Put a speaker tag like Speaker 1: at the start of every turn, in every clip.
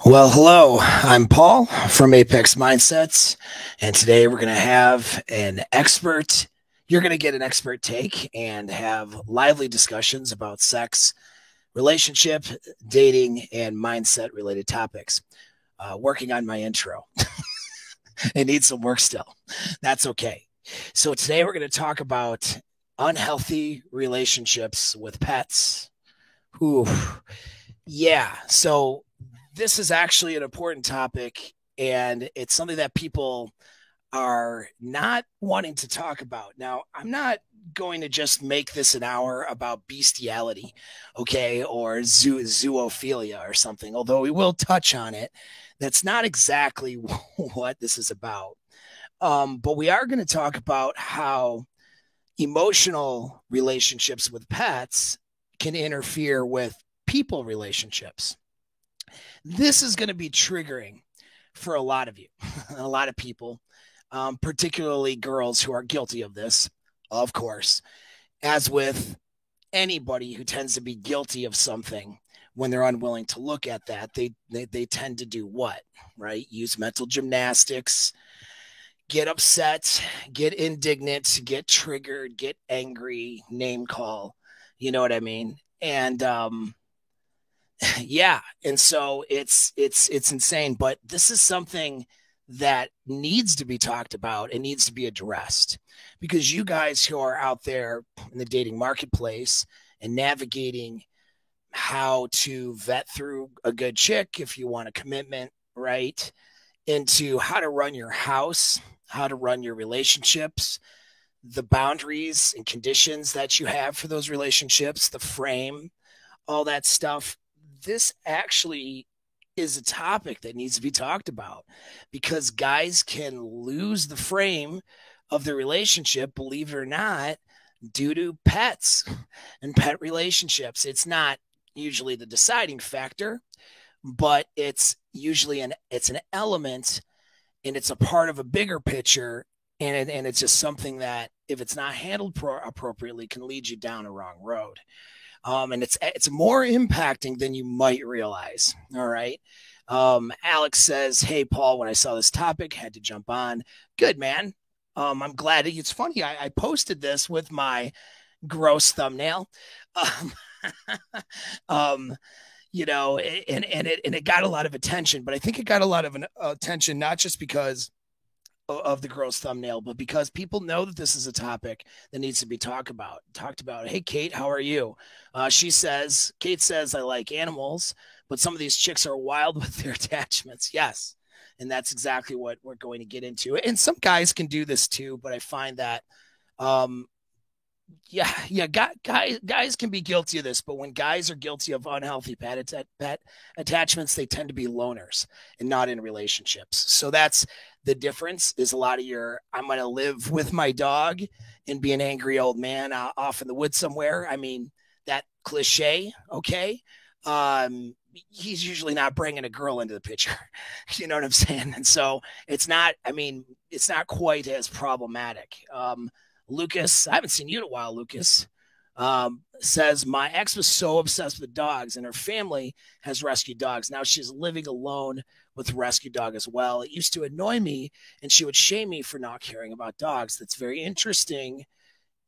Speaker 1: Well, hello. I'm Paul from Apex Mindsets, and today we're going to have an expert. You're going to get an expert take and have lively discussions about sex, relationship, dating, and mindset related topics. Working on my intro. It needs some work still. That's okay. So, today we're going to talk about unhealthy relationships with pets. Ooh, yeah. So, this is actually an important topic, and it's something that people are not wanting to talk about. Now, I'm not going to just make this an hour about bestiality, okay, or zoophilia or something, although we will touch on it. That's not exactly what this is about. But we are going to talk about how emotional relationships with pets can interfere with people relationships. This is going to be triggering for a lot of you, a lot of people, particularly girls who are guilty of this, of course, as with anybody who tends to be guilty of something when they're unwilling to look at that, they tend to do what, right? Use mental gymnastics, get upset, get indignant, get triggered, get angry, name call. You know what I mean? And yeah, and so it's insane, but this is something that needs to be talked about and needs to be addressed, because you guys who are out there in the dating marketplace and navigating how to vet through a good chick if you want a commitment, right, into how to run your house, how to run your relationships, the boundaries and conditions that you have for those relationships, the frame, all that stuff. This actually is a topic that needs to be talked about, because guys can lose the frame of the relationship, believe it or not, due to pets and pet relationships. It's not usually the deciding factor, but it's usually an element, and it's a part of a bigger picture, and it's just something that, if it's not handled appropriately, can lead you down a wrong road. And it's more impacting than you might realize. All right. Alex says, "Hey Paul, when I saw this topic, had to jump on." Good, man. I'm glad. It's funny. I posted this with my gross thumbnail. Um, um, and it got a lot of attention, but I think it got a lot of attention not just because of the gross thumbnail, but because people know that this is a topic that needs to be talked about. Hey, Kate, how are you? Kate says, "I like animals, but some of these chicks are wild with their attachments." Yes. And that's exactly what we're going to get into. And some guys can do this too, but I find that, um, yeah, guys can be guilty of this, but when guys are guilty of unhealthy pet attachments, they tend to be loners and not in relationships. So that's the difference. Is a lot of your, "I'm going to live with my dog and be an angry old man off in the woods somewhere." I mean, that cliche, okay. He's usually not bringing a girl into the picture. You know what I'm saying? And so it's not. I mean, it's not quite as problematic. Lucas, I haven't seen you in a while, Lucas. Says, "My ex was so obsessed with dogs, and her family has rescued dogs. Now she's living alone with a rescue dog as well. It used to annoy me, and she would shame me for not caring about dogs." That's very interesting.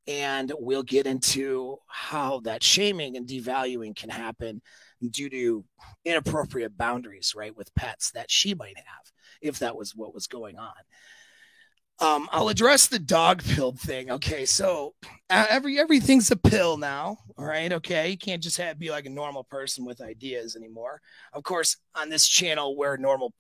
Speaker 1: And we'll get into how that shaming and devaluing can happen due to inappropriate boundaries, right, with pets that she might have, if that was what was going on. I'll address the dog pill thing. Okay, so everything's a pill now. All right, okay, you can't just be like a normal person with ideas anymore. Of course, on this channel, where normal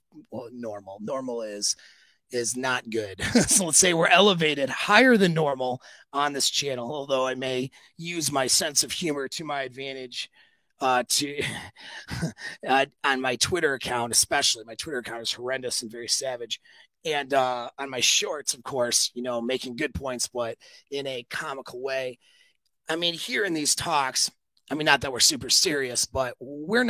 Speaker 1: is not good. So let's say we're elevated higher than normal on this channel. Although I may use my sense of humor to my advantage. To On my Twitter account, especially, my Twitter account is horrendous and very savage. And on my shorts, of course, making good points, but in a comical way. I mean, here in these talks, I mean, not that we're super serious, but we're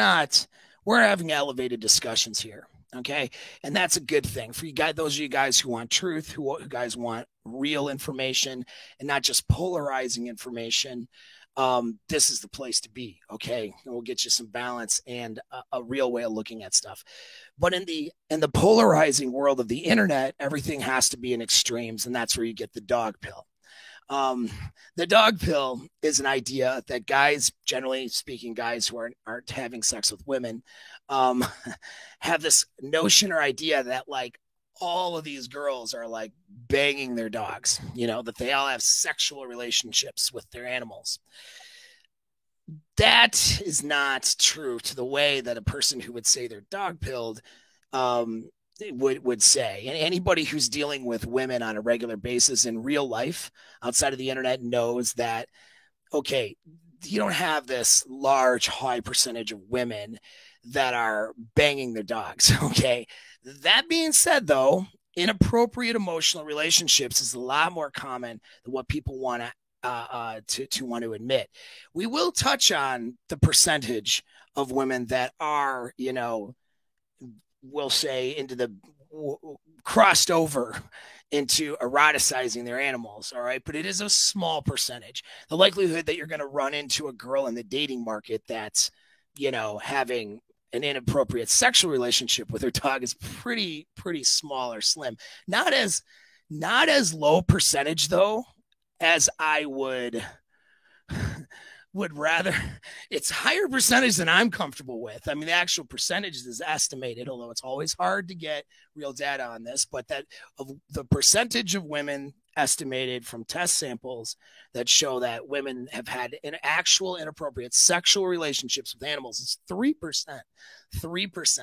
Speaker 1: having elevated discussions here. Okay. And that's a good thing for you guys. Those of you guys who want truth, who guys want real information and not just polarizing information. this is the place to be. Okay, and we'll get you some balance and a real way of looking at stuff. But in the polarizing world of the internet, everything has to be in extremes, and that's where you get the dog pill. Um, the dog pill is an idea that guys, generally speaking, guys who aren't having sex with women, um, have this notion or idea that like all of these girls are like banging their dogs, that they all have sexual relationships with their animals. That is not true to the way that a person who would say they're dog pilled um, would say. And anybody who's dealing with women on a regular basis in real life outside of the internet knows that, okay, you don't have this large, high percentage of women that are banging their dogs. Okay. That being said, though, inappropriate emotional relationships is a lot more common than what people want to want to admit. We will touch on the percentage of women that are, we'll say into the crossed over into eroticizing their animals. All right. But it is a small percentage. The likelihood that you're going to run into a girl in the dating market that's, having an inappropriate sexual relationship with her dog is pretty small or slim. Not as low percentage though as I would rather. It's higher percentage than I'm comfortable with. I mean, the actual percentage is estimated, although it's always hard to get real data on this, but that of the percentage of women estimated from test samples that show that women have had an actual inappropriate sexual relationships with animals is 3%. 3%.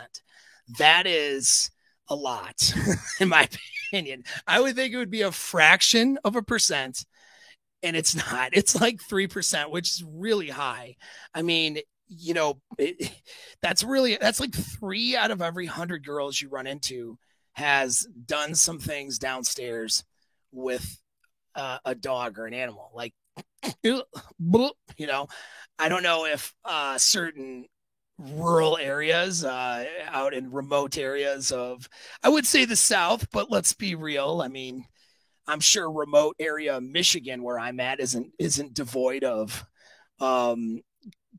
Speaker 1: That is a lot, in my opinion. I would think it would be a fraction of a percent, and it's not. It's like 3%, which is really high. I mean, that's like 3 out of every 100 girls you run into has done some things downstairs with a dog or an animal. Like, I don't know if certain rural areas, out in remote areas of, I would say the South, but let's be real. I mean, I'm sure remote area Michigan where I'm at isn't devoid of um,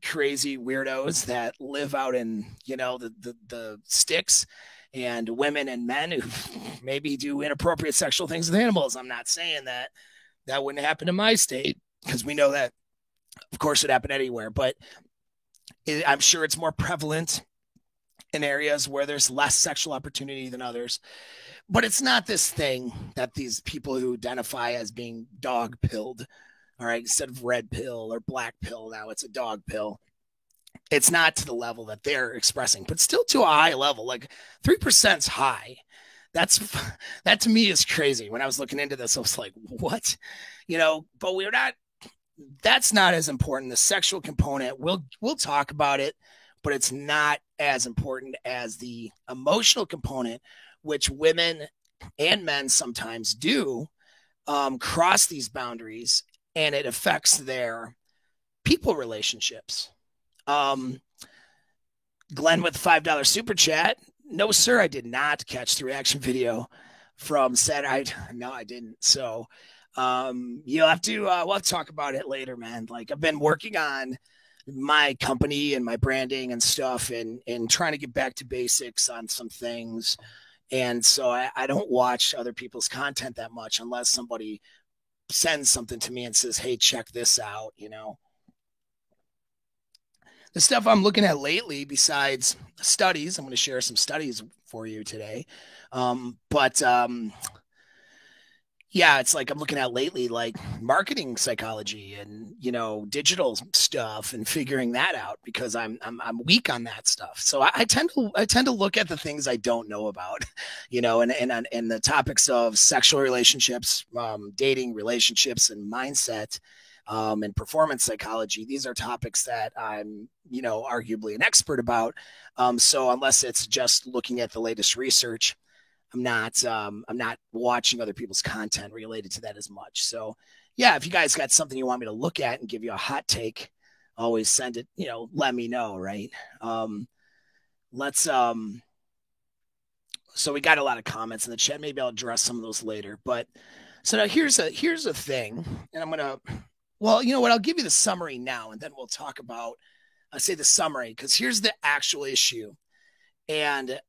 Speaker 1: crazy weirdos that live out in the sticks, and women and men who maybe do inappropriate sexual things with animals. I'm not saying that wouldn't happen in my state, because we know that of course it happened anywhere, but I'm sure it's more prevalent in areas where there's less sexual opportunity than others. But it's not this thing that these people who identify as being dog pilled, all right, instead of red pill or black pill, now it's a dog pill. It's not to the level that they're expressing, but still to a high level. Like 3% is high. That to me is crazy. When I was looking into this, I was like, what? But we're not. That's not as important. The sexual component, we'll talk about it, but it's not as important as the emotional component, which women and men sometimes do cross these boundaries, and it affects their people relationships. Glenn with the $5 super chat. No, sir, I did not catch the reaction video from Saturday. No, I didn't. So you'll have to, we'll have to talk about it later, man. Like, I've been working on my company and my branding and stuff, and trying to get back to basics on some things. And so I don't watch other people's content that much unless somebody sends something to me and says, hey, check this out. The stuff I'm looking at lately, besides studies, I'm going to share some studies for you today. But yeah, it's like I'm looking at lately, like marketing psychology and digital stuff, and figuring that out, because I'm weak on that stuff. So I tend to look at the things I don't know about, and the topics of sexual relationships, dating, relationships, and mindset, and performance psychology. These are topics that I'm arguably an expert about. So unless it's just looking at the latest research, I'm not watching other people's content related to that as much. So yeah, if you guys got something you want me to look at and give you a hot take, always send it, let me know. Right. Let's, so we got a lot of comments in the chat. Maybe I'll address some of those later, but so now here's a thing, and I'm going to Well, you know what? I'll give you the summary now, and then we'll talk about, I say the summary, because here's the actual issue. And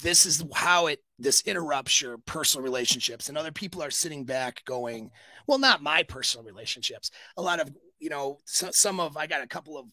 Speaker 1: this is how this interrupts your personal relationships. And other people are sitting back going, well, not my personal relationships. A lot of, some of, I got a couple of,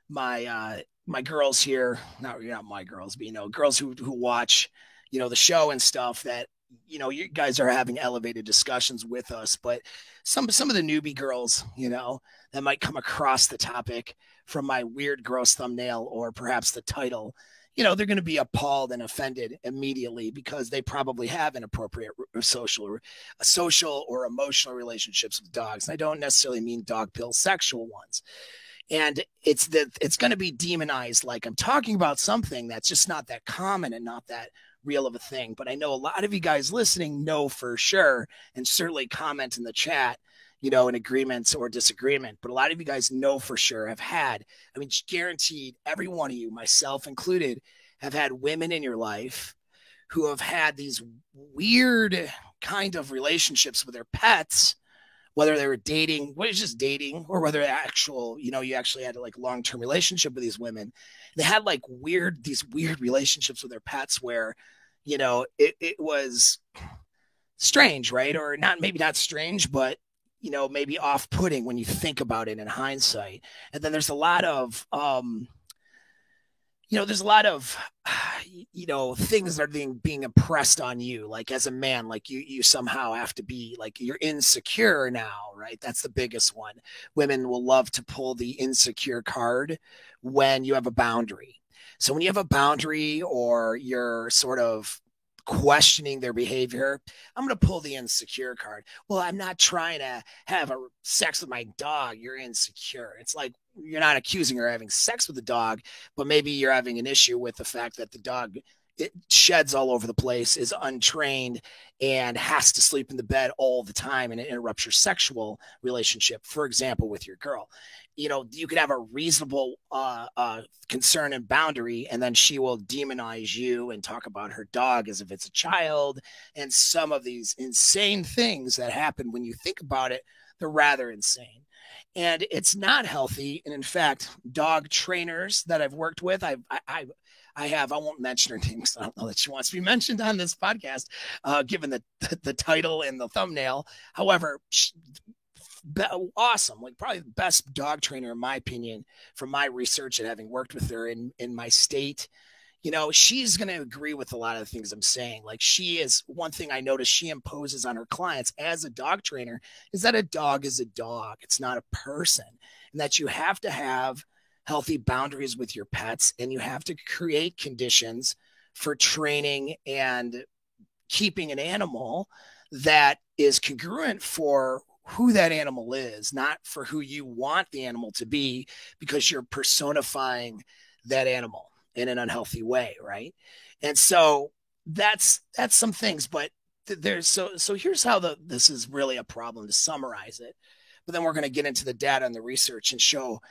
Speaker 1: my girls here, not my girls, but, girls who watch, the show and stuff that, you guys are having elevated discussions with us, but some of the newbie girls, that might come across the topic from my weird, gross thumbnail or perhaps the title, they're going to be appalled and offended immediately because they probably have inappropriate social or emotional relationships with dogs. And I don't necessarily mean dog pill sexual ones. And it's going to be demonized like I'm talking about something that's just not that common and not that real of a thing. But I know a lot of you guys listening know for sure, and certainly comment in the chat, in agreements or disagreement. But a lot of you guys know for sure have had, I mean, guaranteed every one of you, myself included, have had women in your life who have had these weird kind of relationships with their pets, whether they were dating, what is just dating, or whether actual, you actually had a like long-term relationship with these women. They had like these weird relationships with their pets where, it was strange, right? Or not, maybe not strange, but maybe off-putting when you think about it in hindsight. And then there's a lot of, there's a lot of, things that are being impressed on you, like as a man, like you somehow have to be like, you're insecure now, right? That's the biggest one. Women will love to pull the insecure card when you have a boundary. So when you have a boundary or you're sort of questioning their behavior, I'm going to pull the insecure card. Well, I'm not trying to have sex with my dog. You're insecure. It's like, you're not accusing her of having sex with the dog, but maybe you're having an issue with the fact that the dog, it sheds all over the place, is untrained, and has to sleep in the bed all the time, and it interrupts your sexual relationship, for example, with your girl. You could have a reasonable concern and boundary, and then she will demonize you and talk about her dog as if it's a child, and some of these insane things that happen when you think about it, they're rather insane. And it's not healthy. And in fact, dog trainers that I've worked with, I won't mention her name because I don't know that she wants to be mentioned on this podcast, given the title and the thumbnail. However, awesome, like probably the best dog trainer in my opinion, from my research and having worked with her in my state. She's going to agree with a lot of the things I'm saying. Like, she is, one thing I noticed she imposes on her clients as a dog trainer is that a dog is a dog. It's not a person, and that you have to have healthy boundaries with your pets, and you have to create conditions for training and keeping an animal that is congruent for who that animal is, not for who you want the animal to be, because you're personifying that animal in an unhealthy way, right? And so that's some things, but there's so here's how this is really a problem, to summarize it. But then we're going to get into the data and the research and show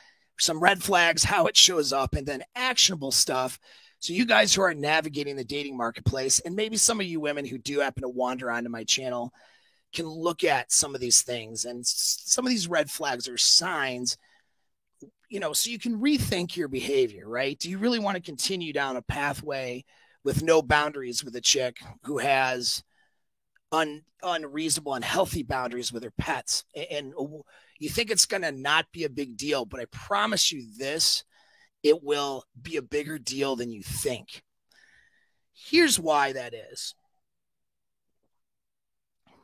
Speaker 1: some red flags, how it shows up, and then actionable stuff. So you guys who are navigating the dating marketplace, and maybe some of you women who do happen to wander onto my channel, can look at some of these things, and some of these red flags are signs, so you can rethink your behavior, right? Do you really want to continue down a pathway with no boundaries with a chick who has unreasonable, unhealthy boundaries with her pets? And you think it's going to not be a big deal, but I promise you this, it will be a bigger deal than you think. Here's why that is.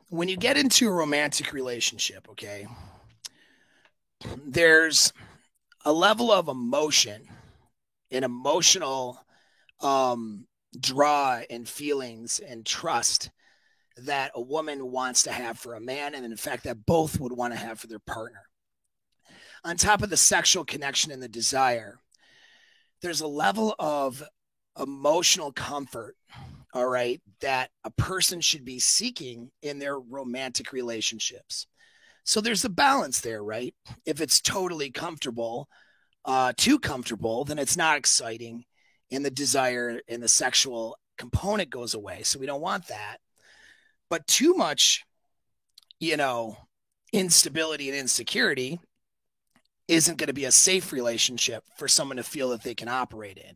Speaker 1: When you get into a romantic relationship, okay, there's a level of emotion and emotional draw and feelings and trust that a woman wants to have for a man, and in fact that both would want to have for their partner. On top of the sexual connection and the desire, there's a level of emotional comfort, all right, that a person should be seeking in their romantic relationships. So there's a balance there, right? If it's totally comfortable, too comfortable, then it's not exciting, and the desire and the sexual component goes away. So we don't want that. But too much, instability and insecurity isn't going to be a safe relationship for someone to feel that they can operate in.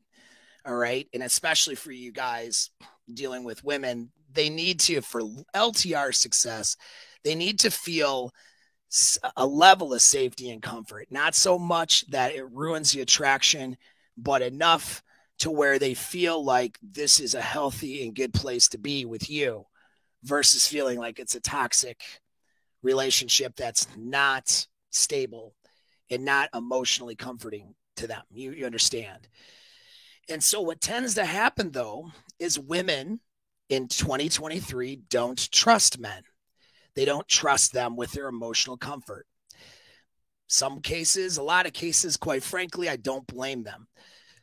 Speaker 1: All right. And especially for you guys dealing with women, they need to, for LTR success, they need to feel a level of safety and comfort, not so much that it ruins the attraction, but enough to where they feel like this is a healthy and good place to be with you versus feeling like it's a toxic relationship that's not stable and not emotionally comforting to them. You understand? And so what tends to happen though is women in 2023 don't trust men. They don't trust them with their emotional comfort. Some cases, a lot of cases, quite frankly, I don't blame them.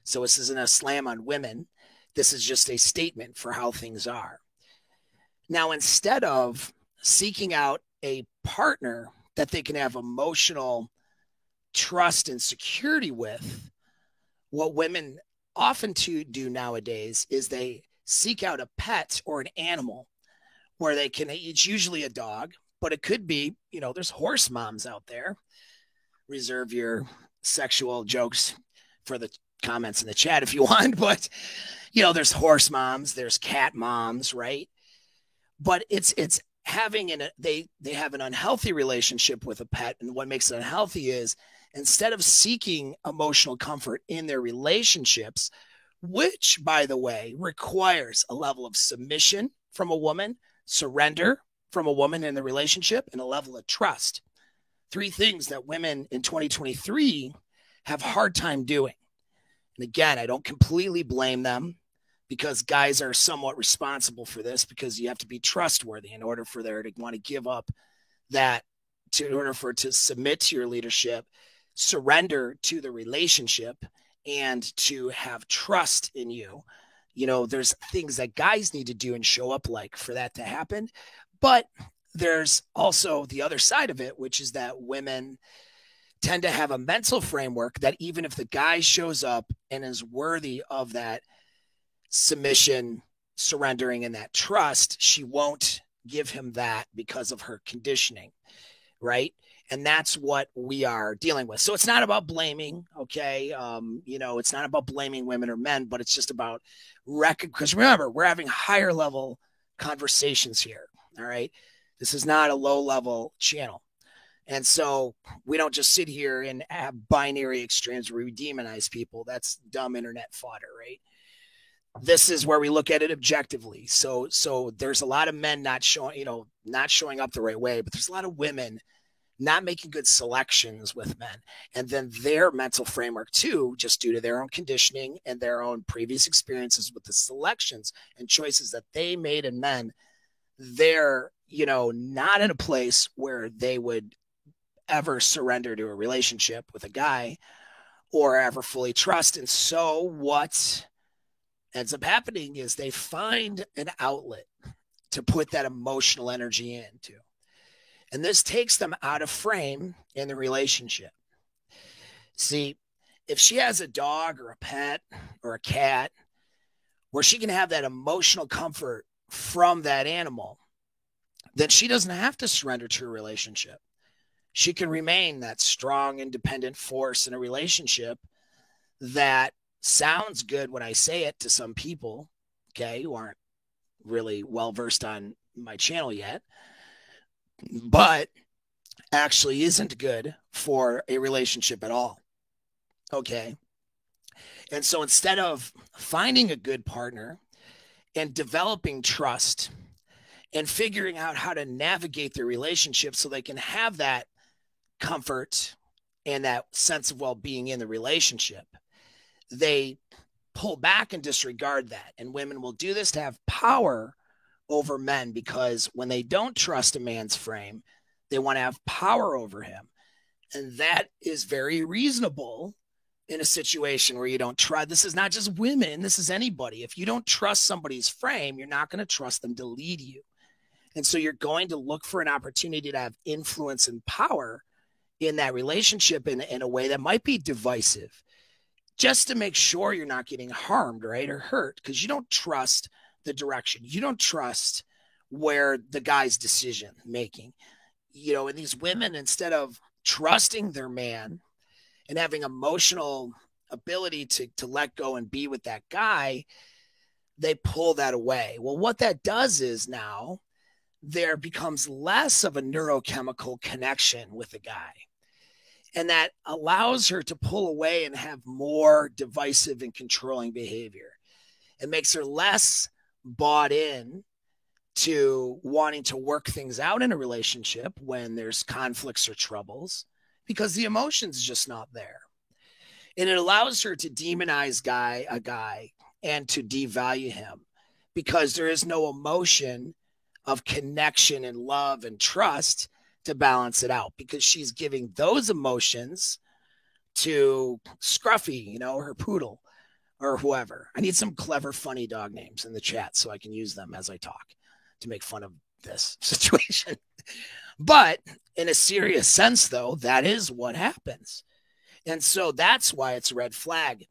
Speaker 1: So this isn't a slam on women. This is just a statement for how things are. Now, instead of seeking out a partner that they can have emotional trust and security with, what women often do nowadays is they seek out a pet or an animal where they can, it's usually a dog, but it could be, there's horse moms out there. Reserve your sexual jokes for the comments in the chat if you want, but there's horse moms, there's cat moms, right? But it's having they have an unhealthy relationship with a pet, and what makes it unhealthy is instead of seeking emotional comfort in their relationships, which by the way requires a level of submission from a woman, surrender from a woman in the relationship, and a level of trust. 3 things that women in 2023 have a hard time doing. And again, I don't completely blame them because guys are somewhat responsible for this because you have to be trustworthy in order for there to want to give up that, in order for it to submit to your leadership, surrender to the relationship, and to have trust in you. There's things that guys need to do and show up like for that to happen. But there's also the other side of it, which is that women tend to have a mental framework that even if the guy shows up and is worthy of that submission, surrendering, and that trust, she won't give him that because of her conditioning, right? And that's what we are dealing with. So it's not about blaming, okay? It's not about blaming women or men, but it's just about because remember, we're having higher level conversations here, all right? This is not a low level channel. And so we don't just sit here and have binary extremes where we demonize people. That's dumb internet fodder, right? This is where we look at it objectively. So there's a lot of men not showing up the right way, but there's a lot of women not making good selections with men. And then their mental framework too, just due to their own conditioning and their own previous experiences with the selections and choices that they made in men, they're, not in a place where they would ever surrender to a relationship with a guy or ever fully trust. And so what ends up happening is they find an outlet to put that emotional energy into. And this takes them out of frame in the relationship. See, if she has a dog or a pet or a cat where she can have that emotional comfort from that animal, then she doesn't have to surrender to a relationship. She can remain that strong, independent force in a relationship that sounds good when I say it to some people, okay, who aren't really well-versed on my channel yet, but actually isn't good for a relationship at all, okay? And so instead of finding a good partner and developing trust and figuring out how to navigate their relationship so they can have that comfort and that sense of well-being in the relationship, they pull back and disregard that. And women will do this to have power over men because when they don't trust a man's frame, they want to have power over him. And that is very reasonable in a situation where you don't trust. This is not just women. This is anybody. If you don't trust somebody's frame, you're not going to trust them to lead you. And so you're going to look for an opportunity to have influence and power in that relationship in a way that might be divisive, just to make sure you're not getting harmed, right, or hurt, because you don't trust the direction. You don't trust where the guy's decision making. and these women, instead of trusting their man and having emotional ability to let go and be with that guy, they pull that away. Well, what that does is now there becomes less of a neurochemical connection with the guy. And that allows her to pull away and have more divisive and controlling behavior. It makes her less bought in to wanting to work things out in a relationship when there's conflicts or troubles, because the emotion's just not there. And it allows her to demonize a guy and to devalue him, because there is no emotion of connection and love and trust to balance it out, because she's giving those emotions to Scruffy, her poodle or whoever. I need some clever, funny dog names in the chat so I can use them as I talk to make fun of this situation. But in a serious sense, though, that is what happens. And so that's why it's a red flag.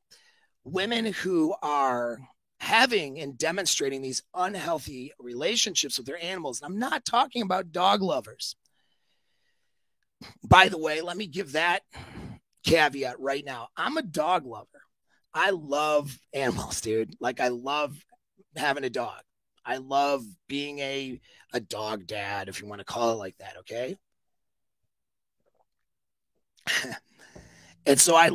Speaker 1: Women who are having and demonstrating these unhealthy relationships with their animals, and I'm not talking about dog lovers. By the way, let me give that caveat right now. I'm a dog lover. I love animals, dude. Like, I love having a dog. I love being a dog dad, if you want to call it like that, okay? And so I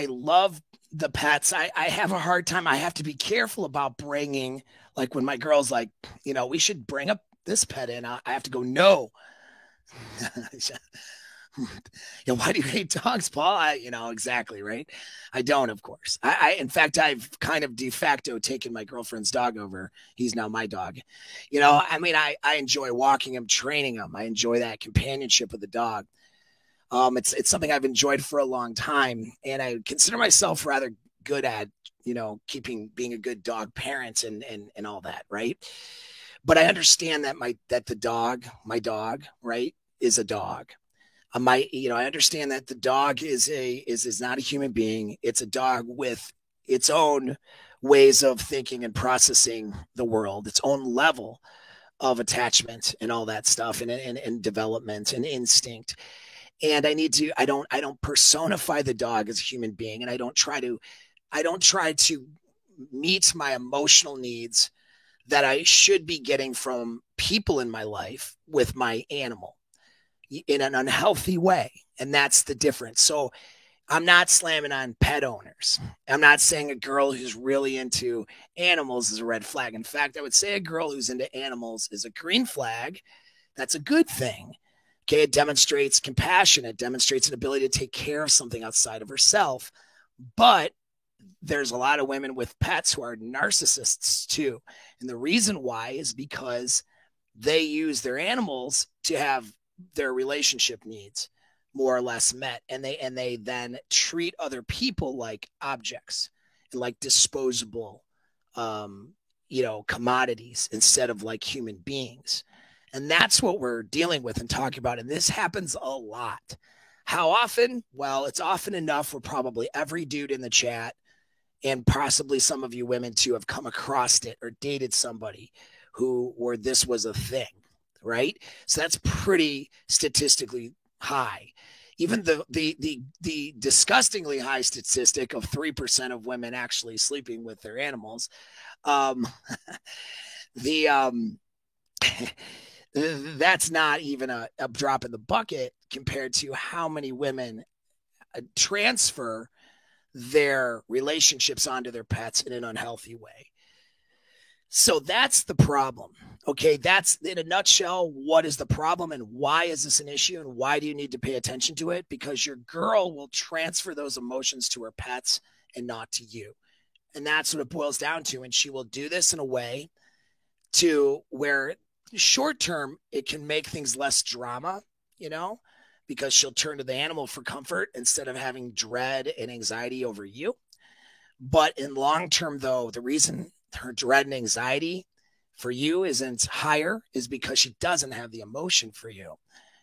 Speaker 1: love the pets. I have a hard time. I have to be careful about bringing, like, when my girl's like, we should bring up this pet in. I have to go, no. Why do you hate dogs, Paul? Exactly, right? I don't, of course. In fact, I've kind of de facto taken my girlfriend's dog over. He's now my dog. I enjoy walking him, training him. I enjoy that companionship with the dog. It's something I've enjoyed for a long time, and I consider myself rather good at, being a good dog parent and all that, right? But I understand that my dog, right, is a dog. I understand that the dog is not a human being. It's a dog with its own ways of thinking and processing the world, its own level of attachment and all that stuff, and development and instinct. And I don't personify the dog as a human being, and I don't try to meet my emotional needs that I should be getting from people in my life with my animal in an unhealthy way. And that's the difference. So I'm not slamming on pet owners. I'm not saying a girl who's really into animals is a red flag. In fact, I would say a girl who's into animals is a green flag. That's a good thing. Okay, it demonstrates compassion. It demonstrates an ability to take care of something outside of herself. But there's a lot of women with pets who are narcissists too. And the reason why is because they use their animals to have their relationship needs more or less met, and they then treat other people like objects and like disposable commodities instead of like human beings. And that's what we're dealing with and talking about, and this happens a lot. How often? Well, it's often enough where probably every dude in the chat, and possibly some of you women too, have come across it or dated somebody where this was a thing, right? So that's pretty statistically high. Even the disgustingly high statistic of 3% of women actually sleeping with their animals. That's not even a drop in the bucket compared to how many women transfer their relationships onto their pets in an unhealthy way. So that's the problem. Okay, that's in a nutshell what is the problem and why is this an issue and why do you need to pay attention to it? Because your girl will transfer those emotions to her pets and not to you. And that's what it boils down to. And she will do this in a way to where short term it can make things less drama, because she'll turn to the animal for comfort instead of having dread and anxiety over you. But in long term, though, the reason her dread and anxiety for you isn't higher is because she doesn't have the emotion for you.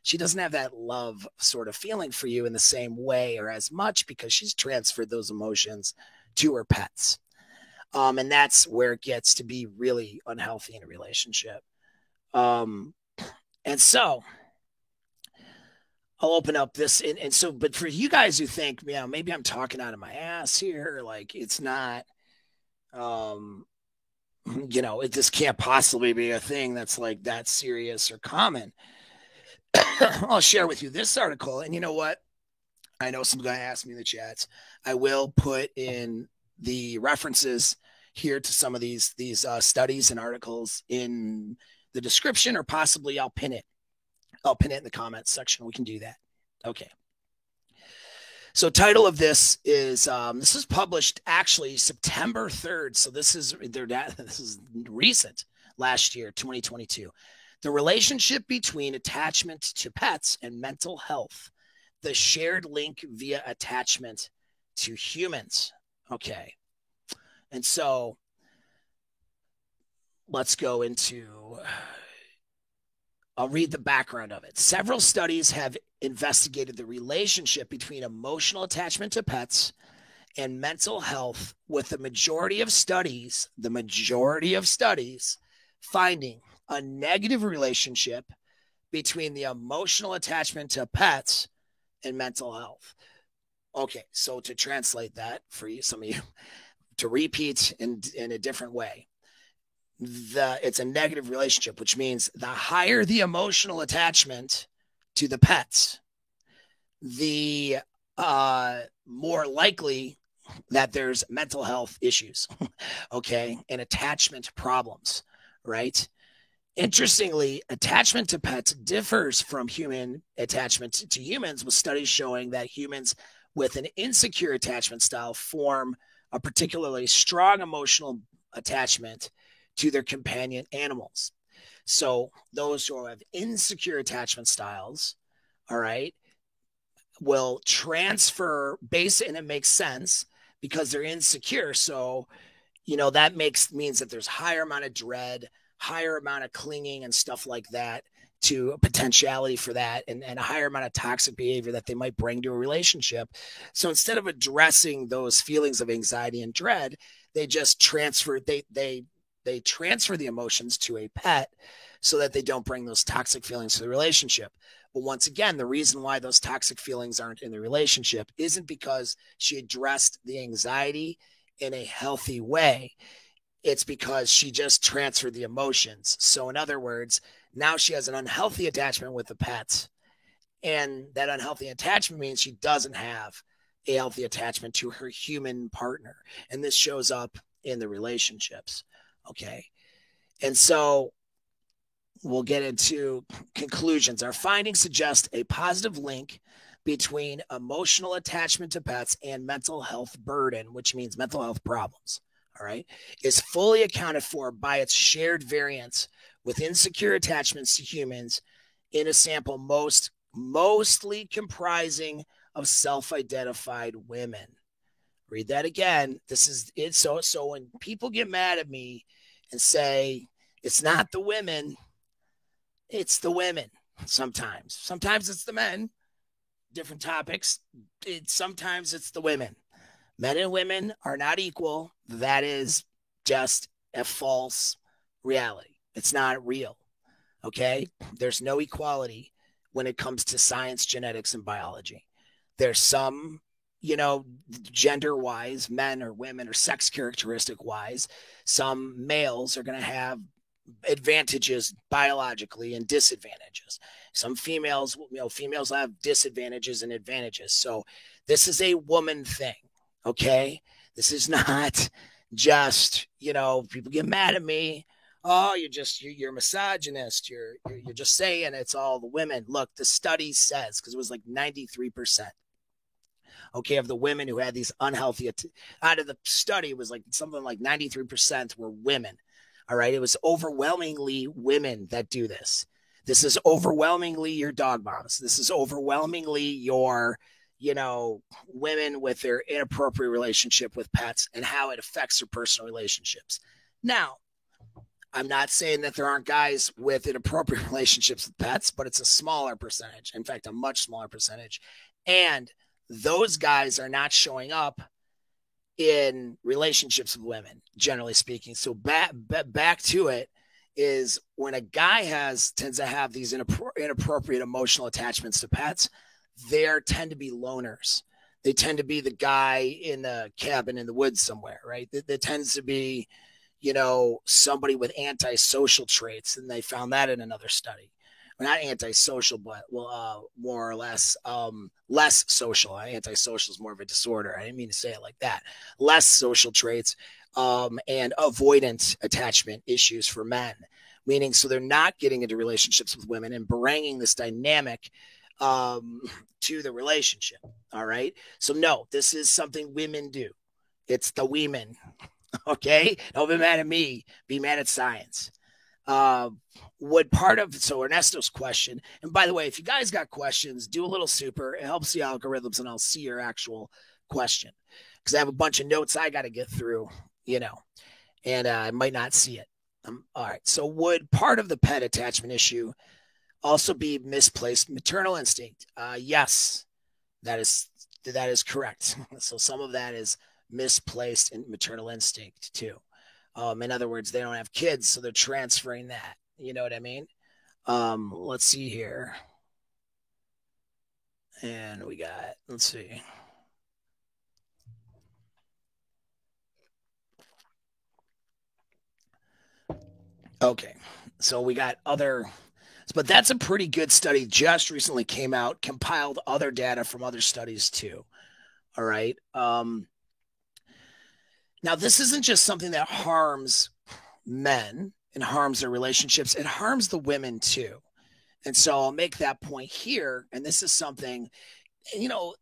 Speaker 1: She doesn't have that love sort of feeling for you in the same way or as much because she's transferred those emotions to her pets. And that's where it gets to be really unhealthy in a relationship. And so I'll open up this. And so, but for you guys who think, yeah, maybe I'm talking out of my ass here, like it's not, um, it just can't possibly be a thing that's like that serious or common. I'll share with you this article. And you know what? I know some guy asked me in the chats. I will put in the references here to some of these studies and articles in the description, or possibly I'll pin it. I'll pin it in the comments section. We can do that. Okay. So title of this is published actually September 3rd. So this is recent, last year, 2022. The relationship between attachment to pets and mental health. The shared link via attachment to humans. Okay. And so let's go into, I'll read the background of it. Several studies have investigated the relationship between emotional attachment to pets and mental health, with the majority of studies finding a negative relationship between the emotional attachment to pets and mental health. Okay, so to translate that for you, some of you, to repeat in a different way, it's a negative relationship, which means the higher the emotional attachment to the pets, the more likely that there's mental health issues, okay, and attachment problems, right? Interestingly, attachment to pets differs from human attachment to humans, with studies showing that humans with an insecure attachment style form a particularly strong emotional attachment to their companion animals. So those who have insecure attachment styles, all right, will transfer base, and it makes sense because they're insecure. So, that means that there's higher amount of dread, higher amount of clinging and stuff like that, to a potentiality for that, and a higher amount of toxic behavior that they might bring to a relationship. So instead of addressing those feelings of anxiety and dread, they just transfer they transfer the emotions to a pet so that they don't bring those toxic feelings to the relationship. But once again, the reason why those toxic feelings aren't in the relationship isn't because she addressed the anxiety in a healthy way. It's because she just transferred the emotions. So in other words, now she has an unhealthy attachment with the pets. And that unhealthy attachment means she doesn't have a healthy attachment to her human partner. And this shows up in the relationships. Okay. And so we'll get into conclusions. Our findings suggest a positive link between emotional attachment to pets and mental health burden, which means mental health problems, all right, is fully accounted for by its shared variance with insecure attachments to humans in a sample mostly comprising of self-identified women. Read that again. This is it. So when people get mad at me and say it's not the women, it's the women. Sometimes it's the men. Different topics. Sometimes it's the women. Men and women are not equal. That is just a false reality. It's not real. Okay? There's no equality when it comes to science, genetics, and biology. There's some, gender wise, men or women, or sex characteristic wise, some males are going to have advantages biologically and disadvantages. Some females have disadvantages and advantages. So this is a woman thing. Okay. This is not just, people get mad at me. Oh, you're misogynist. You're just saying it's all the women. Look, the study says, because it was like 93%. Okay, of the women who had these unhealthy, out of the study, it was like something like 93% were women. All right, it was overwhelmingly women that do this. This is overwhelmingly your dog moms. This is overwhelmingly your, women with their inappropriate relationship with pets and how it affects their personal relationships. Now, I'm not saying that there aren't guys with inappropriate relationships with pets, but it's a smaller percentage. In fact, a much smaller percentage. And those guys are not showing up in relationships with women, generally speaking. So back to it. is when a guy tends to have these inappropriate emotional attachments to pets, they tend to be loners. They tend to be the guy in the cabin in the woods somewhere, right? That tends to be, somebody with antisocial traits, and they found that in another study. Well, not antisocial, but more or less less social. Antisocial is more of a disorder. I didn't mean to say it like that. Less social traits and avoidant attachment issues for men, meaning so they're not getting into relationships with women and bringing this dynamic to the relationship. All right. So no, this is something women do. It's the women. Okay. Don't be mad at me. Be mad at science. Would part of so Ernesto's question, and by the way, if you guys got questions, do a little super. It helps the algorithms, and I'll see your actual question because I have a bunch of notes I got to get through, and I might not see it. All right. So would part of the pet attachment issue also be misplaced maternal instinct? Yes, that is correct. So some of that is misplaced in maternal instinct too. In other words, they don't have kids, so they're transferring that. You know what I mean? Let's see here. And let's see. Okay. So we got but that's a pretty good study. Just recently came out, compiled other data from other studies too. All right. Now, this isn't just something that harms men and harms their relationships, it harms the women too. And so I'll make that point here. And this is something, I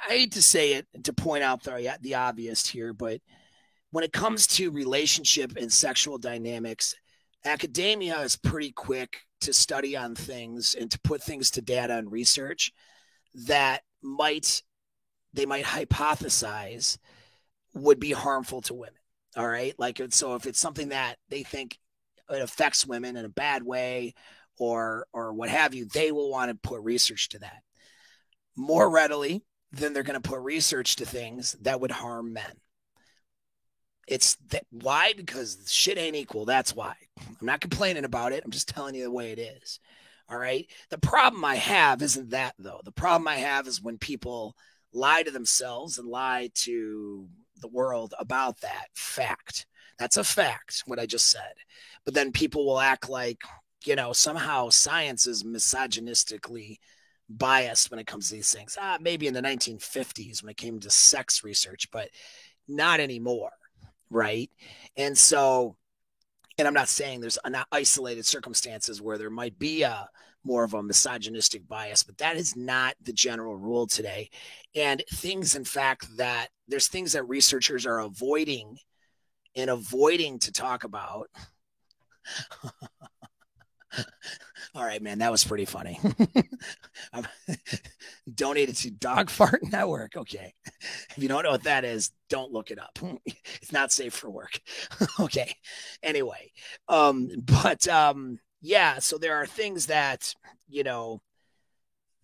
Speaker 1: hate to say it to point out the obvious here, but when it comes to relationship and sexual dynamics, academia is pretty quick to study on things and to put things to data and research that they might hypothesize would be harmful to women. All right. So if it's something that they think it affects women in a bad way or what have you, they will want to put research to that more readily than they're going to put research to things that would harm men. Why? Because shit ain't equal. That's why. I'm not complaining about it. I'm just telling you the way it is. All right. The problem I have isn't that, though. The problem I have is when people lie to themselves and lie to the world about that fact. That's a fact, what I just said. But then people will act like, somehow science is misogynistically biased when it comes to these things. Maybe in the 1950s when it came to sex research, but not anymore. Right. And so, and I'm not saying there's not isolated circumstances where there might be more of a misogynistic bias, but that is not the general rule today. And things, in fact, there's things that researchers are avoiding to talk about. All right, man, that was pretty funny. I'm donated to Dog Fart Network. Okay. If you don't know what that is, don't look it up. It's not safe for work. Okay. Anyway, yeah, so there are things that,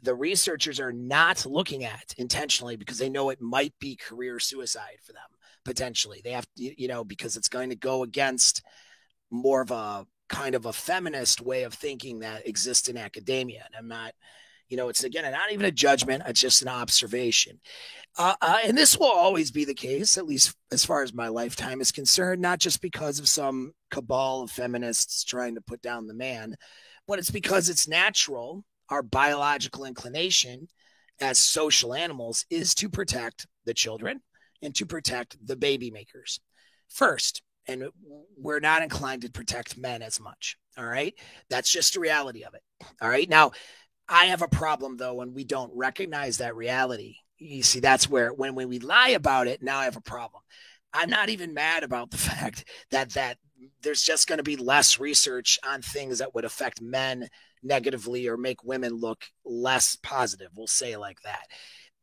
Speaker 1: the researchers are not looking at intentionally because they know it might be career suicide for them, potentially. They have to, because it's going to go against more of a kind of a feminist way of thinking that exists in academia. And I'm not, it's again, not even a judgment. It's just an observation. And this will always be the case, at least as far as my lifetime is concerned, not just because of some cabal of feminists trying to put down the man, but it's because it's natural. Our biological inclination as social animals is to protect the children and to protect the baby makers first. And we're not inclined to protect men as much. All right. That's just the reality of it. All right. Now, I have a problem, though, when we don't recognize that reality. You see, that's where when we lie about it, now I have a problem. I'm not even mad about the fact that there's just going to be less research on things that would affect men negatively or make women look less positive. We'll say it like that.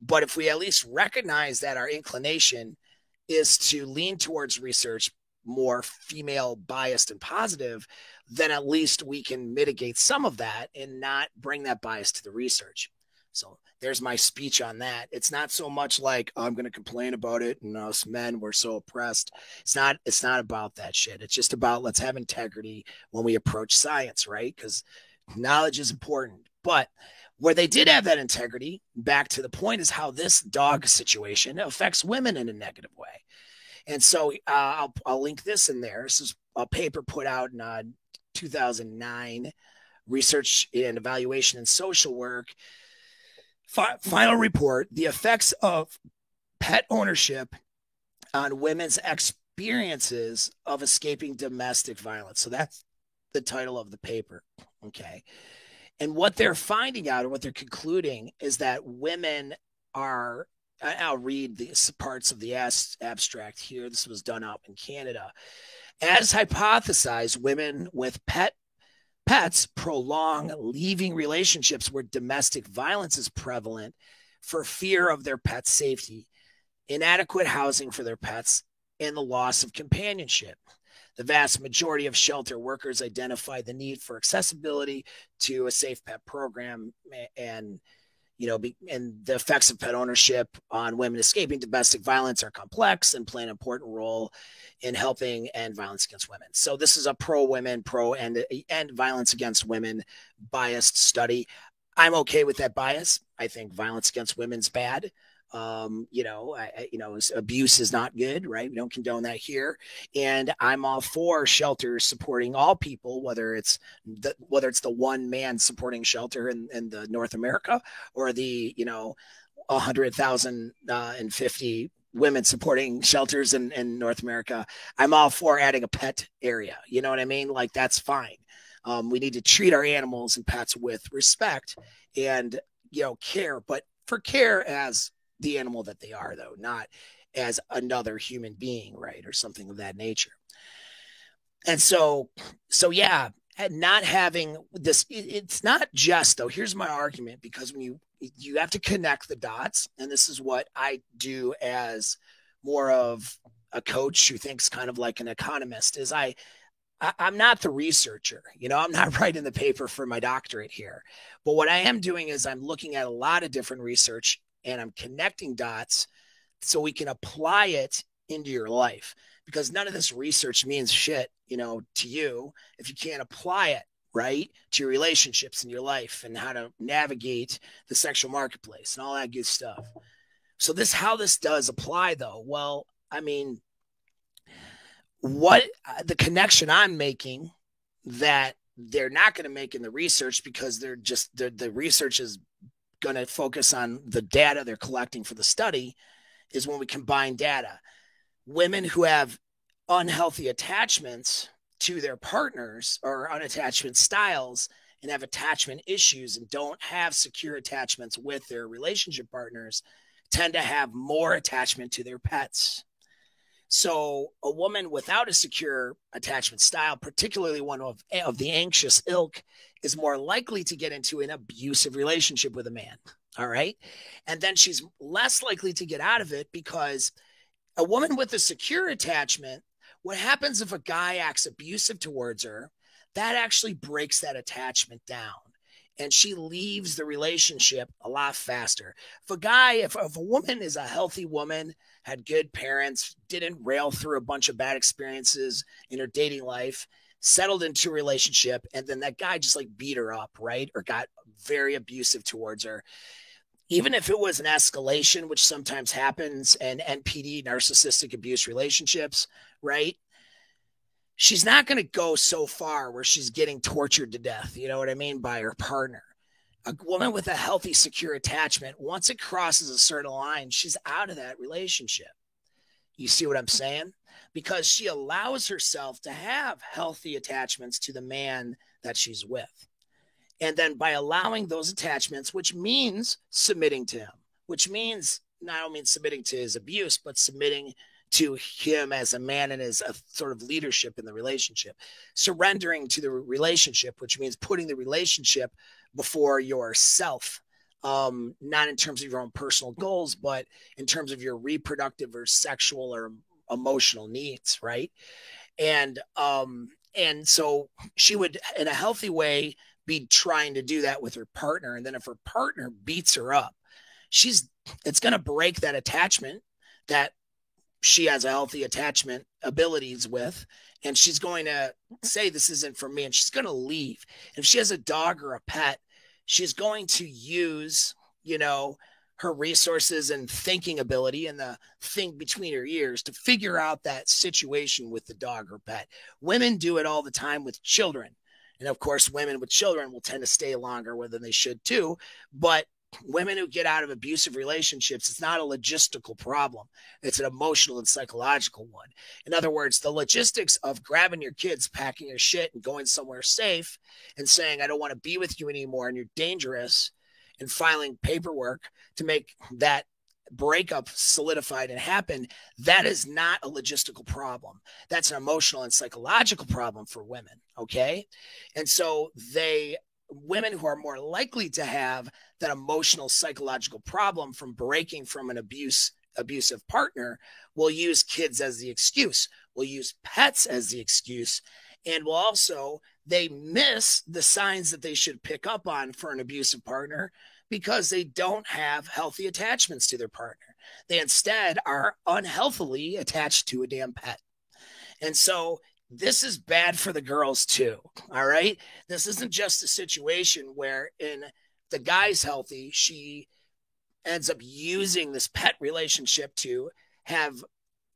Speaker 1: But if we at least recognize that our inclination is to lean towards research more female biased and positive, then at least we can mitigate some of that and not bring that bias to the research. So there's my speech on that. It's not so much like I'm going to complain about it and us men we're so oppressed. It's not about that shit. It's just about let's have integrity when we approach science, right? Because knowledge is important. But where they did have that integrity, back to the point, is how this dog situation affects women in a negative way. And so I'll link this in there. This is a paper put out in 2009, Research and Evaluation in Social Work. Final report, the effects of pet ownership on women's experiences of escaping domestic violence. So that's the title of the paper. Okay. And what they're finding out, or what they're concluding, is that women are, I'll read these parts of the abstract here. This was done out in Canada. As hypothesized, women with pets prolong leaving relationships where domestic violence is prevalent for fear of their pet's safety, inadequate housing for their pets, and the loss of companionship. The vast majority of shelter workers identify the need for accessibility to a safe pet program, and and the effects of pet ownership on women escaping domestic violence are complex and play an important role in helping end violence against women. So this is a pro-women, pro-end violence against women biased study. I'm okay with that bias. I think violence against women's bad. Abuse is not good, right? We don't condone that here. And I'm all for shelters supporting all people, whether it's the one man supporting shelter in the North America, or the 100,050 women supporting shelters in North America. I'm all for adding a pet area. You know what I mean? Like, that's fine. We need to treat our animals and pets with respect and care, but for care as the animal that they are, though, not as another human being, right? Or something of that nature. And so yeah, not having this, it's not just, though, here's my argument, because when you have to connect the dots, and this is what I do as more of a coach who thinks kind of like an economist, is I'm not the researcher. I'm not writing the paper for my doctorate here. But what I am doing is I'm looking at a lot of different research, and I'm connecting dots so we can apply it into your life, because none of this research means shit, to you, if you can't apply it, right, to your relationships in your life and how to navigate the sexual marketplace and all that good stuff. So how this does apply, though? Well, I mean, what the connection I'm making that they're not going to make in the research, because the research is going to focus on the data they're collecting for the study, is when we combine data. Women who have unhealthy attachments to their partners, or unattachment styles, and have attachment issues and don't have secure attachments with their relationship partners, tend to have more attachment to their pets. So a woman without a secure attachment style, particularly one of the anxious ilk, is more likely to get into an abusive relationship with a man. All right. And then she's less likely to get out of it, because a woman with a secure attachment, what happens if a guy acts abusive towards her, that actually breaks that attachment down, and she leaves the relationship a lot faster. If a woman is a healthy woman, had good parents, didn't rail through a bunch of bad experiences in her dating life, settled into a relationship, and then that guy just like beat her up, right? Or got very abusive towards her. Even if it was an escalation, which sometimes happens in NPD, narcissistic abuse relationships, right? She's not going to go so far where she's getting tortured to death, you know what I mean, by her partner. A woman with a healthy, secure attachment, once it crosses a certain line, she's out of that relationship. You see what I'm saying? Because she allows herself to have healthy attachments to the man that she's with. And then by allowing those attachments, which means submitting to him, which means not only submitting to his abuse, but submitting to him as a man and as a sort of leadership in the relationship, surrendering to the relationship, which means putting the relationship before yourself, not in terms of your own personal goals, but in terms of your reproductive or sexual or emotional needs, right? And so she would, in a healthy way, be trying to do that with her partner. And then if her partner beats her up, it's going to break that attachment that she has a healthy attachment abilities with. And she's going to say, this isn't for me. And she's going to leave. And if she has a dog or a pet, she's going to use, her resources and thinking ability and the thing between her ears to figure out that situation with the dog or pet. Women do it all the time with children. And of course, women with children will tend to stay longer than they should too. But women who get out of abusive relationships, it's not a logistical problem. It's an emotional and psychological one. In other words, the logistics of grabbing your kids, packing your shit and going somewhere safe and saying, I don't want to be with you anymore and you're dangerous, and filing paperwork to make that breakup solidified and happen, that is not a logistical problem. That's an emotional and psychological problem for women. Okay. And so women who are more likely to have that emotional psychological problem from breaking from an abusive partner will use kids as the excuse, will use pets as the excuse, and they miss the signs that they should pick up on for an abusive partner because they don't have healthy attachments to their partner. They instead are unhealthily attached to a damn pet. And so this is bad for the girls too. All right. This isn't just a situation where the guy's healthy, she ends up using this pet relationship to have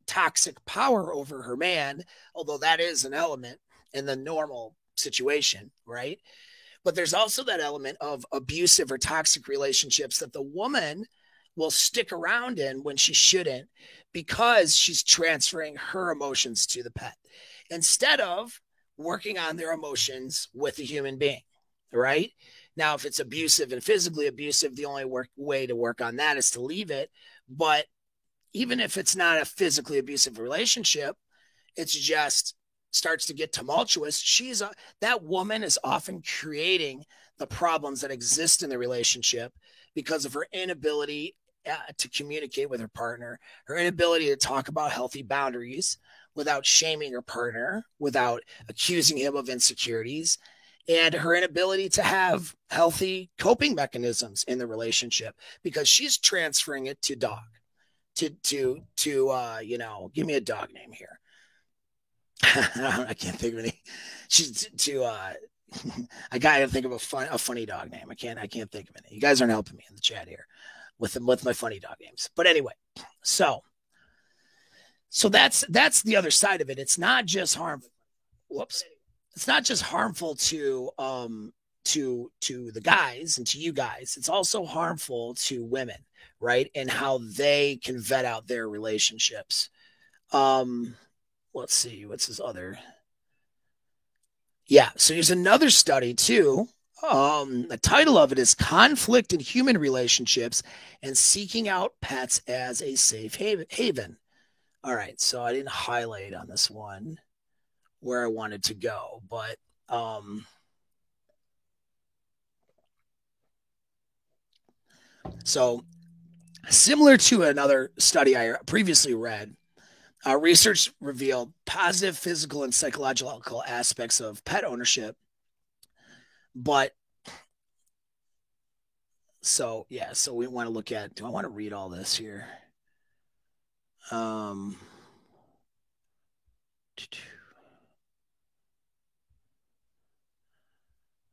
Speaker 1: toxic power over her man, although that is an element in the normal situation, right? But there's also that element of abusive or toxic relationships that the woman will stick around in when she shouldn't, because she's transferring her emotions to the pet instead of working on their emotions with a human being, right? Now, if it's abusive and physically abusive, the only way to work on that is to leave it. But even if it's not a physically abusive relationship, it's just starts to get tumultuous. That woman is often creating the problems that exist in the relationship because of her inability to communicate with her partner, her inability to talk about healthy boundaries without shaming her partner, without accusing him of insecurities, and her inability to have healthy coping mechanisms in the relationship because she's transferring it to dog, to give me a dog name here. I can't think of any. She's I gotta think of a funny dog name. I can't think of any. You guys aren't helping me in the chat here with my funny dog names. But anyway, so that's the other side of it. It's not just harmful. Whoops. It's not just harmful to the guys and to you guys. It's also harmful to women, right? And how they can vet out their relationships. Let's see, what's his other? Yeah, so here's another study too. The title of it is Conflict in Human Relationships and Seeking Out Pets as a Safe Haven. All right, so I didn't highlight on this one where I wanted to go, but so similar to another study I previously read, research revealed positive physical and psychological aspects of pet ownership. But so we want to look at, do I want to read all this here?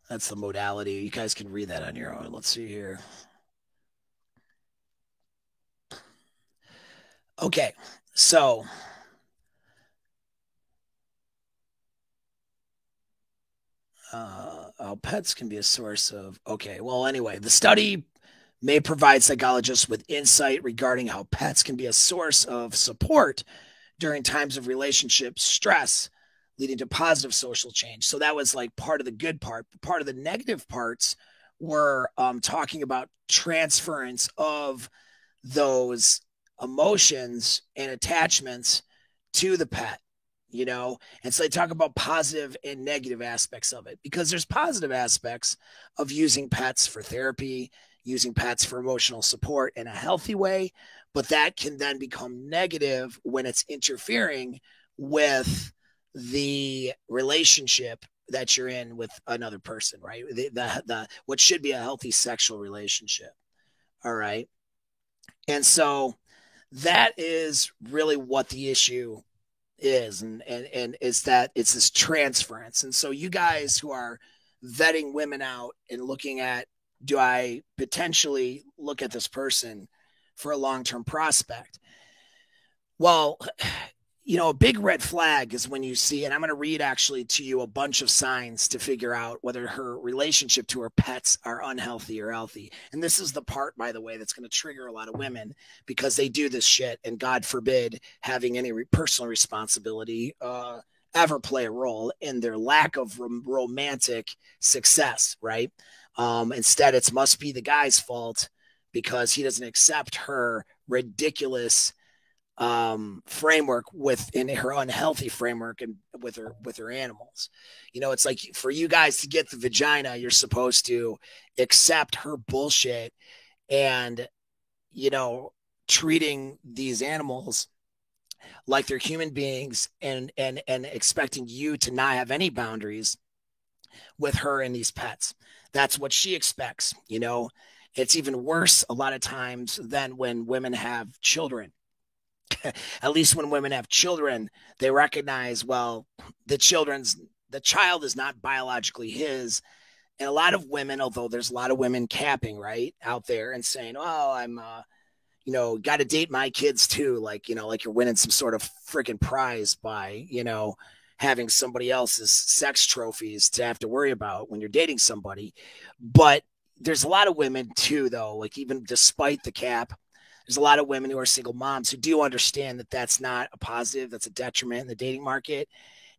Speaker 1: That's the modality. You guys can read that on your own. Let's see here. Okay, so how pets can be a source of, anyway, the study may provide psychologists with insight regarding how pets can be a source of support during times of relationship stress, leading to positive social change. So that was like part of the good part. Part of the negative parts were talking about transference of those emotions and attachments to the pet, and so they talk about positive and negative aspects of it, because there's positive aspects of using pets for therapy, using pets for emotional support in a healthy way, but that can then become negative when it's interfering with the relationship that you're in with another person, right? The what should be a healthy sexual relationship. All right. And so that is really what the issue is. And it's that it's this transference. And so you guys who are vetting women out and looking at, do I potentially look at this person for a long-term prospect? Well, a big red flag is when you see, and I'm going to read actually to you a bunch of signs to figure out whether her relationship to her pets are unhealthy or healthy. And this is the part, by the way, that's going to trigger a lot of women because they do this shit. And God forbid having any personal responsibility ever play a role in their lack of romantic success, right? Instead, it must be the guy's fault because he doesn't accept her ridiculous framework within her unhealthy framework and with her animals. It's like for you guys to get the vagina, you're supposed to accept her bullshit and treating these animals like they're human beings and expecting you to not have any boundaries with her and these pets. That's what she expects. It's even worse a lot of times than when women have children. At least when women have children, they recognize, well, the child is not biologically his. And a lot of women, although there's a lot of women capping right out there and saying, oh, I'm, got to date my kids too. Like you're winning some sort of freaking prize by, having somebody else's sex trophies to have to worry about when you're dating somebody. But there's a lot of women too, though, like even despite the cap, there's a lot of women who are single moms who do understand that that's not a positive, that's a detriment in the dating market.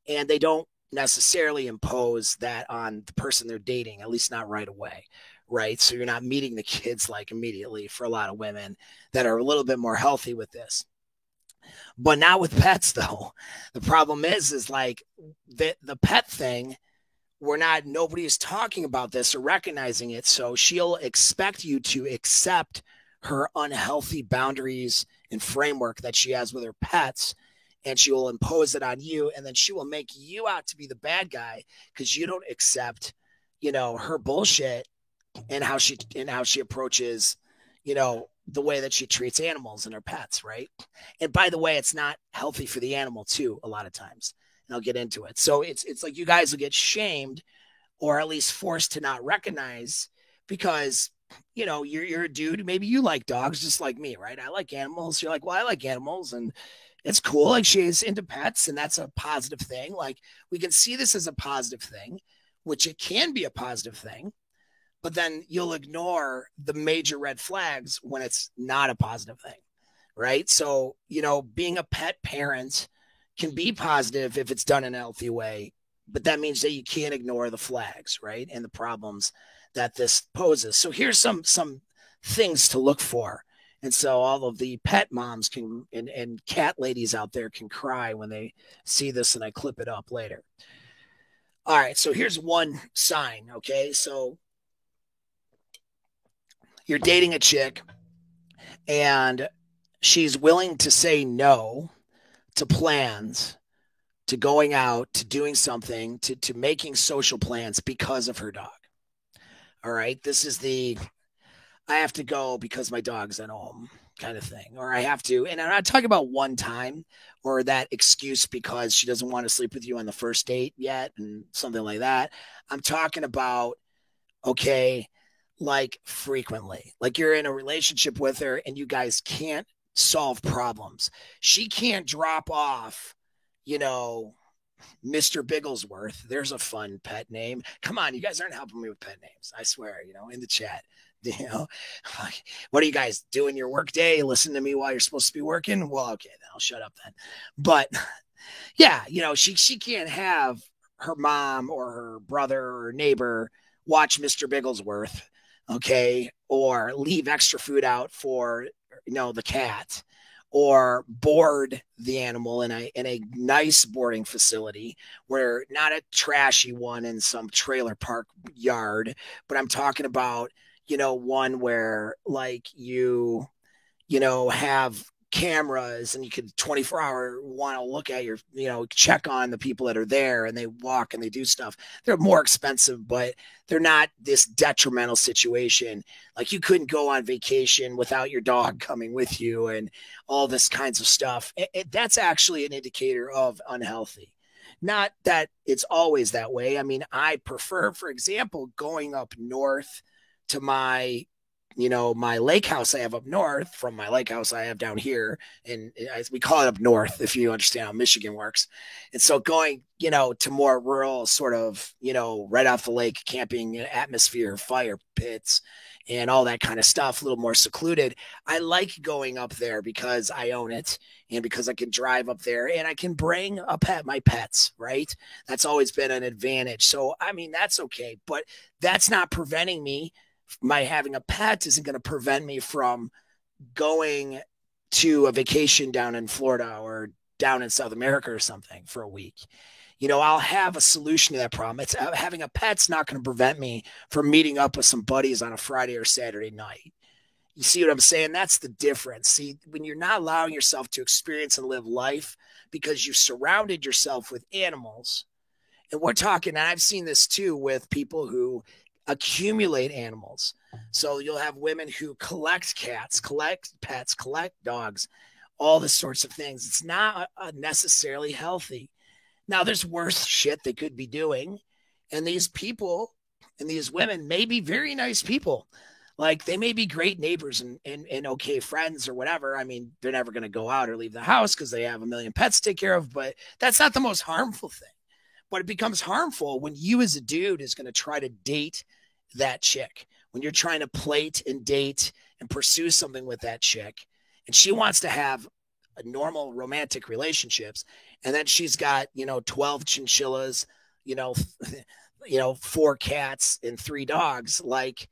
Speaker 1: And they don't necessarily impose that on the person they're dating, at least not right away, right? So you're not meeting the kids like immediately for a lot of women that are a little bit more healthy with this. But not with pets, though. The problem is like the pet thing, nobody is talking about this or recognizing it. So she'll expect you to accept her unhealthy boundaries and framework that she has with her pets, and she will impose it on you, and then she will make you out to be the bad guy because you don't accept her bullshit and how she approaches the way that she treats animals and her pets, right? And by the way, it's not healthy for the animal too a lot of times, and I'll get into it. So it's like you guys will get shamed or at least forced to not recognize because you're a dude. Maybe you like dogs just like me, right? I like animals. You're like, well, I like animals and it's cool. Like she's into pets and that's a positive thing. Like we can see this as a positive thing, which it can be a positive thing, but then you'll ignore the major red flags when it's not a positive thing, right? So, being a pet parent can be positive if it's done in a healthy way, but that means that you can't ignore the flags, right? And the problems that this poses. So here's some things to look for. And so all of the pet moms and cat ladies out there can cry when they see this and I clip it up later. All right, so here's one sign, okay? So you're dating a chick and she's willing to say no to plans, to going out, to doing something, to making social plans because of her dog. All right, this is I have to go because my dog's at home kind of thing. Or I have to, and I'm not talking about one time or that excuse because she doesn't want to sleep with you on the first date yet and something like that. I'm talking about, okay, like frequently, like you're in a relationship with her and you guys can't solve problems. She can't drop off, Mr. Bigglesworth. There's a fun pet name. Come on, you guys aren't helping me with pet names. I swear, in the chat. What are you guys doing your work day? Listen to me while you're supposed to be working? Well, okay, then I'll shut up then. But yeah, she can't have her mom or her brother or neighbor watch Mr. Bigglesworth, okay, or leave extra food out for the cat, or board the animal in a nice boarding facility where not a trashy one in some trailer park yard, but I'm talking about one where like you have cameras, and you could 24-hour want to look at your, check on the people that are there, and they walk and they do stuff. They're more expensive, but they're not this detrimental situation. Like, you couldn't go on vacation without your dog coming with you and all this kinds of stuff. That's actually an indicator of unhealthy. Not that it's always that way. I mean, I prefer, for example, going up north to my lake house I have up north from my lake house I have down here. And we call it up north, if you understand how Michigan works. And so going, to more rural sort of, right off the lake, camping atmosphere, fire pits, and all that kind of stuff, a little more secluded. I like going up there because I own it and because I can drive up there and I can bring my pets, right? That's always been an advantage. So, I mean, that's okay, but that's not preventing me. My having a pet isn't going to prevent me from going to a vacation down in Florida or down in South America or something for a week. I'll have a solution to that problem. It's having a pet's not going to prevent me from meeting up with some buddies on a Friday or Saturday night. You see what I'm saying? That's the difference. See, when you're not allowing yourself to experience and live life because you've surrounded yourself with animals, and we're talking, and I've seen this too with people who accumulate animals. So you'll have women who collect cats, collect pets, collect dogs, all the sorts of things. It's not necessarily healthy. Now, there's worse shit they could be doing. And these people and these women may be very nice people. Like, they may be great neighbors and okay friends or whatever. I mean, they're never going to go out or leave the house because they have a million pets to take care of. But that's not the most harmful thing. But it becomes harmful when you as a dude is going to try to date that chick, when you're trying to plate and date and pursue something with that chick, and she wants to have a normal romantic relationships, and then she's got 12 chinchillas, 4 cats and 3 dogs. Like,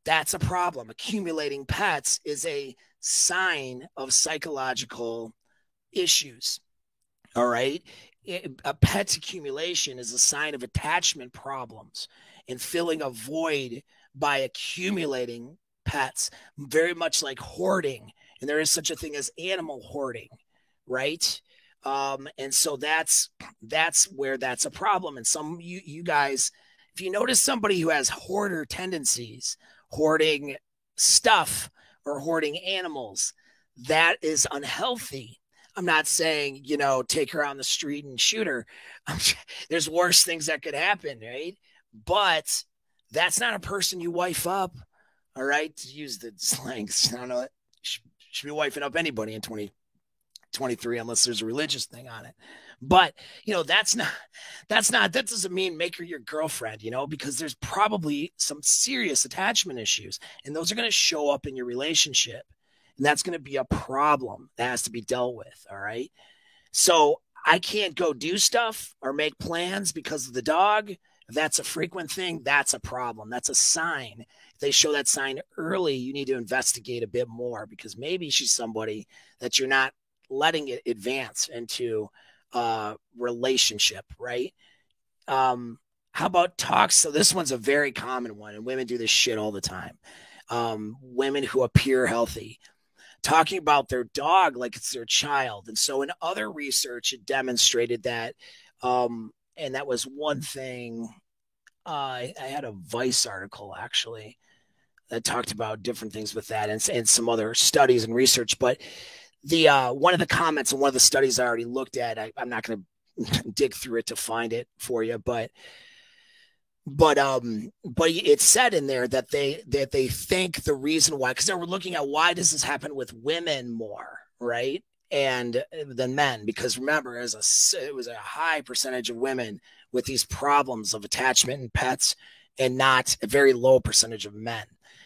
Speaker 1: that's a problem. Accumulating pets is a sign of psychological issues. All right. A pet's accumulation is a sign of attachment problems and filling a void by accumulating pets, very much like hoarding. And there is such a thing as animal hoarding, right? And so that's where that's a problem. And some you guys, if you notice somebody who has hoarder tendencies, hoarding stuff or hoarding animals, that is unhealthy. I'm not saying, take her on the street and shoot her. There's worse things that could happen, right? But that's not a person you wife up, all right? To use the slangs. I don't know. Should be wifing up anybody in 2023 unless there's a religious thing on it. But, that doesn't mean make her your girlfriend, because there's probably some serious attachment issues, and those are going to show up in your relationship. And that's going to be a problem that has to be dealt with. All right. So I can't go do stuff or make plans because of the dog. If that's a frequent thing, that's a problem. That's a sign. If they show that sign early, you need to investigate a bit more, because maybe she's somebody that you're not letting it advance into a relationship. Right. How about talks? So this one's a very common one, and women do this shit all the time. Women who appear healthy, talking about their dog like it's their child. And so in other research, it demonstrated that, and that was one thing. I had a Vice article actually that talked about different things with that, and some other studies and research. But the one of the comments and one of the studies I already looked at, I'm not going to dig through it to find it for you, but it said in there that they think the reason why, because they were looking at why does this happen with women more, right, and than men, because remember, it was a high percentage of women with these problems of attachment and pets, and not a very low percentage of men.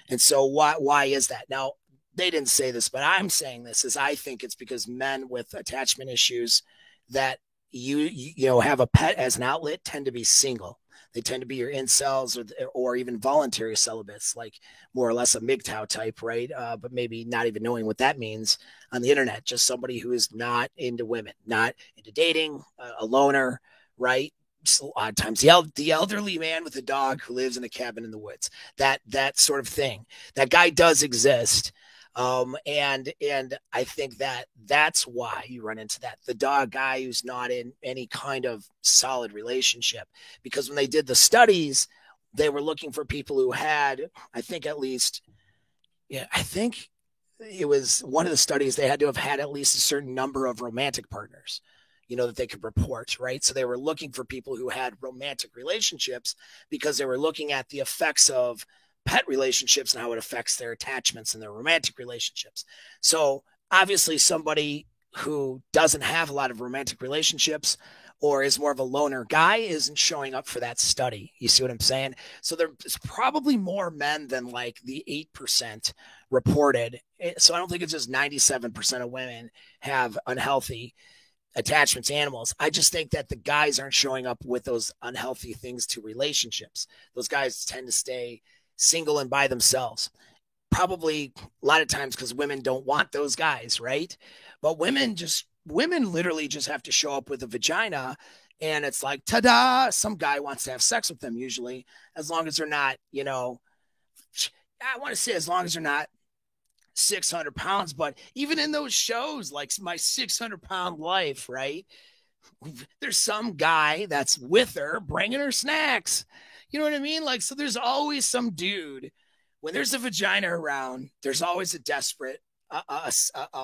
Speaker 1: And so why is that? Now, they didn't say this, but I'm saying this, is I think it's because men with attachment issues that you have a pet as an outlet tend to be single. They tend to be your incels or even voluntary celibates, like more or less a MGTOW type, right? But maybe not even knowing what that means on the internet. Just somebody who is not into women, not into dating, a loner, right? So a lot of times the elderly man with a dog who lives in a cabin in the woods, that sort of thing. That guy does exist. And I think that that's why you run into that. The dog guy who's not in any kind of solid relationship, because when they did the studies, they were looking for people who had, I think at least, yeah, I think it was one of the studies they had to have had at least a certain number of romantic partners, that they could report, right? So they were looking for people who had romantic relationships because they were looking at the effects of pet relationships and how it affects their attachments and their romantic relationships. So obviously somebody who doesn't have a lot of romantic relationships or is more of a loner guy isn't showing up for that study. You see what I'm saying? So there's probably more men than like the 8% reported. So I don't think it's just 97% of women have unhealthy attachments to animals. I just think that the guys aren't showing up with those unhealthy things to relationships. Those guys tend to stay single and by themselves. Probably a lot of times because women don't want those guys, right? But women literally just have to show up with a vagina and it's like, ta-da, some guy wants to have sex with them usually, as long as they're not, I want to say as long as they're not 600 pounds. But even in those shows, like My 600-Pound Life, right? There's some guy that's with her bringing her snacks. You know what I mean? Like, so there's always some dude. When there's a vagina around, there's always a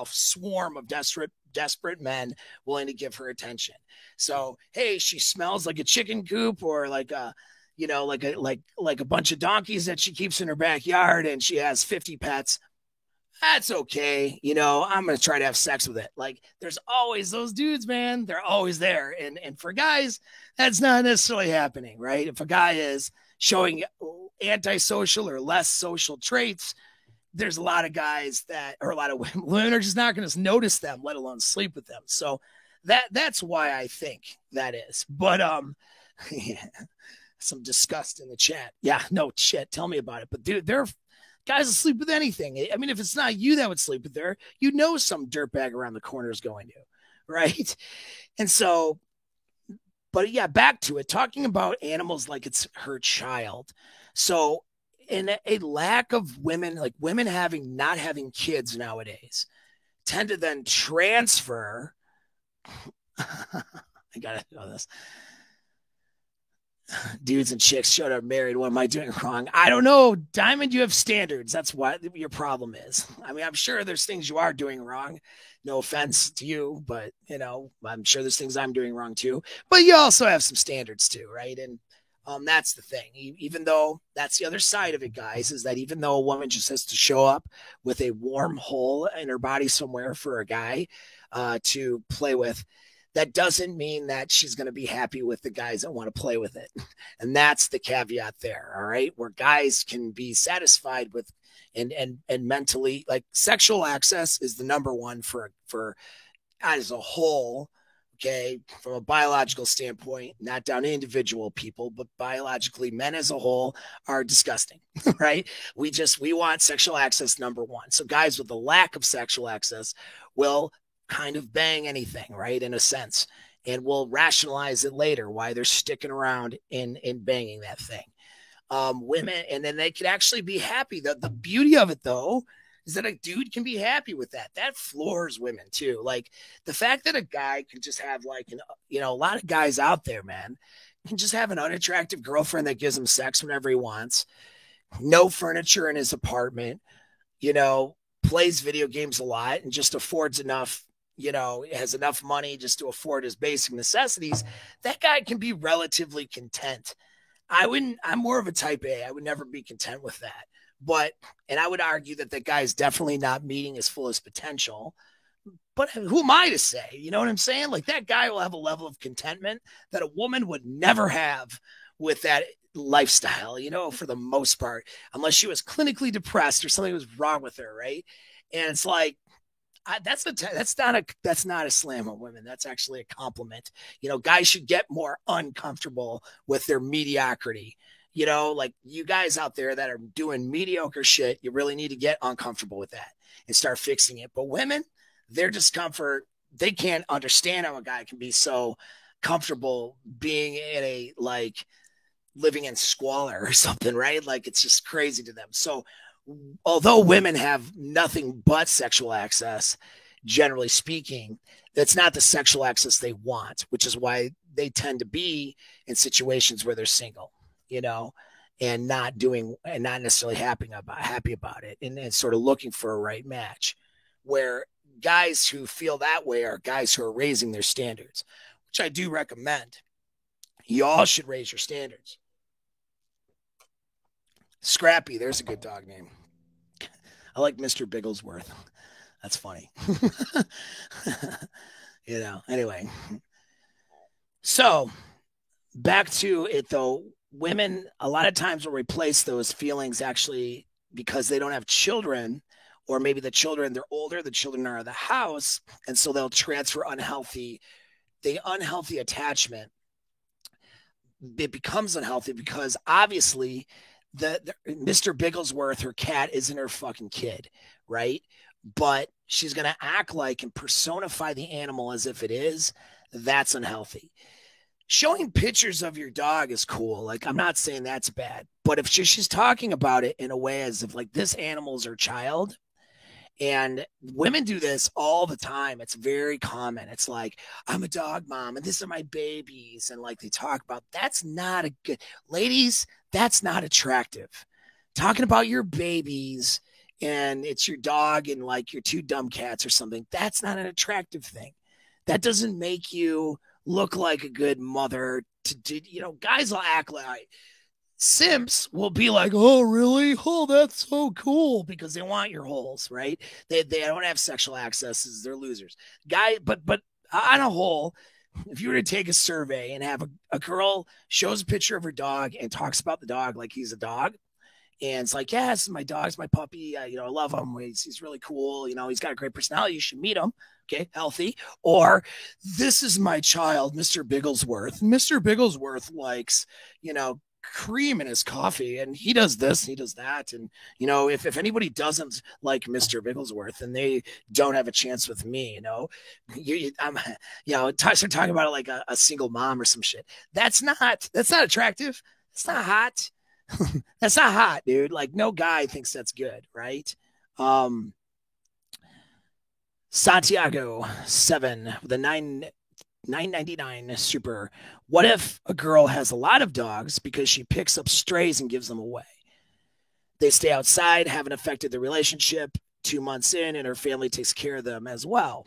Speaker 1: swarm of desperate men willing to give her attention. So, hey, she smells like a chicken coop or like a like a bunch of donkeys that she keeps in her backyard, and she has 50 pets. That's okay. I'm going to try to have sex with it. Like, there's always those dudes, man. They're always there. And for guys, that's not necessarily happening, right? If a guy is showing antisocial or less social traits, there's a lot of guys or a lot of women are just not going to notice them, let alone sleep with them. So that's why I think that is. But, yeah, some disgust in the chat. Yeah, no shit. Tell me about it. But dude, they're guys will sleep with anything. I mean, if it's not you that would sleep with her, some dirtbag around the corner is going to, right? And so, but yeah, back to it, talking about animals like it's her child. So, in a lack of women, like women not having kids nowadays, tend to then transfer. I gotta know this. Dudes and chicks showed up married. What am I doing wrong? I don't know. Diamond, you have standards. That's what your problem is. I mean, I'm sure there's things you are doing wrong. No offense to you, but I'm sure there's things I'm doing wrong too. But you also have some standards too, right? And that's the thing. Even though that's the other side of it, guys, is that even though a woman just has to show up with a warm hole in her body somewhere for a guy to play with, that doesn't mean that she's going to be happy with the guys that want to play with it. And that's the caveat there. All right. Where guys can be satisfied with and mentally, like, sexual access is the number one for as a whole. Okay. From a biological standpoint, not down to individual people, but biologically, men as a whole are disgusting, right? We want sexual access number one. So guys with a lack of sexual access will kind of bang anything, right? In a sense, and we'll rationalize it later why they're sticking around in banging that thing. Women, and then they could actually be happy. The beauty of it, though, is that a dude can be happy with that. That floors women too. Like the fact that a guy can just have a lot of guys out there, man, can just have an unattractive girlfriend that gives him sex whenever he wants, no furniture in his apartment, plays video games a lot and just affords enough, has enough money just to afford his basic necessities. That guy can be relatively content. I'm more of a type A. I would never be content with that. And I would argue that guy is definitely not meeting his fullest potential. But who am I to say? You know what I'm saying? Like, that guy will have a level of contentment that a woman would never have with that lifestyle, for the most part, unless she was clinically depressed or something was wrong with her, right? And it's like, that's not a slam on women. That's actually a compliment. Guys should get more uncomfortable with their mediocrity. Like you guys out there that are doing mediocre shit, you really need to get uncomfortable with that and start fixing it. But women, their discomfort, they can't understand how a guy can be so comfortable being living in squalor or something, right? Like, it's just crazy to them. So although women have nothing but sexual access, generally speaking, that's not the sexual access they want, which is why they tend to be in situations where they're single, you know, and not necessarily happy about it, and sort of looking for a right match. Where guys who feel that way are guys who are raising their standards, which I do recommend. Y'all should raise your standards. Scrappy, there's a good dog name. I like Mr. Bigglesworth. That's funny. Anyway. So back to it though. Women a lot of times will replace those feelings actually because they don't have children, or maybe the children, they're older, the children are in the house, and so they'll transfer the unhealthy attachment. It becomes unhealthy because obviously the Mr. Bigglesworth, her cat, isn't her fucking kid, right? But she's going to act like and personify the animal as if it is. That's unhealthy. Showing pictures of your dog is cool. Like, I'm not saying that's bad, but if she's talking about it in a way as if like this animal's her child, and women do this all the time. It's very common. It's like, I'm a dog mom and these are my babies. And like they talk about, that's not a good, ladies, that's not attractive. Talking about your babies and it's your dog and like your two dumb cats or something, that's not an attractive thing. That doesn't make you look like a good mother to do, guys will act like simps will be like, oh, really? Oh, that's so cool, because they want your holes, right? They don't have sexual accesses. They're losers. But on a whole, if you were to take a survey and have a girl shows a picture of her dog and talks about the dog like he's a dog, and it's like, yes, my dog's my puppy. I love him. He's really cool. He's got a great personality. You should meet him. Okay, healthy. Or this is my child, Mr. Bigglesworth. Mr. Bigglesworth likes, cream in his coffee, and he does this, he does that, and if anybody doesn't like Mr. Bigglesworth, and they don't have a chance with me, I'm start talking about it like a single mom or some shit. That's not attractive. That's not hot. That's not hot, dude. Like, no guy thinks that's good, right? Santiago 7 with a 9.99 super. What if a girl has a lot of dogs because she picks up strays and gives them away? They stay outside, haven't affected the relationship. 2 months in, and her family takes care of them as well.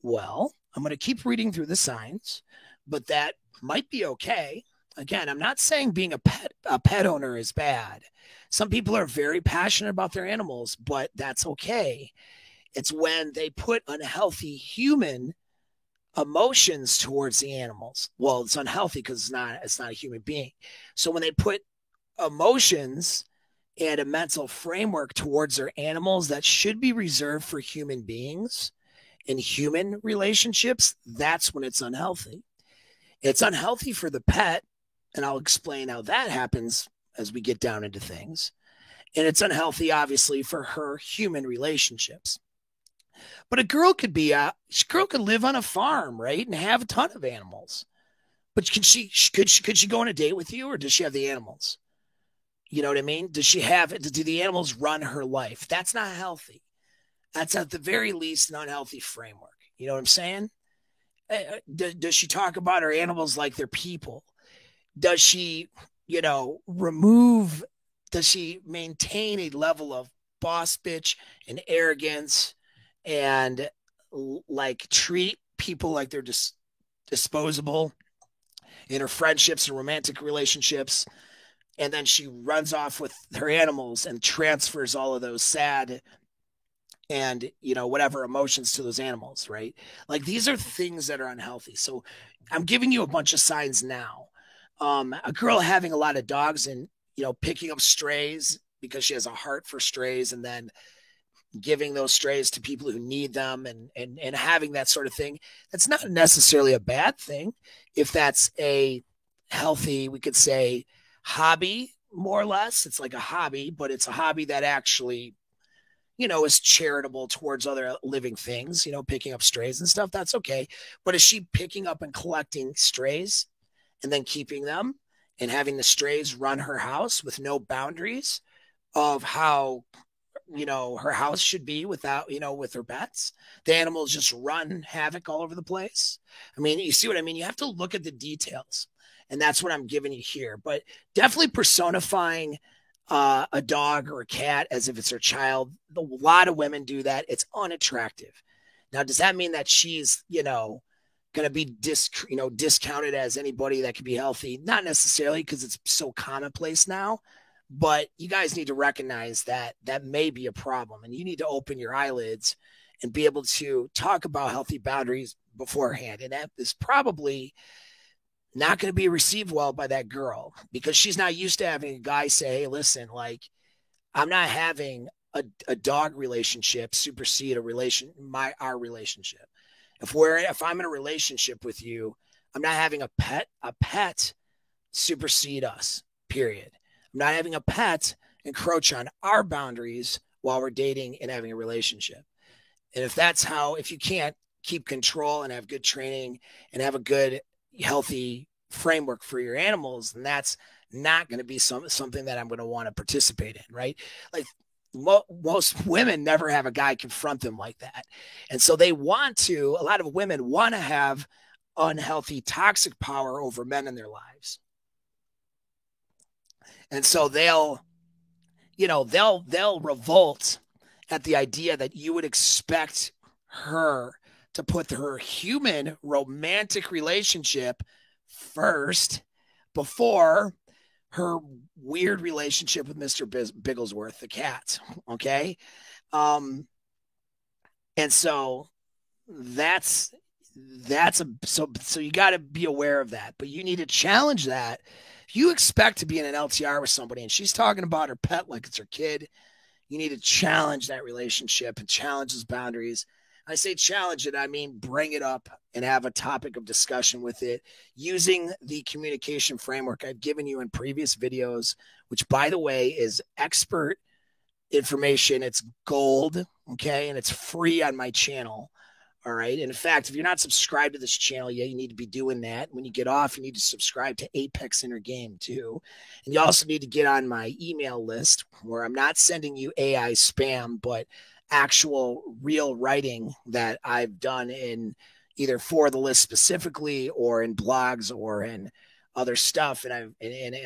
Speaker 1: Well, I'm going to keep reading through the signs, but that might be okay. Again, I'm not saying being a pet owner is bad. Some people are very passionate about their animals, but that's okay. It's when they put unhealthy human emotions towards the animals. Well, it's unhealthy because it's not a human being. So when they put emotions and a mental framework towards their animals that should be reserved for human beings in human relationships, that's when it's unhealthy. It's unhealthy for the pet, and I'll explain how that happens as we get down into things. And it's unhealthy, obviously, for her human relationships. But a girl could live on a farm, right, and have a ton of animals. But could she go on a date with you, or does she have the animals? You know what I mean? Do the animals run her life? That's not healthy. That's at the very least an unhealthy framework. You know what I'm saying? Does she talk about her animals like they're people? Does she, does she maintain a level of boss bitch and arrogance and like treat people like they're just disposable in her friendships and romantic relationships? And then she runs off with her animals and transfers all of those sad and whatever emotions to those animals, right? Like, these are things that are unhealthy. So I'm giving you a bunch of signs now. A girl having a lot of dogs and picking up strays because she has a heart for strays, and then giving those strays to people who need them, and having that sort of thing, that's not necessarily a bad thing if that's a healthy, we could say, hobby, more or less. It's like a hobby, but it's a hobby that actually is charitable towards other living things, picking up strays and stuff. That's okay. But is she picking up and collecting strays and then keeping them and having the strays run her house with no boundaries? of how, her house should be without, with her pets. The animals just run havoc all over the place. I mean, you see what I mean? You have to look at the details. And that's what I'm giving you here. But definitely personifying a dog or a cat as if it's her child. A lot of women do that. It's unattractive. Now, does that mean that she's, going to be discounted as anybody that could be healthy? Not necessarily, because it's so commonplace now. But you guys need to recognize that that may be a problem, and you need to open your eyelids and be able to talk about healthy boundaries beforehand. And that is probably not going to be received well by that girl, because she's not used to having a guy say, hey, listen, like, I'm not having a dog relationship supersede our relationship. If I'm in a relationship with you, I'm not having a pet supersede us, period. I'm not having a pet encroach on our boundaries while we're dating and having a relationship. And if you can't keep control and have good training and have a good, healthy framework for your animals, then that's not going to be something that I'm going to want to participate in, right? Like, most women never have a guy confront them like that. And so a lot of women want to have unhealthy, toxic power over men in their lives. And so they'll revolt at the idea that you would expect her to put her human romantic relationship first before her weird relationship with Mr. Bigglesworth, the cat. Okay. And so so you got to be aware of that, but you need to challenge that. If you expect to be in an LTR with somebody and she's talking about her pet like it's her kid, you need to challenge that relationship and challenge those boundaries. I say challenge it, I mean bring it up and have a topic of discussion with it using the communication framework I've given you in previous videos, which, by the way, is expert information. It's gold, okay? And it's free on my channel. All right. And in fact, if you're not subscribed to this channel yet, you need to be doing that. When you get off, you need to subscribe to Apex Inner Game too. And you also need to get on my email list, where I'm not sending you AI spam, but actual real writing that I've done in either for the list specifically or in blogs or in other stuff. And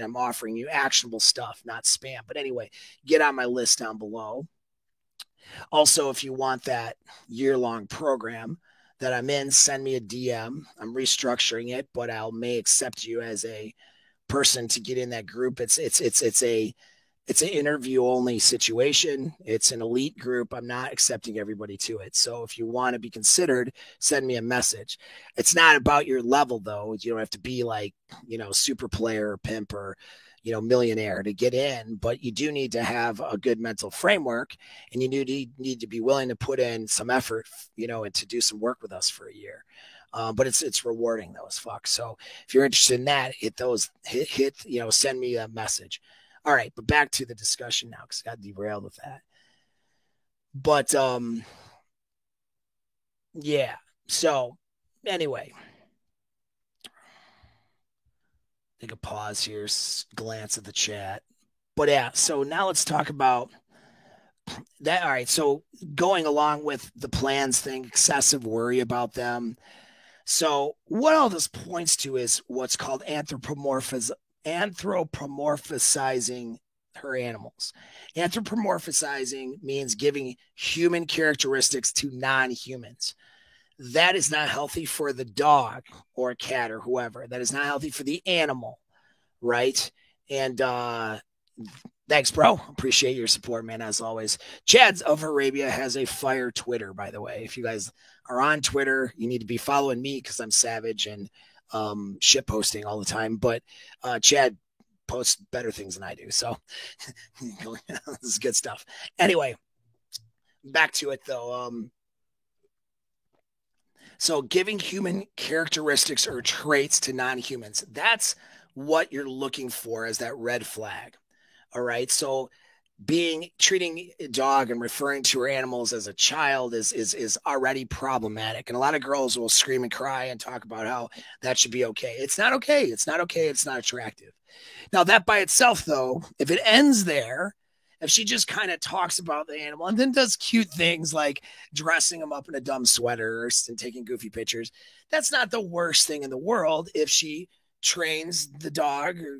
Speaker 1: I'm offering you actionable stuff, not spam. But anyway, get on my list down below. Also, if you want that year-long program that I'm in, send me a DM. I'm restructuring it, but I may accept you as a person to get in that group. It's an interview only situation. It's an elite group. I'm not accepting everybody to it. So if you want to be considered, send me a message. It's not about your level though. You don't have to be like, super player or pimp or, millionaire to get in, but you do need to have a good mental framework, and you need to be willing to put in some effort, and to do some work with us for a year. But it's rewarding though as fuck. So if you're interested in that, send me a message. All right, but back to the discussion now, because I got derailed with that. But yeah. So anyway, take a pause here, glance at the chat. But yeah, so now let's talk about that. All right, so going along with the plans thing, excessive worry about them. So what all this points to is what's called anthropomorphizing her animals. Anthropomorphizing means giving human characteristics to non-humans. That is not healthy for the dog or cat or whoever. That is not healthy for the animal, right? And thanks, bro. Appreciate your support, man, as always. Chad's of Arabia has a fire Twitter, by the way. If you guys are on Twitter, you need to be following me because I'm savage and shit posting all the time. But Chad posts better things than I do. So this is good stuff. Anyway, back to it, though. So giving human characteristics or traits to non-humans, that's what you're looking for as that red flag. All right. So treating a dog and referring to her animals as a child is already problematic. And a lot of girls will scream and cry and talk about how that should be okay. It's not okay. It's not okay. It's not attractive. Now, that by itself, though, if it ends there if she just talks about the animal and then does cute things like dressing him up in a dumb sweater and taking goofy pictures, that's not the worst thing in the world if she trains the dog or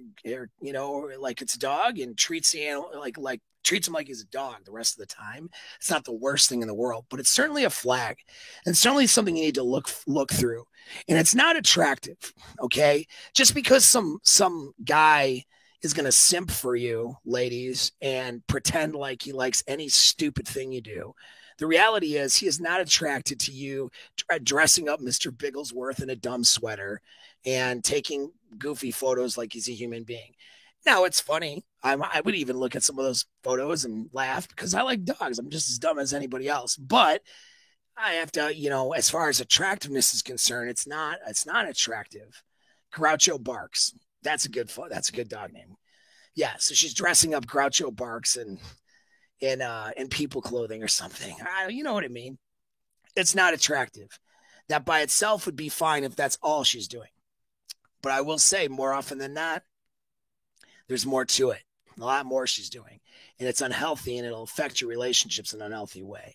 Speaker 1: like it's a dog and treats the animal like treats him like he's a dog the rest of the time. It's not the worst thing in the world, but it's certainly a flag and certainly something you need to look through. And it's not attractive, okay? Just because some guy is going to simp for you, ladies, and pretend like he likes any stupid thing you do. The reality is he is not attracted to you dressing up Mr. Bigglesworth in a dumb sweater and taking goofy photos like he's a human being. Now, it's funny. I would even look at some of those photos and laugh because I like dogs. I'm just as dumb as anybody else. But I have to, as far as attractiveness is concerned, it's not attractive. Groucho Barks. That's a good dog name. Yeah, so she's dressing up Groucho Barks in people clothing or something. You know what I mean? It's not attractive. That by itself would be fine if that's all she's doing. But I will say more often than not, there's more to it. A lot more she's doing. And it's unhealthy and it'll affect your relationships in an unhealthy way.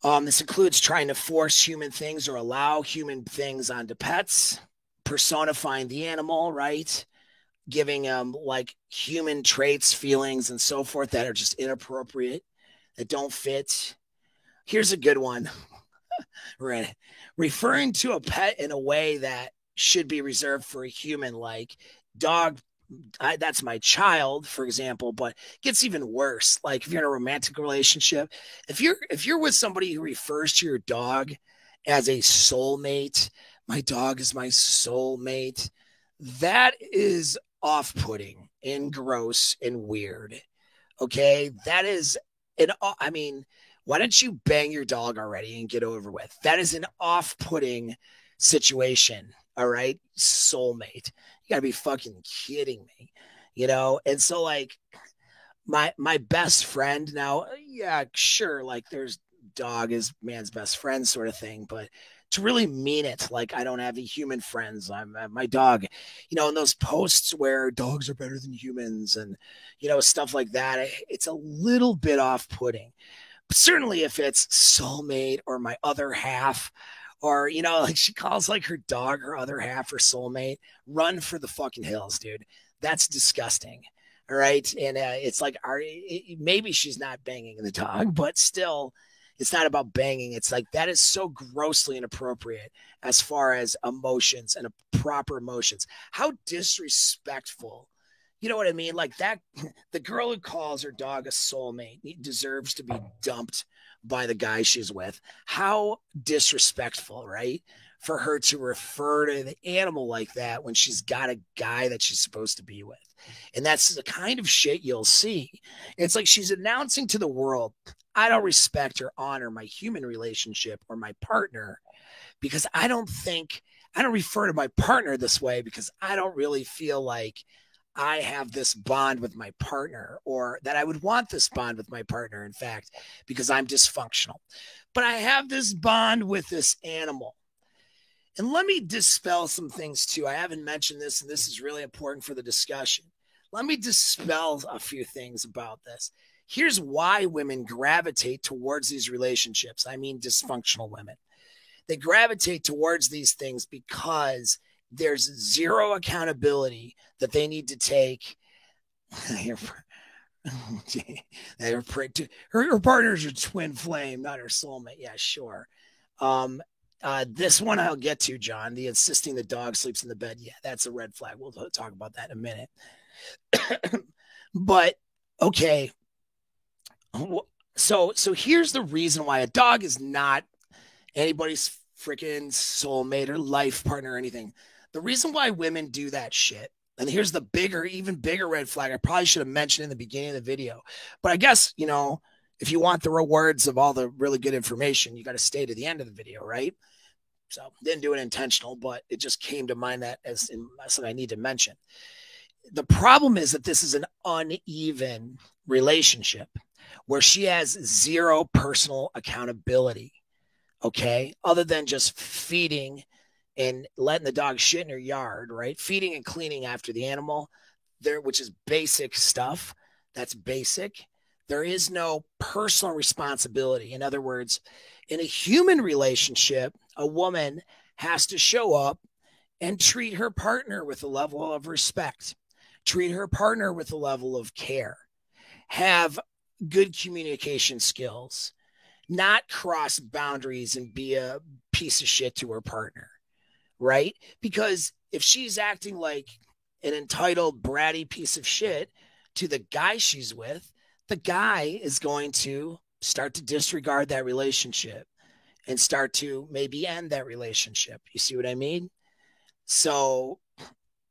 Speaker 1: This includes trying to force human things or allow human things onto pets, personifying the animal, right? Giving them like human traits, feelings, and so forth that are just inappropriate, that don't fit. Here's a good one. Right. Referring to a pet in a way that should be reserved for a human, like dog. That's my child, for example, but it gets even worse. Like if you're in a romantic relationship, if you're with somebody who refers to your dog as a soulmate, my dog is my soulmate, that is off-putting and gross and weird. Okay, that is why don't you bang your dog already and get over with? That is an off-putting situation. All right, soulmate. You gotta be fucking kidding me, And so like my best friend now, yeah, sure, like there's dog is man's best friend sort of thing, but to really mean it, like I don't have any human friends. I'm my dog, and those posts where dogs are better than humans and stuff like that. It's a little bit off-putting. But certainly if it's soulmate or my other half, or like she calls like her dog her other half, her soulmate, run for the fucking hills, dude. That's disgusting. All right, and it's like maybe she's not banging the dog, but still, it's not about banging. It's like that is so grossly inappropriate as far as emotions and proper emotions. How disrespectful. You know what I mean? Like that, the girl who calls her dog a soulmate deserves to be dumped by the guy she's with. How disrespectful, right? For her to refer to the animal like that when she's got a guy that she's supposed to be with. And that's the kind of shit you'll see. It's like she's announcing to the world, I don't respect or honor my human relationship or my partner because I don't refer to my partner this way because I don't really feel like I have this bond with my partner, or that I would want this bond with my partner, in fact, because I'm dysfunctional. But I have this bond with this animal. And let me dispel some things too. I haven't mentioned this, and this is really important for the discussion. Let me dispel a few things about this. Here's why women gravitate towards these relationships. I mean, dysfunctional women. They gravitate towards these things because there's zero accountability that they need to take. Her partner's her twin flame, not her soulmate. Yeah, sure. This one I'll get to, John. The insisting the dog sleeps in the bed. Yeah, that's a red flag. We'll talk about that in a minute. But okay. So here's the reason why a dog is not anybody's freaking soulmate or life partner or anything. The reason why women do that shit, and here's the even bigger red flag. I probably should have mentioned in the beginning of the video, but I guess, if you want the rewards of all the really good information, you got to stay to the end of the video, right? So didn't do it intentional, but it just came to mind that as something I need to mention. The problem is that this is an uneven relationship where she has zero personal accountability. Okay. Other than just feeding and letting the dog shit in her yard, right? Feeding and cleaning after the animal there, which is basic stuff. That's basic. There is no personal responsibility. In other words, in a human relationship, a woman has to show up and treat her partner with a level of respect, treat her partner with a level of care, have good communication skills, not cross boundaries and be a piece of shit to her partner, right? Because if she's acting like an entitled, bratty piece of shit to the guy she's with, the guy is going to start to disregard that relationship and start to maybe end that relationship. You see what I mean? So,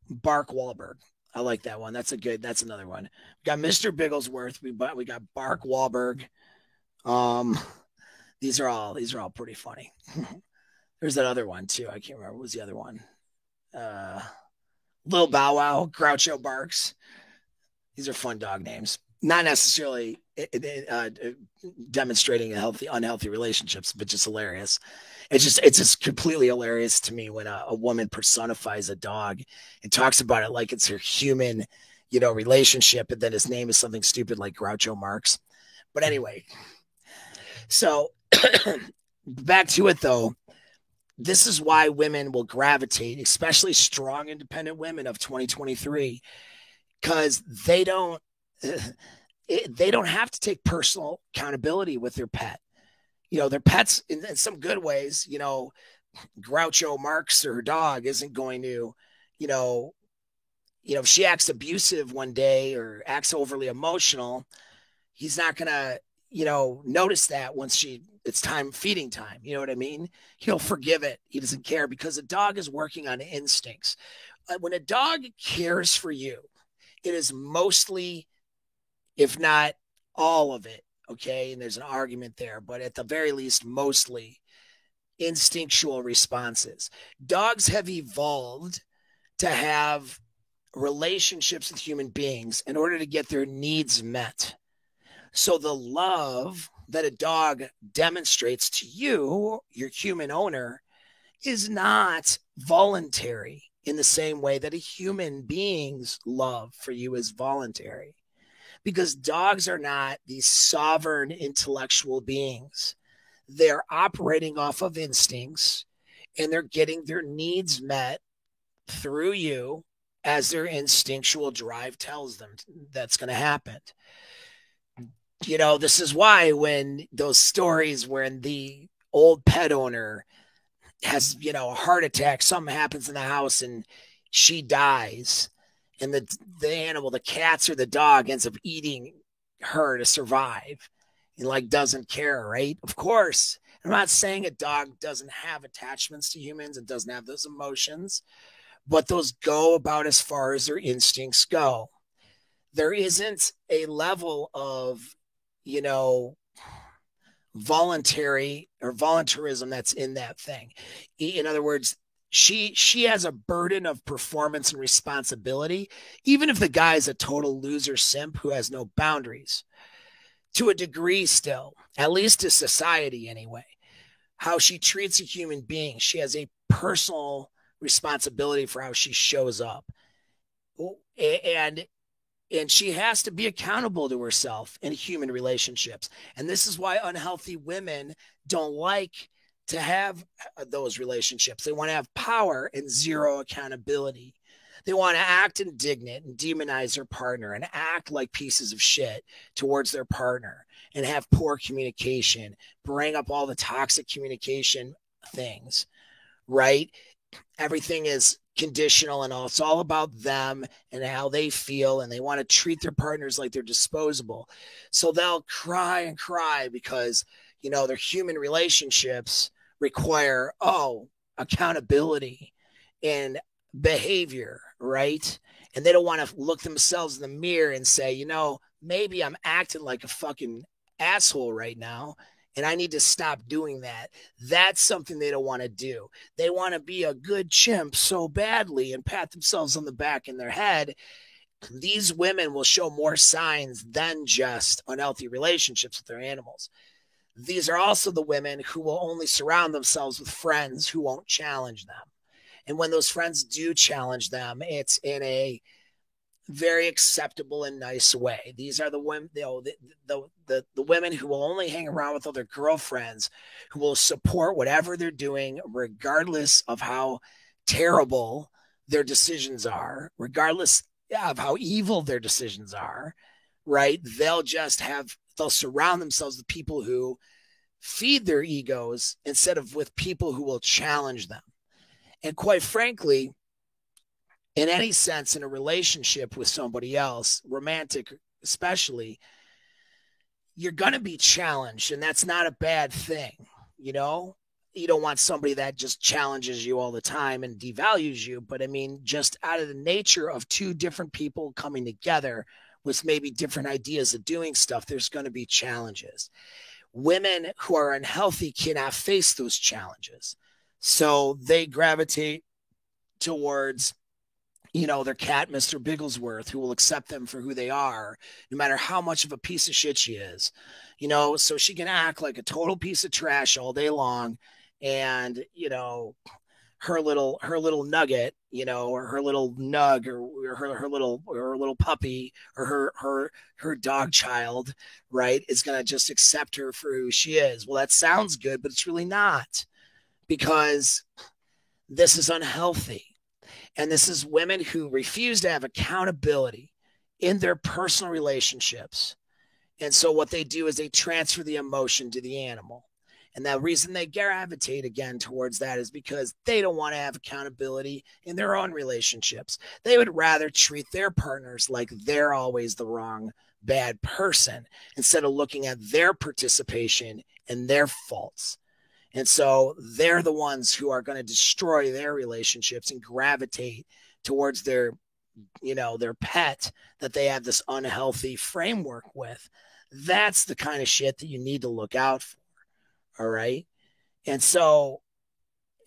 Speaker 1: Bark Wahlberg. I like that one. That's another one. We got Mr. Bigglesworth. We got Bark Wahlberg. These are all pretty funny. There's that other one too. I can't remember. What was the other one? Lil Bow Wow, Groucho Barks. These are fun dog names. Not necessarily demonstrating unhealthy relationships, but just hilarious. It's just completely hilarious to me when a woman personifies a dog and talks about it like it's her human, relationship, and then his name is something stupid like Groucho Marx. But anyway, so back to it though. This is why women will gravitate, especially strong, independent women of 2023, because they don't have to take personal accountability with their pet. Their pets in some good ways, Groucho Marx or her dog isn't going to, if she acts abusive one day or acts overly emotional, he's not going to, notice that once it's feeding time. You know what I mean? He'll forgive it. He doesn't care because a dog is working on instincts. When a dog cares for you, it is mostly, if not all of it, okay? And there's an argument there, but at the very least, mostly instinctual responses. Dogs have evolved to have relationships with human beings in order to get their needs met. So the love that a dog demonstrates to you, your human owner, is not voluntary in the same way that a human being's love for you is voluntary. Because dogs are not these sovereign intellectual beings. They're operating off of instincts and they're getting their needs met through you as their instinctual drive tells them that's going to happen. This is why when those stories when the old pet owner has, a heart attack, something happens in the house and she dies, and the animal, the cats or the dog, ends up eating her to survive and doesn't care, right? Of course. I'm not saying a dog doesn't have attachments to humans and doesn't have those emotions, but those go about as far as their instincts go. There isn't a level of, voluntary or voluntarism that's in that thing. In other words, she has a burden of performance and responsibility, even if the guy's a total loser simp who has no boundaries. To a degree still, at least to society anyway, how she treats a human being. She has a personal responsibility for how she shows up. And she has to be accountable to herself in human relationships. And this is why unhealthy women don't like to have those relationships. They want to have power and zero accountability. They want to act indignant and demonize their partner and act like pieces of shit towards their partner and have poor communication, bring up all the toxic communication things, right? Everything is conditional and all. It's all about them and how they feel, and they want to treat their partners like they're disposable. So they'll cry and cry because, their human relationships require, accountability and behavior, right? And they don't want to look themselves in the mirror and say, maybe I'm acting like a fucking asshole right now, and I need to stop doing that. That's something they don't want to do. They want to be a good chimp so badly and pat themselves on the back in their head. These women will show more signs than just unhealthy relationships with their animals. These are also the women who will only surround themselves with friends who won't challenge them. And when those friends do challenge them, it's in a very acceptable and nice way. These are the women, the women who will only hang around with other girlfriends, who will support whatever they're doing, regardless of how terrible their decisions are, regardless of how evil their decisions are, right? They'll surround themselves with people who feed their egos instead of with people who will challenge them. And quite frankly, in any sense, in a relationship with somebody else, romantic especially, you're going to be challenged, and that's not a bad thing. You know, you don't want somebody that just challenges you all the time and devalues you. But I mean, just out of the nature of two different people coming together with maybe different ideas of doing stuff, there's going to be challenges. Women who are unhealthy cannot face those challenges. So they gravitate towards, their cat, Mr. Bigglesworth, who will accept them for who they are, no matter how much of a piece of shit she is, so she can act like a total piece of trash all day long. And, her little nugget, or her little nug, or her little puppy, or her dog child, right, is going to just accept her for who she is. Well, that sounds good, but it's really not, because this is unhealthy. And this is women who refuse to have accountability in their personal relationships. And so what they do is they transfer the emotion to the animal. And the reason they gravitate again towards that is because they don't want to have accountability in their own relationships. They would rather treat their partners like they're always the wrong, bad person, instead of looking at their participation and their faults. And so they're the ones who are going to destroy their relationships and gravitate towards their pet that they have this unhealthy framework with. That's the kind of shit that you need to look out for. All right. And so,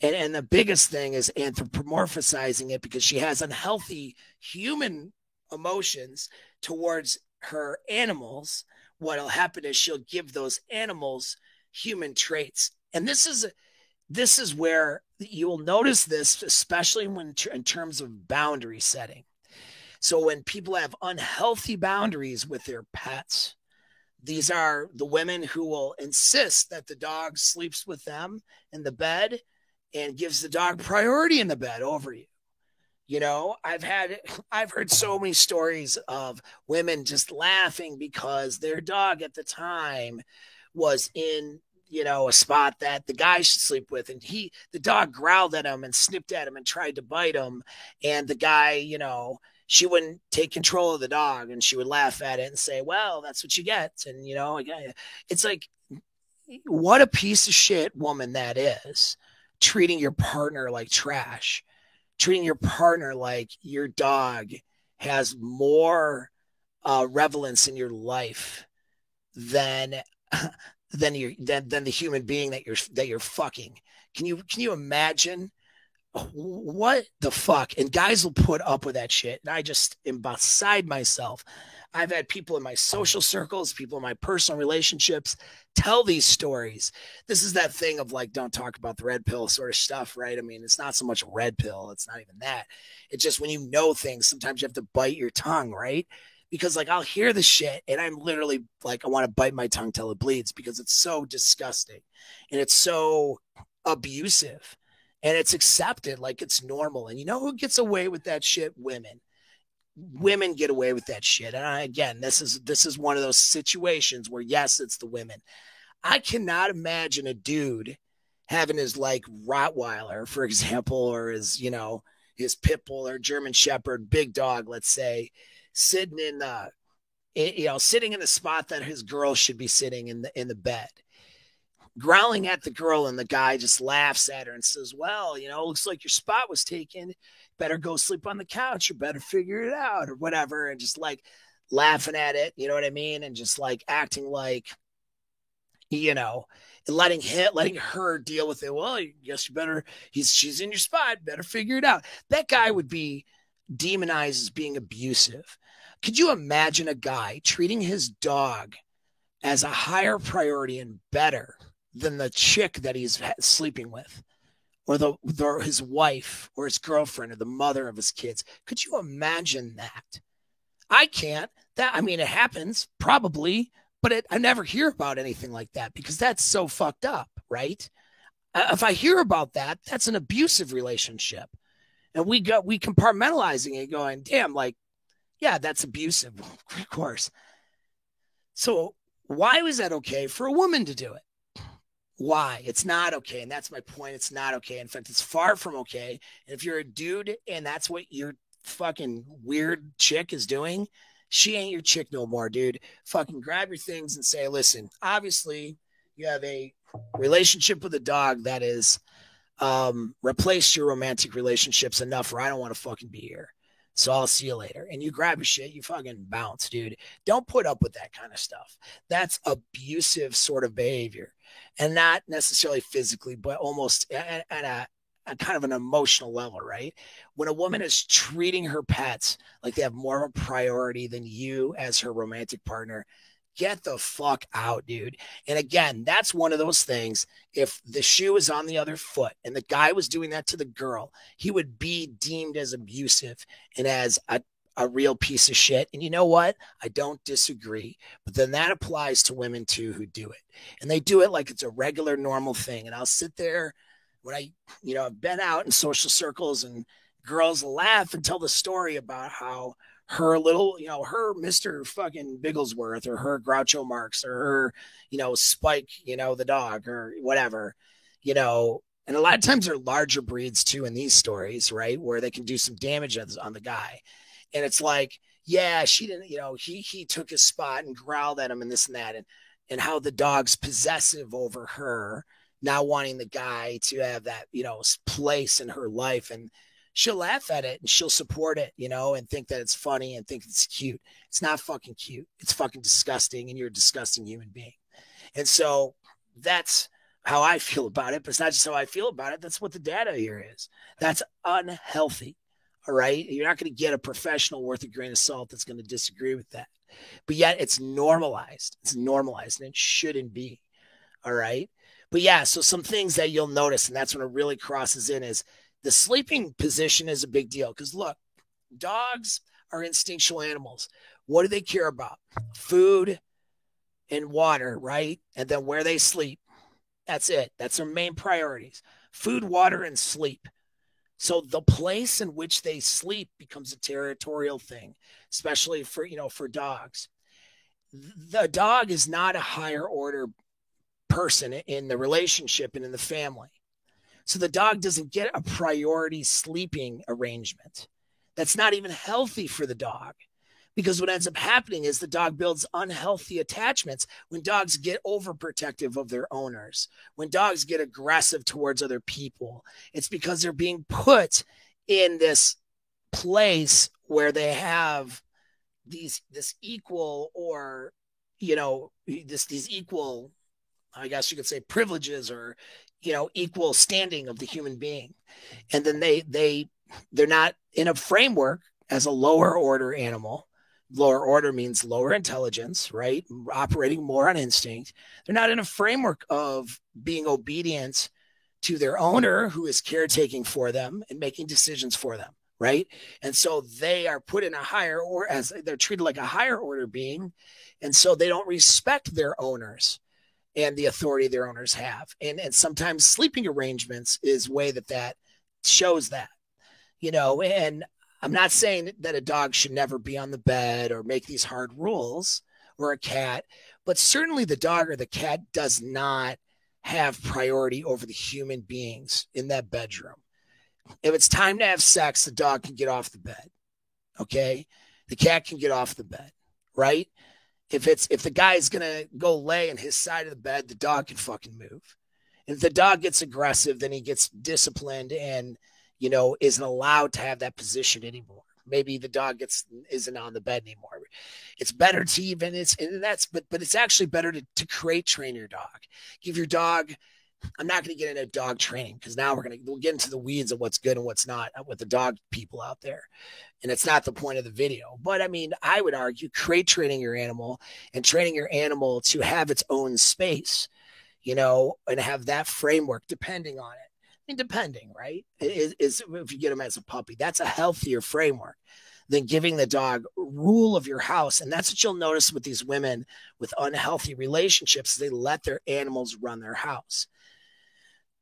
Speaker 1: and the biggest thing is anthropomorphizing it, because she has unhealthy human emotions towards her animals. What'll happen is she'll give those animals human traits. And this is where you will notice this, especially when in terms of boundary setting. So when people have unhealthy boundaries with their pets, these are the women who will insist that the dog sleeps with them in the bed and gives the dog priority in the bed over you. I've heard so many stories of women just laughing because their dog at the time was in, a spot that the guy should sleep with. And the dog growled at him and snipped at him and tried to bite him. And the guy, she wouldn't take control of the dog, and she would laugh at it and say, well, that's what you get. And, it's like, what a piece of shit woman that is, treating your partner like trash, treating your partner like your dog has more relevance in your life than the human being that you're fucking. Can you imagine what the fuck? And guys will put up with that shit, and I just am beside myself. I've had people in my social circles, people in my personal relationships tell these stories. This is that thing of like, don't talk about the red pill sort of stuff, right? I mean, it's not so much a red pill. It's not even that. It's just when you know things, sometimes you have to bite your tongue, right? Because like I'll hear the shit and I'm literally like, I want to bite my tongue till it bleeds, because it's so disgusting and it's so abusive and it's accepted like it's normal. And you know who gets away with that shit? Women get away with that shit. And again, this is one of those situations where, yes, it's the women. I cannot imagine a dude having his like Rottweiler, for example, or his, his pit bull or German Shepherd, big dog, let's say, sitting sitting in the spot that his girl should be sitting in the bed, growling at the girl, and the guy just laughs at her and says, well, looks like your spot was taken. Better go sleep on the couch, or better figure it out, or whatever. And just like laughing at it, you know what I mean? And just like acting like, letting her deal with it. Well, I guess you better, she's in your spot, better figure it out. That guy would be demonized as being abusive. Could you imagine a guy treating his dog as a higher priority and better than the chick that he's sleeping with, or his wife, or his girlfriend, or the mother of his kids? Could you imagine that? I can't. That, I mean, it happens probably, but I never hear about anything like that because that's so fucked up, right? If I hear about that, that's an abusive relationship. And we compartmentalizing it going, damn, like, yeah, that's abusive, of course. So why was that okay for a woman to do it? Why? It's not okay. And that's my point. It's not okay. In fact, it's far from okay. And if you're a dude and that's what your fucking weird chick is doing, she ain't your chick no more, dude. Fucking grab your things and say, listen, obviously you have a relationship with a dog that is replaced your romantic relationships enough where I don't want to fucking be here. So I'll see you later. And you grab your shit, you fucking bounce, dude. Don't put up with that kind of stuff. That's abusive sort of behavior. And not necessarily physically, but almost at a kind of an emotional level, right? When a woman is treating her pets like they have more of a priority than you as her romantic partner, get the fuck out, dude. And again, that's one of those things. If the shoe is on the other foot and the guy was doing that to the girl, he would be deemed as abusive and as a real piece of shit. And you know what? I don't disagree. But then that applies to women too who do it. And they do it like it's a regular, normal thing. And I'll sit there when I've been out in social circles and girls laugh and tell the story about how her little, her Mr. fucking Bigglesworth or her Groucho Marx or her, Spike, the dog or whatever, and a lot of times they're larger breeds too in these stories, right? Where they can do some damage on the guy. And it's like, yeah, she didn't, he took his spot and growled at him and this and that. And how the dog's possessive over her, not wanting the guy to have that, place in her life. And she'll laugh at it and she'll support it, and think that it's funny and think it's cute. It's not fucking cute. It's fucking disgusting. And you're a disgusting human being. And so that's how I feel about it. But it's not just how I feel about it. That's what the data here is. That's unhealthy. All right. You're not going to get a professional worth a grain of salt that's going to disagree with that. But yet it's normalized. It's normalized and it shouldn't be. All right. But yeah, so some things that you'll notice, and that's when it really crosses in, is the sleeping position is a big deal. Because look, dogs are instinctual animals. What do they care about? Food and water, right? And then where they sleep. That's it. That's their main priorities. Food, water, and sleep. So the place in which they sleep becomes a territorial thing, especially for dogs. The dog is not a higher order person in the relationship and in the family. So the dog doesn't get a priority sleeping arrangement. That's not even healthy for the dog. Because what ends up happening is the dog builds unhealthy attachments when dogs get overprotective of their owners, when dogs get aggressive towards other people. It's because they're being put in this place where they have this equal or, these equal, I guess you could say, privileges or, equal standing of the human being. And then they're not in a framework as a lower order animal. Lower order means lower intelligence, right? Operating more on instinct. They're not in a framework of being obedient to their owner who is caretaking for them and making decisions for them, right? And so they are put in a higher, or as they're treated like a higher order being. And so they don't respect their owners and the authority their owners have. And sometimes sleeping arrangements is a way that shows that, and I'm not saying that a dog should never be on the bed or make these hard rules, or a cat, but certainly the dog or the cat does not have priority over the human beings in that bedroom. If it's time to have sex, the dog can get off the bed. Okay. The cat can get off the bed, right? If the guy's going to go lay on his side of the bed, the dog can fucking move. And if the dog gets aggressive, then he gets disciplined and, isn't allowed to have that position anymore. Maybe the dog isn't on the bed anymore. It's better to even but it's actually better to crate train your dog. Give your dog. I'm not going to get into dog training because now we'll get into the weeds of what's good and what's not with the dog people out there. And it's not the point of the video. But I mean, I would argue crate training your animal and training your animal to have its own space, and have that framework depending on it. Depending, right? Is if you get them as a puppy, that's a healthier framework than giving the dog rule of your house. And that's what you'll notice with these women with unhealthy relationships. They let their animals run their house.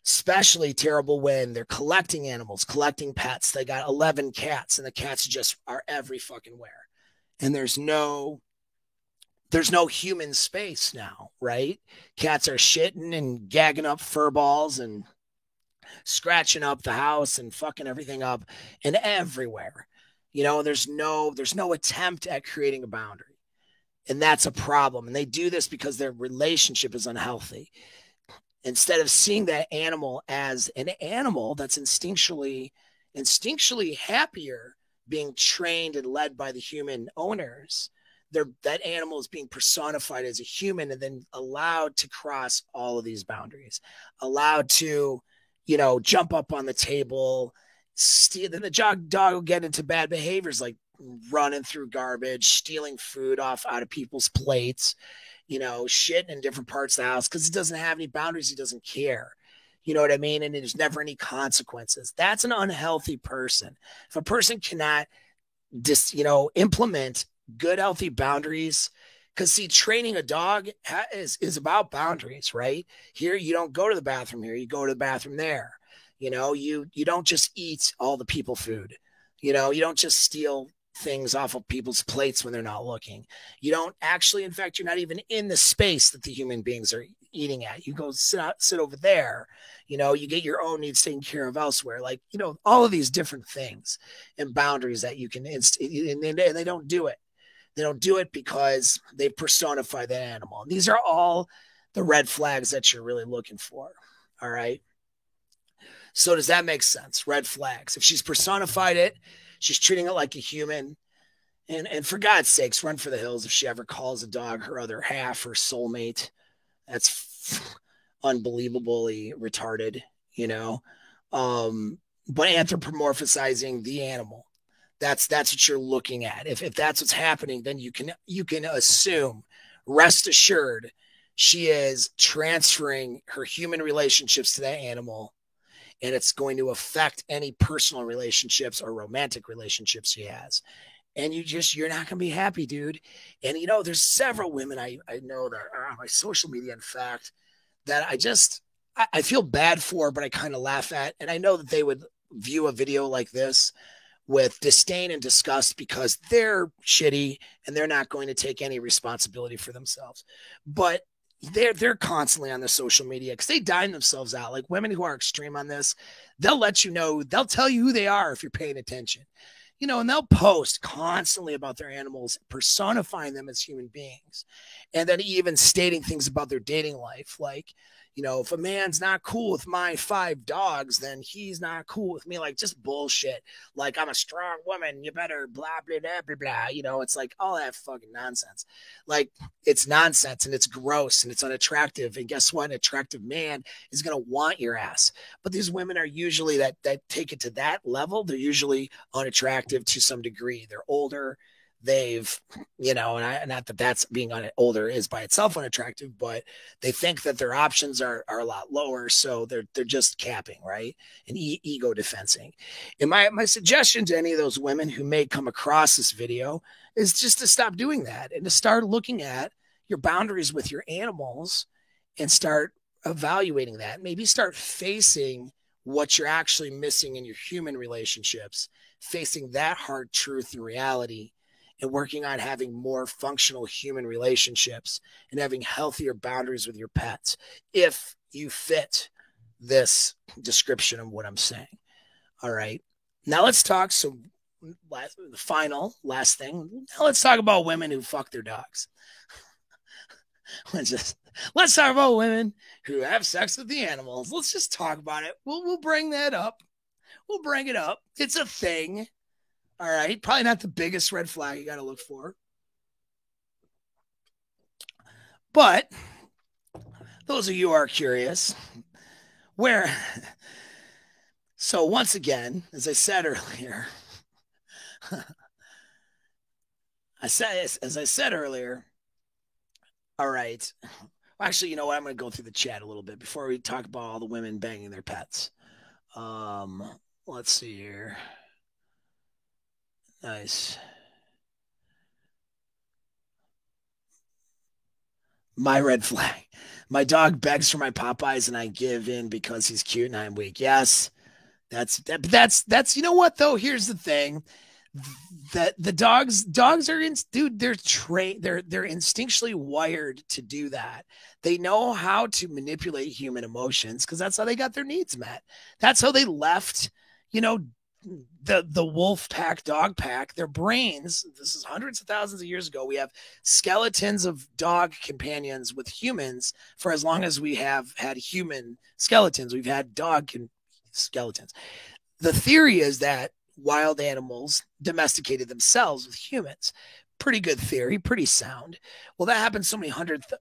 Speaker 1: Especially terrible when they're collecting animals, collecting pets. They got 11 cats and the cats just are every fucking where. And there's no human space now, right? Cats are shitting and gagging up fur balls and scratching up the house and fucking everything up and everywhere. There's no attempt at creating a boundary. And that's a problem. And they do this because their relationship is unhealthy. Instead of seeing that animal as an animal that's instinctually happier being trained and led by the human owners, that animal is being personified as a human and then allowed to cross all of these boundaries, allowed to, jump up on the table, then the dog will get into bad behaviors like running through garbage, stealing food out of people's plates, shitting in different parts of the house because he doesn't have any boundaries. He doesn't care. You know what I mean? And there's never any consequences. That's an unhealthy person. If a person cannot implement good, healthy boundaries, because see, training a dog is about boundaries, right? Here, you don't go to the bathroom here. You go to the bathroom there. You don't just eat all the people food. You don't just steal things off of people's plates when they're not looking. You don't actually, in fact, you're not even in the space that the human beings are eating at. You go sit over there. You get your own needs taken care of elsewhere. Like, all of these different things and boundaries that you can, and they don't do it. They don't do it because they personify that animal. And these are all the red flags that you're really looking for. All right. So does that make sense? Red flags. If she's personified it, she's treating it like a human. And for God's sakes, run for the hills if she ever calls a dog her other half or soulmate. That's unbelievably retarded, But anthropomorphizing the animal, that's what you're looking at. If that's what's happening, then you can assume, rest assured, she is transferring her human relationships to that animal, and it's going to affect any personal relationships or romantic relationships she has. And you're not going to be happy, dude. And there's several women I know that are on my social media, in fact, that I feel bad for, but I kind of laugh at. And I know that they would view a video like this with disdain and disgust because they're shitty and they're not going to take any responsibility for themselves. But they're constantly on the social media because they dine themselves out. Like women who are extreme on this, they'll let you know, they'll tell you who they are if you're paying attention. And they'll post constantly about their animals, personifying them as human beings, and then even stating things about their dating life. Like, if a man's not cool with my 5 dogs, then he's not cool with me. Like, just bullshit. Like, I'm a strong woman. You better blah, blah, blah, blah, blah. It's like all that fucking nonsense. Like, it's nonsense and it's gross and it's unattractive. And guess what? An attractive man is going to want your ass. But these women are usually that take it to that level. They're usually unattractive to some degree. They're older. They've, not that that's being older is by itself unattractive, but they think that their options are a lot lower. So they're just capping, right? And ego defensing. And my suggestion to any of those women who may come across this video is just to stop doing that and to start looking at your boundaries with your animals and start evaluating that. Maybe start facing what you're actually missing in your human relationships, facing that hard truth and reality, and working on having more functional human relationships and having healthier boundaries with your pets if you fit this description of what I'm saying. All right. Now let's talk last thing. Now let's talk about women who fuck their dogs. Let's talk about women who have sex with the animals. Let's just talk about it. We'll bring that up. We'll bring it up. It's a thing. All right. Probably not the biggest red flag you got to look for. But those of you who are curious, so once again, as I said earlier, all right. Actually, you know what? I'm going to go through the chat a little bit before we talk about all the women banging their pets. Let's see here. Nice. My red flag. My dog begs for my Popeyes and I give in because he's cute and I'm weak. Yes. That's you know what though? Here's the thing. That the dogs are in dude, they're trained, they're instinctually wired to do that. They know how to manipulate human emotions because that's how they got their needs met. That's how they left, you know, the wolf pack, dog pack, their brains. This is hundreds of thousands of years ago. We have skeletons of dog companions with humans for as long as we have had human skeletons. We've had dog skeletons. The theory is that wild animals domesticated themselves with humans. Pretty good theory, pretty sound. Well, that happened so many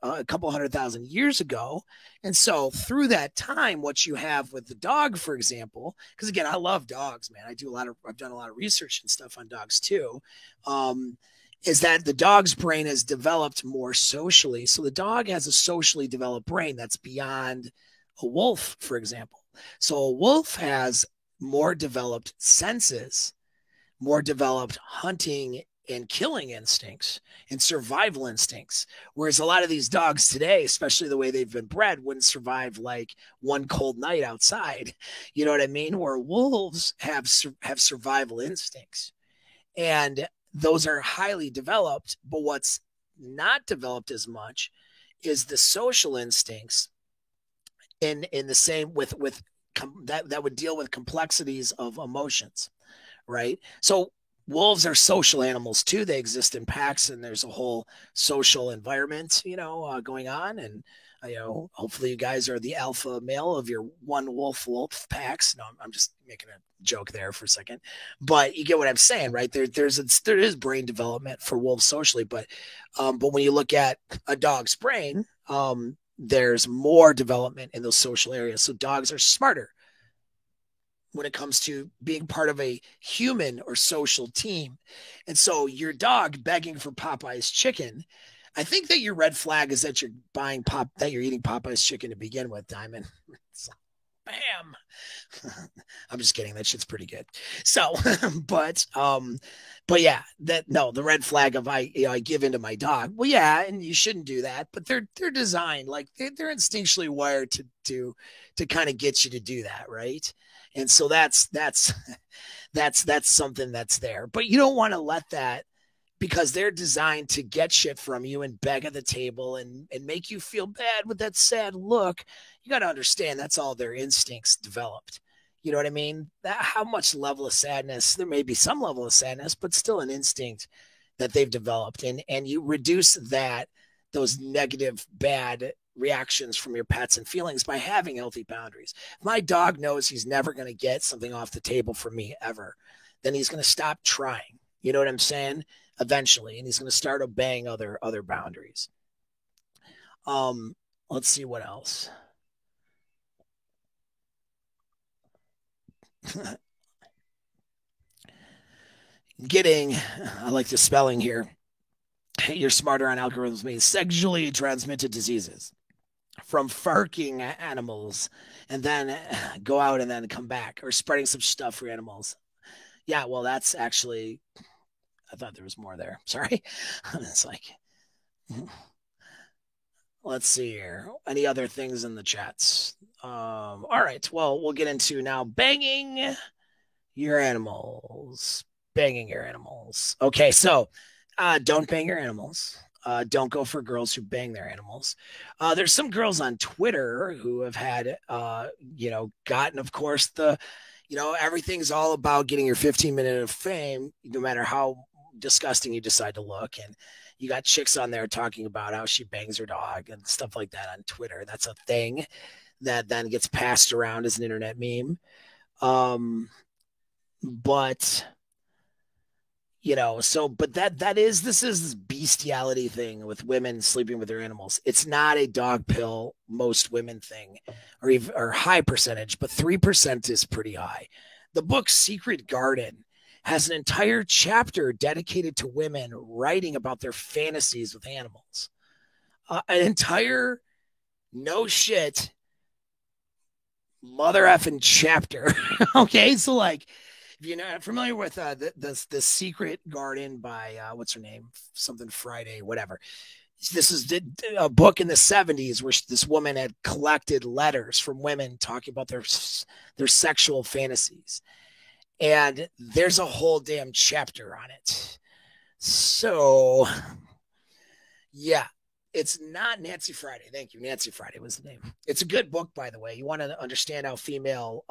Speaker 1: a couple 100,000 years ago. And so through that time, what you have with the dog, for example, because again, I love dogs, man. I've done a lot of research and stuff on dogs too. Is that the dog's brain has developed more socially. So the dog has a socially developed brain that's beyond a wolf, for example. So a wolf has more developed senses, more developed hunting and killing instincts and survival instincts. Whereas a lot of these dogs today, especially the way they've been bred, wouldn't survive like one cold night outside. You know what I mean? Where wolves have survival instincts, and those are highly developed. But what's not developed as much is the social instincts in the same with that would deal with complexities of emotions, right? So wolves are social animals too. They exist in packs, and there's a whole social environment, going on. And hopefully you guys are the alpha male of your one wolf packs. No, I'm just making a joke there for a second, but you get what I'm saying, right? There is brain development for wolves socially, but when you look at a dog's brain, there's more development in those social areas. So dogs are smarter when it comes to being part of a human or social team. And so your dog begging for Popeye's chicken, I think that your red flag is that you're eating Popeye's chicken to begin with, Diamond. So, bam. I'm just kidding. That shit's pretty good. So, but yeah, the red flag of I give into my dog. Well, yeah, and you shouldn't do that, but they're designed like they're instinctually wired to kind of get you to do that, right? And so that's something that's there. But you don't want to let that, because they're designed to get shit from you and beg at the table and make you feel bad with that sad look. You got to understand that's all their instincts developed. You know what I mean? How much level of sadness, there may be some level of sadness, but still an instinct that they've developed. And you reduce those negative, bad reactions from your pets and feelings by having healthy boundaries. If my dog knows he's never going to get something off the table from me ever, then he's going to stop trying. You know what I'm saying? Eventually, and he's going to start obeying other boundaries. Let's see what else. I like the spelling here. You're smarter on algorithms means sexually transmitted diseases from farking animals and then go out and then come back, or spreading some stuff for animals. Yeah, well, that's actually, I thought there was more there. Sorry. It's like, let's see here. Any other things in the chats? All right. Well, we'll get into now banging your animals. Banging your animals. Okay, so don't bang your animals. Don't go for girls who bang their animals. There's some girls on Twitter who have had, gotten, of course, everything's all about getting your 15-minute of fame, no matter how disgusting you decide to look. And you got chicks on there talking about how she bangs her dog and stuff like that on Twitter. That's a thing that then gets passed around as an internet meme. But but this is this bestiality thing with women sleeping with their animals. It's not a dog pill, most women thing, or high percentage, but 3% is pretty high. The book Secret Garden has an entire chapter dedicated to women writing about their fantasies with animals. An entire no shit mother effing chapter. Okay, so like If you're not familiar with the Secret Garden by what's her name, something Friday, whatever. This is a book in the 70s where this woman had collected letters from women talking about their sexual fantasies, and there's a whole damn chapter on it. So, yeah, it's not Nancy Friday. Thank you. Nancy Friday was the name. It's a good book, by the way. You want to understand how female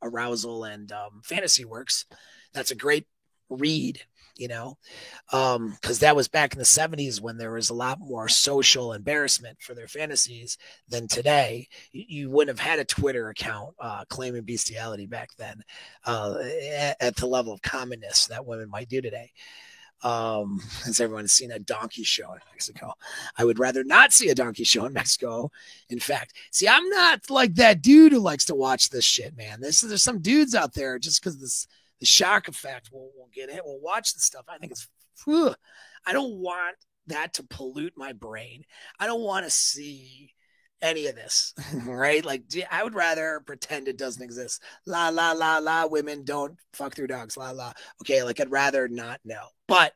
Speaker 1: arousal and fantasy works. That's a great read, because that was back in the 70s when there was a lot more social embarrassment for their fantasies than today. You wouldn't have had a Twitter account claiming bestiality back then at the level of commonness that women might do today. Has everyone seen a donkey show in Mexico? I would rather not see a donkey show in Mexico. In fact, see, I'm not like that dude who likes to watch this shit, man. There's some dudes out there just because the shock effect will get it. We'll watch the stuff. I think it's, I don't want that to pollute my brain. I don't want to see any of this, right? Like, I would rather pretend it doesn't exist. La, la, la, la, women don't fuck their dogs. La, la. Okay, like, I'd rather not know. But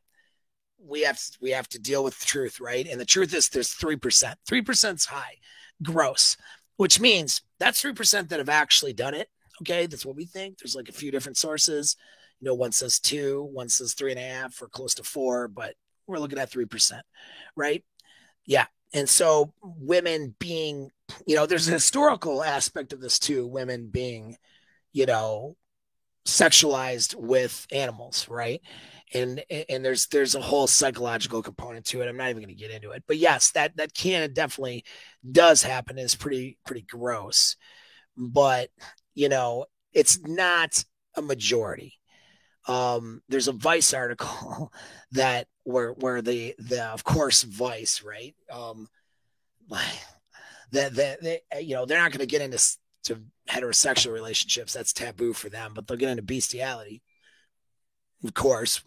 Speaker 1: we have to deal with the truth, right? And the truth is there's 3%. 3% is high, gross, which means that's 3% that have actually done it. Okay, that's what we think. There's like a few different sources. One says 2, one says 3.5, or close to 4, but we're looking at 3%, right? Yeah. And so women being, there's a historical aspect of this too, women being, sexualized with animals, right? And there's a whole psychological component to it. I'm not even going to get into it, but yes, that can definitely does happen. It's pretty gross, but it's not a majority. There's a Vice article that where the of course Vice, right? That they're not going to get into heterosexual relationships. That's taboo for them, but they'll get into bestiality. Of course,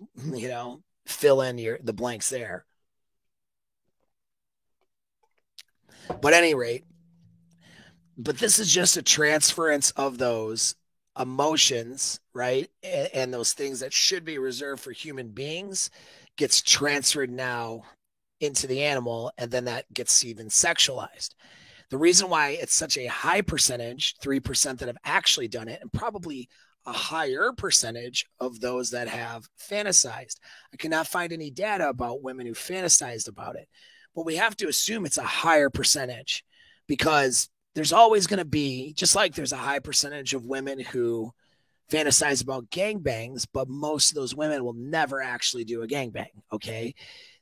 Speaker 1: fill in the blanks there. But at any rate, but this is just a transference of those emotions, right? And those things that should be reserved for human beings gets transferred now into the animal, and then that gets even sexualized. The reason why it's such a high percentage, 3% that have actually done it, and probably a higher percentage of those that have fantasized. I cannot find any data about women who fantasized about it, but we have to assume it's a higher percentage because there's always going to be, just like there's a high percentage of women who fantasize about gangbangs, but most of those women will never actually do a gangbang, okay?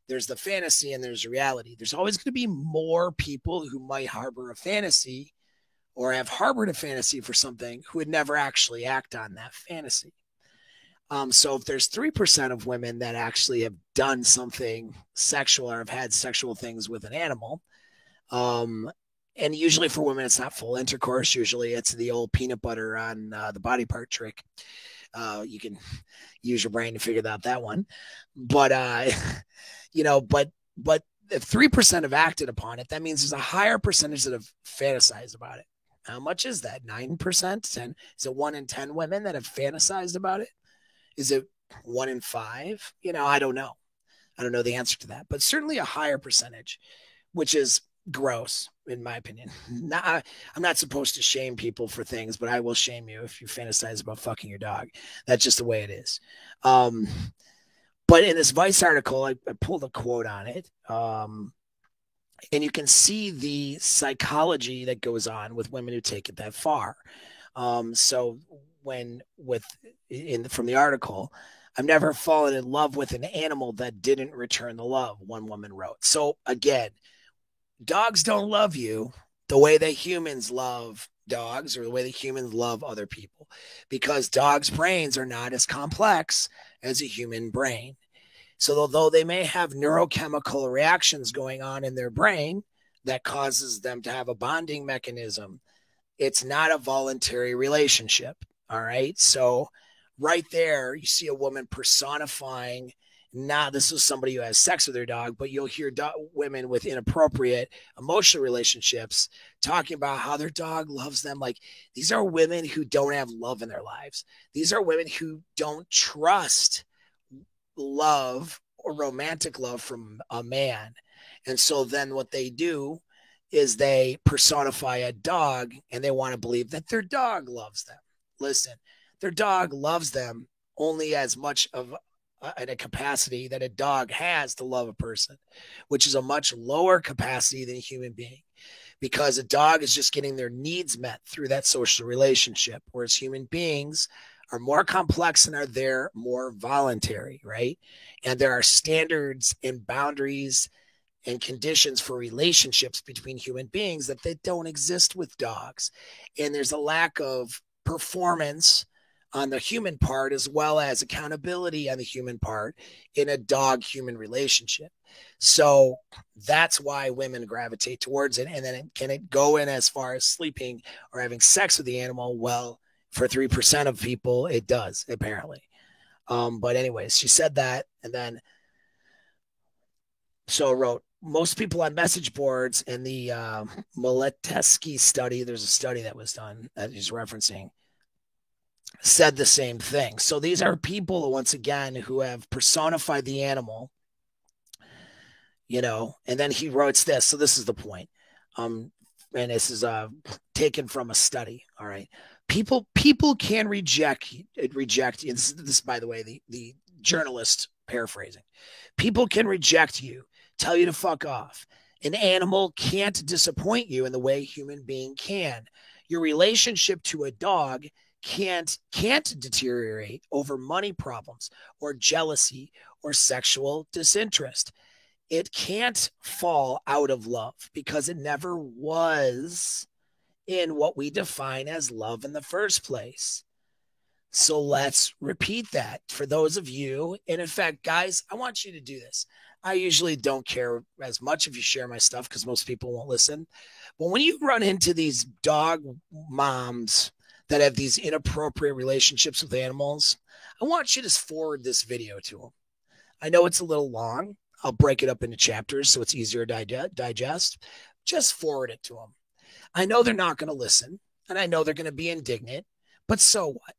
Speaker 1: There's the fantasy and there's reality. There's always going to be more people who might harbor a fantasy or have harbored a fantasy for something who would never actually act on that fantasy. So if there's 3% of women that actually have done something sexual or have had sexual things with an animal, and usually for women, it's not full intercourse. Usually it's the old peanut butter on the body part trick. You can use your brain to figure out that one. But, but if 3% have acted upon it, that means there's a higher percentage that have fantasized about it. How much is that? 9%? 10? Is it 1 in 10 women that have fantasized about it? Is it 1 in 5? I don't know. I don't know the answer to that, but certainly a higher percentage, which is gross, in my opinion. I'm not supposed to shame people for things, but I will shame you if you fantasize about fucking your dog. That's just the way it is. But in this Vice article, I pulled a quote on it. And you can see the psychology that goes on with women who take it that far. So from the article, I've never fallen in love with an animal that didn't return the love, one woman wrote. So again, dogs don't love you the way that humans love dogs or the way that humans love other people, because dogs' brains are not as complex as a human brain. So although they may have neurochemical reactions going on in their brain that causes them to have a bonding mechanism, it's not a voluntary relationship. All right. So right there, you see a woman personifying Not this is somebody who has sex with their dog, but you'll hear women with inappropriate emotional relationships talking about how their dog loves them. Like, these are women who don't have love in their lives. These are women who don't trust love or romantic love from a man. And so then what they do is they personify a dog and they want to believe that their dog loves them. Listen, their dog loves them only as much of a capacity that a dog has to love a person, which is a much lower capacity than a human being, because a dog is just getting their needs met through that social relationship, whereas human beings are more complex and are there more voluntary, right? And there are standards and boundaries and conditions for relationships between human beings that they don't exist with dogs. And there's a lack of performance on the human part as well as accountability on the human part in a dog human relationship. So that's why women gravitate towards it. And then can it go in as far as sleeping or having sex with the animal? Well, for 3% of people, it does, apparently. But anyways, she said that. And then so wrote, most people on message boards in the Miletesky study, there's a study that was done that he's referencing, said the same thing. So these are people, once again, who have personified the animal, you know, and then he writes this. So this is the point. And this is taken from a study. All right. People can reject, this by the way, the journalist paraphrasing. People can reject you, tell you to fuck off. An animal can't disappoint you in the way a human being can. Your relationship to a dog can't deteriorate over money problems or jealousy or sexual disinterest. It can't fall out of love because it never was in what we define as love in the first place. So let's repeat that for those of you. And in fact, guys, I want you to do this. I usually don't care as much if you share my stuff because most people won't listen. But when you run into these dog moms that have these inappropriate relationships with animals, I want you to forward this video to them. I know it's a little long. I'll break it up into chapters so it's easier to digest. Just forward it to them. I know they're not going to listen, and I know they're going to be indignant, but so what?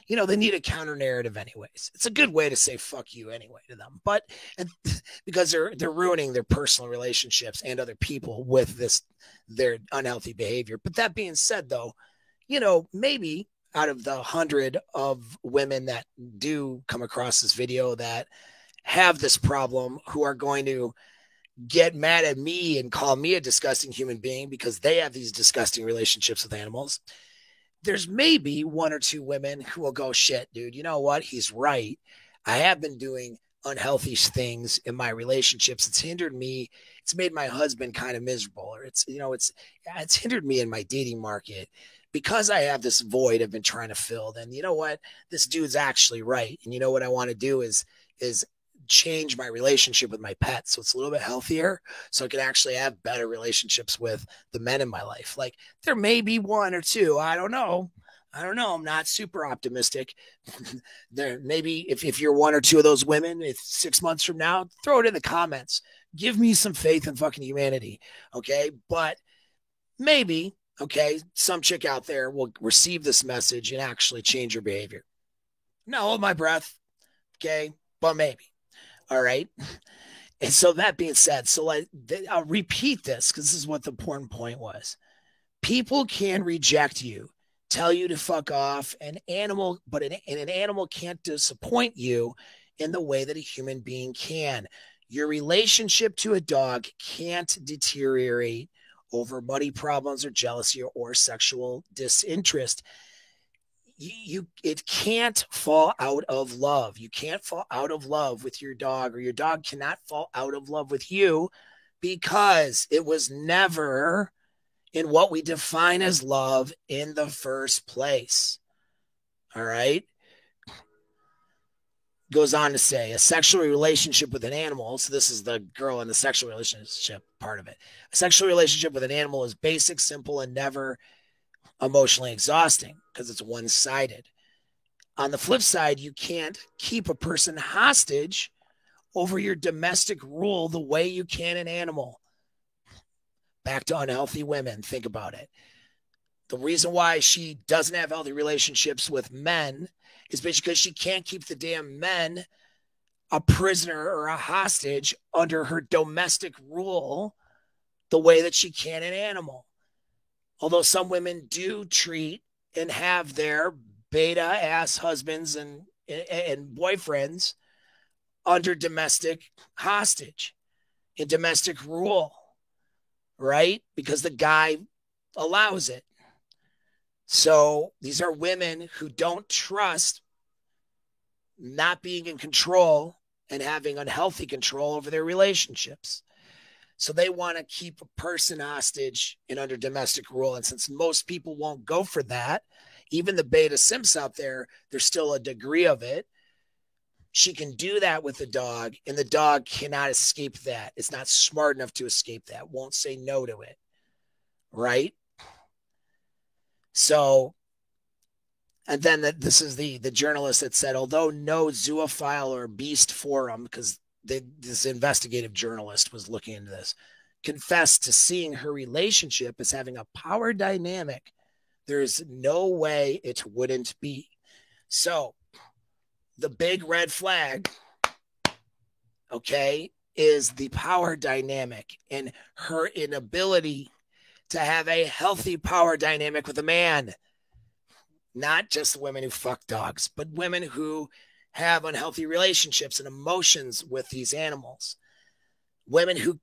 Speaker 1: You know, they need a counter narrative anyways. It's a good way to say fuck you anyway to them, but because they're ruining their personal relationships and other people with their unhealthy behavior. But that being said, though, you know, maybe out of the 100 of women that do come across this video that have this problem, who are going to get mad at me and call me a disgusting human being because they have these disgusting relationships with animals, there's maybe 1 or 2 women who will go, shit, dude, you know what? He's right. I have been doing unhealthy things in my relationships. It's hindered me. It's made my husband kind of miserable, or it's hindered me in my dating market because I have this void I've been trying to fill. Then you know what? This dude's actually right. And you know what I want to do is change my relationship with my pet so it's a little bit healthier, so I can actually have better relationships with the men in my life. Like, there may be 1 or 2. I don't know. I'm not super optimistic. There maybe if you're 1 or 2 of those women, if 6 months from now, throw it in the comments. Give me some faith in fucking humanity. Okay. But maybe, okay, some chick out there will receive this message and actually change your behavior. No, hold my breath. Okay. But maybe. All right. And so that being said, so I'll repeat this because this is what the important point was. People can reject you, tell you to fuck off, an animal can't disappoint you in the way that a human being can. Your relationship to a dog can't deteriorate over money problems or jealousy or sexual disinterest. It can't fall out of love. You can't fall out of love with your dog, or your dog cannot fall out of love with you, because it was never in what we define as love in the first place. All right. Goes on to say, a sexual relationship with an animal. So this is the girl in the sexual relationship part of it. A sexual relationship with an animal is basic, simple, and never emotionally exhausting because it's one-sided. On the flip side, you can't keep a person hostage over your domestic rule the way you can an animal. Back to unhealthy women. Think about it. The reason why she doesn't have healthy relationships with men is because she can't keep the damn men a prisoner or a hostage under her domestic rule the way that she can an animal. Although some women do treat and have their beta ass husbands and boyfriends under domestic hostage and domestic rule, right? Because the guy allows it. So these are women who don't trust not being in control and having unhealthy control over their relationships. So they want to keep a person hostage and under domestic rule. And since most people won't go for that, even the beta simps out there, there's still a degree of it. She can do that with the dog, and the dog cannot escape that. It's not smart enough to escape that, won't say no to it, right? So, and then this is the journalist that said, although no zoophile or beast forum, because this investigative journalist was looking into this, confessed to seeing her relationship as having a power dynamic, there's no way it wouldn't be. So the big red flag, okay, is the power dynamic and her inability to have a healthy power dynamic with a man. Not just women who fuck dogs, but women who have unhealthy relationships and emotions with these animals. Women who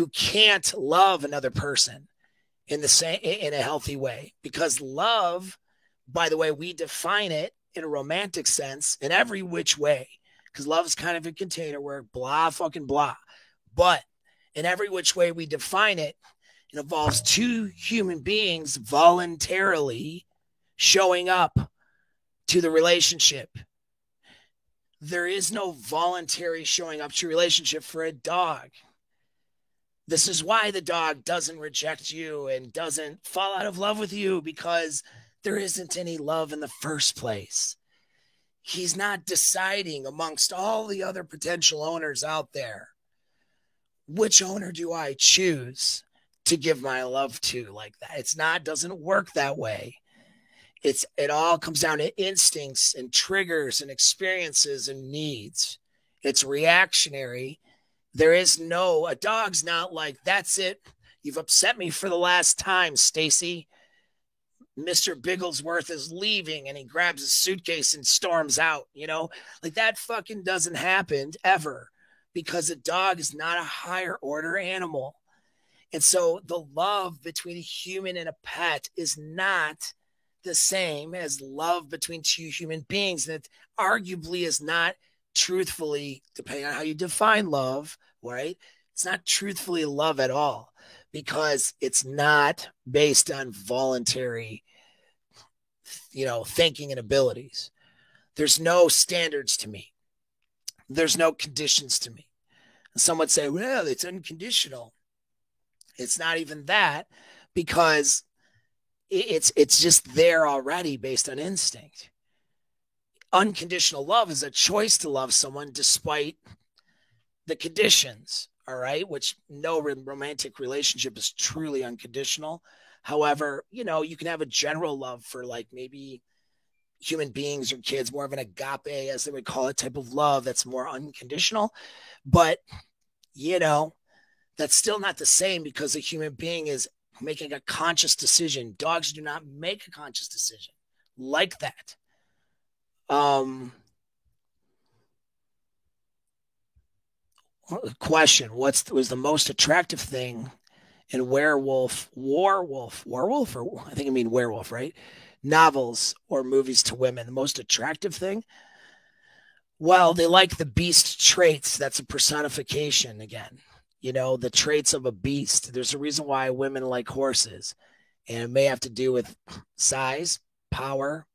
Speaker 1: can't love another person in a healthy way. Because love, by the way, we define it in a romantic sense in every which way. Because love is kind of a container where blah fucking blah. But in every which way we define it, it involves two human beings voluntarily showing up to the relationship. There is no voluntary showing up to a relationship for a dog. This is why the dog doesn't reject you and doesn't fall out of love with you, because there isn't any love in the first place. He's not deciding amongst all the other potential owners out there, which owner do I choose to give my love to like that? Doesn't work that way. It all comes down to instincts and triggers and experiences and needs. It's reactionary. A dog's not like, that's it. You've upset me for the last time, Stacy. Mr. Bigglesworth is leaving and he grabs his suitcase and storms out, like that fucking doesn't happen ever, because a dog is not a higher order animal. And so the love between a human and a pet is not the same as love between two human beings. And it arguably is not truthfully, depending on how you define love, right? It's not truthfully love at all, because it's not based on voluntary, thinking and abilities. There's no standards to meet. There's no conditions to meet. And some would say, well, it's unconditional. It's not even that, because it's just there already based on instinct. Unconditional love is a choice to love someone despite the conditions, all right? Which no romantic relationship is truly unconditional. However, you can have a general love for like maybe human beings or kids, more of an agape, as they would call it, type of love that's more unconditional. But, that's still not the same, because a human being is making a conscious decision. Dogs do not make a conscious decision like that. Question: was the most attractive thing in werewolf, or I think I mean werewolf, right? Novels or movies to women, the most attractive thing? Well, they like the beast traits. That's a personification again. The traits of a beast. There's a reason why women like horses, and it may have to do with size, power.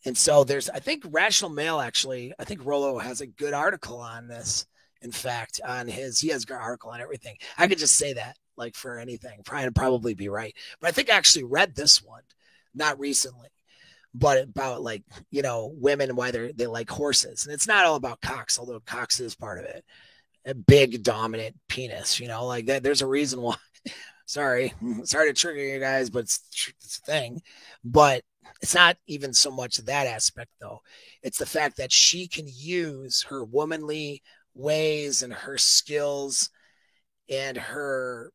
Speaker 1: And so I think Rational Male, actually, I think Rollo has a good article on this. In fact, he has a good article on everything. I could just say that, like, for anything. Probably be right. But I think I actually read this one, not recently. but about like, women, why they like horses. And it's not all about cocks, although cocks is part of it. A big dominant penis, like that. There's a reason why. Sorry, sorry to trigger you guys, but it's a thing. But it's not even so much that aspect, though. It's the fact that she can use her womanly ways and her skills and her,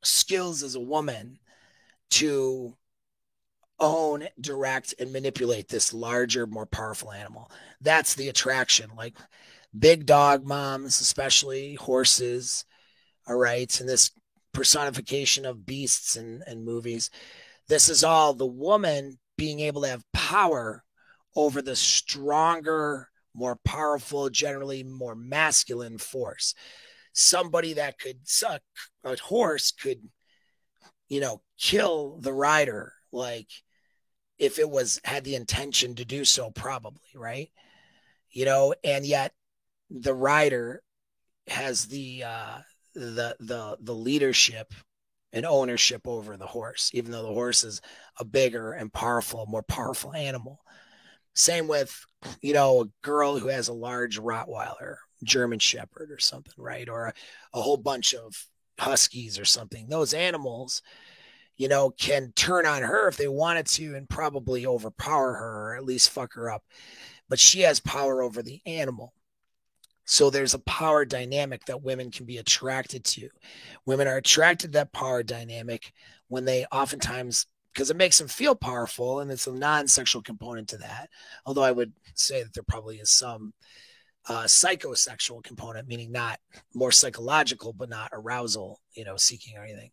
Speaker 1: skills as a woman to own, direct, and manipulate this larger, more powerful animal. That's the attraction. Like big dog moms, especially horses, all right, and this personification of beasts and movies. This is all the woman being able to have power over the stronger, more powerful, generally more masculine force. Somebody that could suck a horse could, kill the rider, like if it was had the intention to do so, probably, right? And yet the rider has the leadership and ownership over the horse, even though the horse is a bigger and powerful, more powerful animal. Same with, a girl who has a large Rottweiler, German Shepherd or something, right? Or a whole bunch of Huskies or something. Those animals, can turn on her if they wanted to and probably overpower her or at least fuck her up. But she has power over the animal. So there's a power dynamic that women can be attracted to. Women are attracted to that power dynamic when they oftentimes, because it makes them feel powerful, and it's a non-sexual component to that. Although I would say that there probably is some psychosexual component, meaning not more psychological, but not arousal, seeking or anything.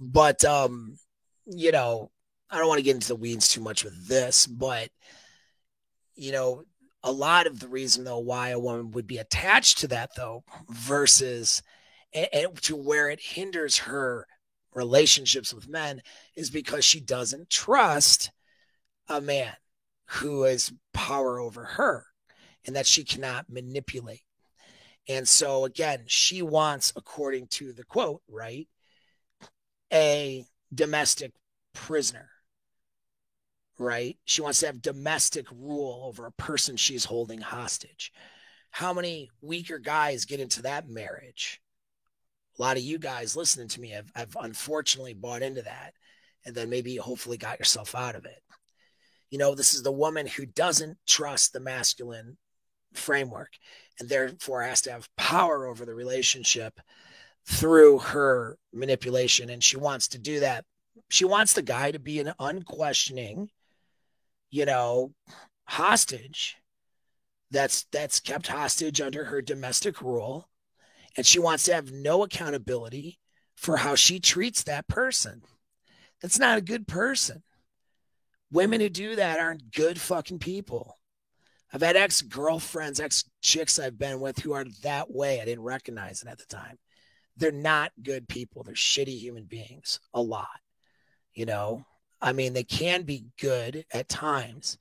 Speaker 1: But, I don't want to get into the weeds too much with this, but, a lot of the reason though why a woman would be attached to that though versus and to where it hinders her relationships with men is because she doesn't trust a man who has power over her and that she cannot manipulate. And so again, she wants, according to the quote, right, a domestic prisoner, right? She wants to have domestic rule over a person she's holding hostage. How many weaker guys get into that marriage? A lot of you guys listening to me have unfortunately bought into that and then maybe hopefully got yourself out of it. This is the woman who doesn't trust the masculine framework and therefore has to have power over the relationship through her manipulation. And she wants to do that. She wants the guy to be an unquestioning, hostage that's kept hostage under her domestic rule. And she wants to have no accountability for how she treats that person. That's not a good person. Women who do that aren't good fucking people. I've had ex-girlfriends, ex-chicks I've been with who are that way. I didn't recognize it at the time. They're not good people. They're shitty human beings a lot. I mean, they can be good at times,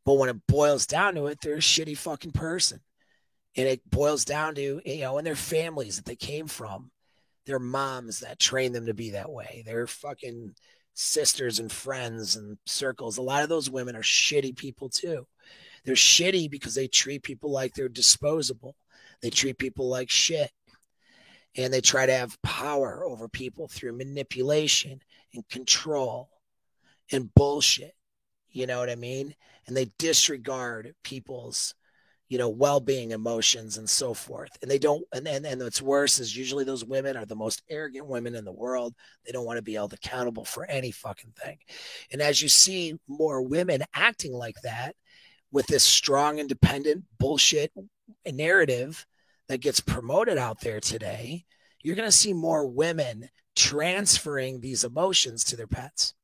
Speaker 1: but when it boils down to it, they're a shitty fucking person. And it boils down to, and their families that they came from, their moms that trained them to be that way, their fucking sisters and friends and circles. A lot of those women are shitty people too. They're shitty because they treat people like they're disposable. They treat people like shit. And they try to have power over people through manipulation and control and bullshit. You know what I mean? And they disregard people's, well-being, emotions, and so forth. And they don't, and what's worse is usually those women are the most arrogant women in the world. They don't want to be held accountable for any fucking thing. And as you see more women acting like that with this strong, independent bullshit narrative that gets promoted out there today, you're going to see more women transferring these emotions to their pets.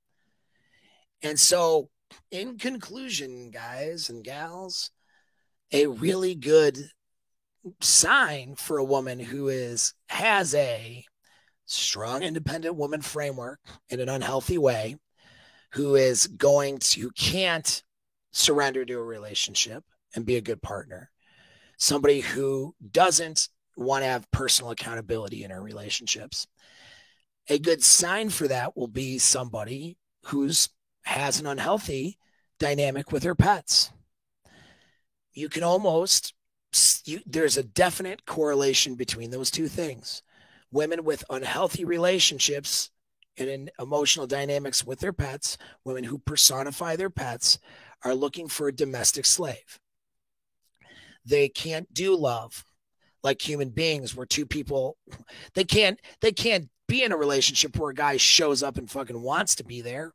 Speaker 1: And so, in conclusion, guys and gals, a really good sign for a woman who has a strong, independent woman framework in an unhealthy way, who can't surrender to a relationship and be a good partner. Somebody who doesn't want to have personal accountability in her relationships. A good sign for that will be somebody who's has an unhealthy dynamic with her pets. You can almost, there's a definite correlation between those two things. Women with unhealthy relationships and in emotional dynamics with their pets, women who personify their pets, are looking for a domestic slave. They can't do love like human beings where two people, they can't be in a relationship where a guy shows up and fucking wants to be there.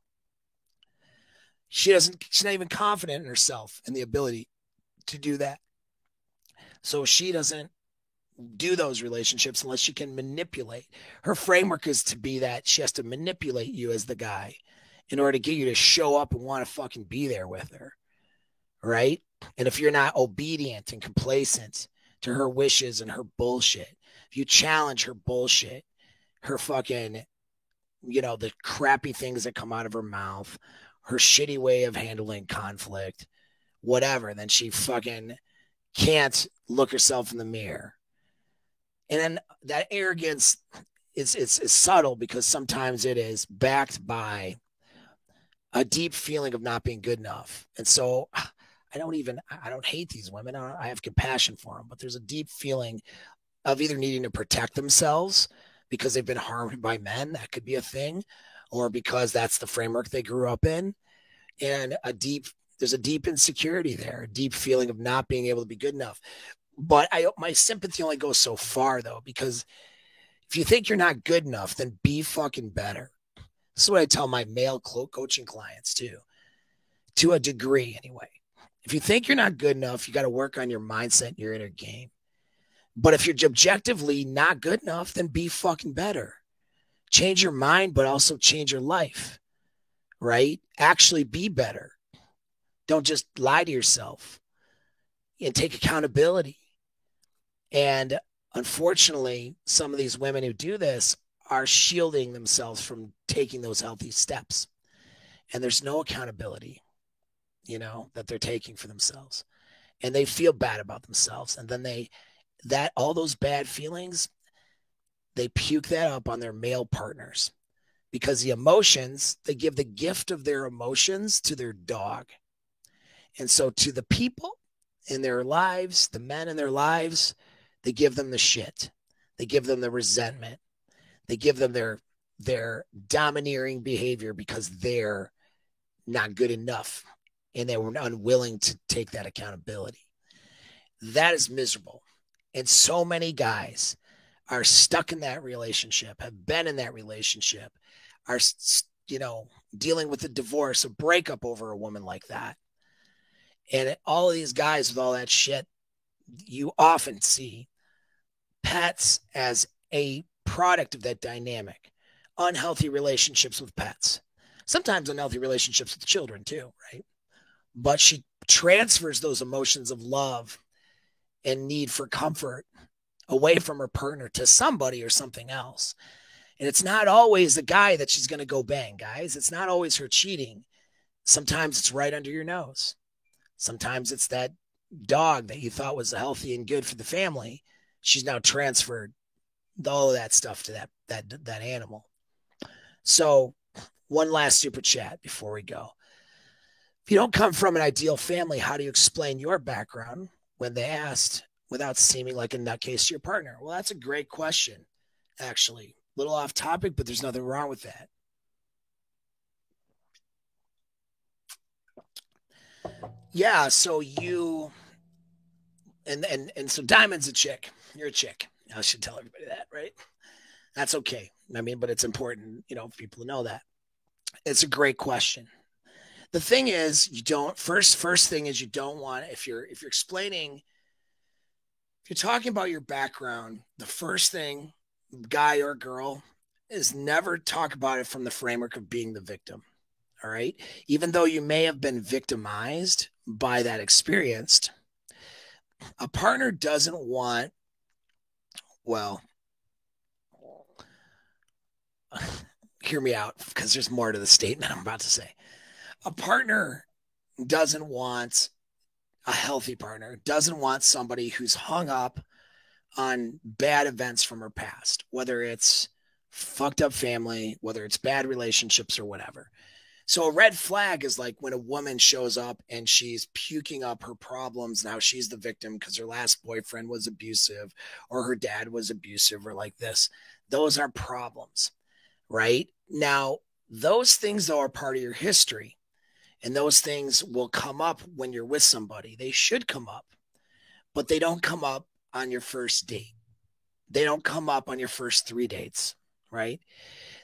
Speaker 1: She's not even confident in herself and the ability to do that. So she doesn't do those relationships unless she can manipulate. Her framework is to be that she has to manipulate you as the guy in order to get you to show up and want to fucking be there with her. Right? And if you're not obedient and complacent to her wishes and her bullshit, if you challenge her bullshit, her fucking, the crappy things that come out of her mouth, her shitty way of handling conflict, whatever, then she fucking can't look herself in the mirror. And then that arrogance is subtle because sometimes it is backed by a deep feeling of not being good enough. And so I don't hate these women. I have compassion for them, but there's a deep feeling of either needing to protect themselves because they've been harmed by men. That could be a thing, or because that's the framework they grew up in. And there's a deep insecurity there, a deep feeling of not being able to be good enough. But my sympathy only goes so far, though, because if you think you're not good enough, then be fucking better. This is what I tell my male coaching clients, too, to a degree anyway. If you think you're not good enough, you got to work on your mindset and your inner game. But if you're objectively not good enough, then be fucking better. Change your mind, but also change your life, right? Actually be better. Don't just lie to yourself and take accountability. And unfortunately, some of these women who do this are shielding themselves from taking those healthy steps. And there's no accountability, that they're taking for themselves. And they feel bad about themselves. And then all those bad feelings, they puke that up on their male partners because the emotions, they give the gift of their emotions to their dog. And so to the people in their lives, the men in their lives, they give them the shit. They give them the resentment. They give them their domineering behavior because they're not good enough and they were unwilling to take that accountability. That is miserable. And so many guys are stuck in that relationship, have been in that relationship, are, dealing with a divorce, a breakup over a woman like that. And all of these guys with all that shit, you often see pets as a product of that dynamic. Unhealthy relationships with pets. Sometimes unhealthy relationships with children too, right? But she transfers those emotions of love and need for comfort away from her partner to somebody or something else. And it's not always the guy that she's going to go bang, guys. It's not always her cheating. Sometimes it's right under your nose. Sometimes it's that dog that you thought was healthy and good for the family. She's now transferred all of that stuff to that animal. So one last super chat before we go. If you don't come from an ideal family, how do you explain your background when they asked without seeming like a nutcase to your partner? Well, that's a great question, actually. A little off topic, but there's nothing wrong with that. Yeah, so you and so Diamond's a chick. You're a chick. I should tell everybody that, right? That's okay. I mean, but it's important, for people to know that. It's a great question. The thing is, you don't first thing is you don't want if you're explaining, if you're talking about your background, the first thing, guy or girl, is never talk about it from the framework of being the victim. All right. Even though you may have been victimized by that experience, a partner doesn't want, well, hear me out because there's more to the statement I'm about to say. A partner doesn't want, a healthy partner doesn't want somebody who's hung up on bad events from her past, whether it's fucked up family, whether it's bad relationships or whatever. So a red flag is like when a woman shows up and she's puking up her problems. Now she's the victim because her last boyfriend was abusive or her dad was abusive or like this. Those are problems, right? Now, those things though are part of your history, and those things will come up when you're with somebody. They should come up, but they don't come up on your first date. They don't come up on your first 3 dates, right?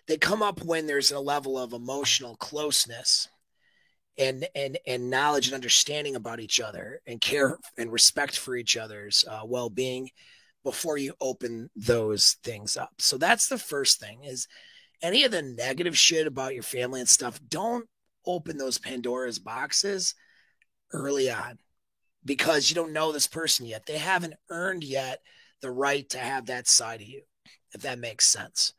Speaker 1: They come up when there's a level of emotional closeness and knowledge and understanding about each other and care and respect for each other's well-being before you open those things up. So that's the first thing is any of the negative shit about your family and stuff, don't open those Pandora's boxes early on because you don't know this person yet. They haven't earned yet the right to have that side of you, if that makes sense.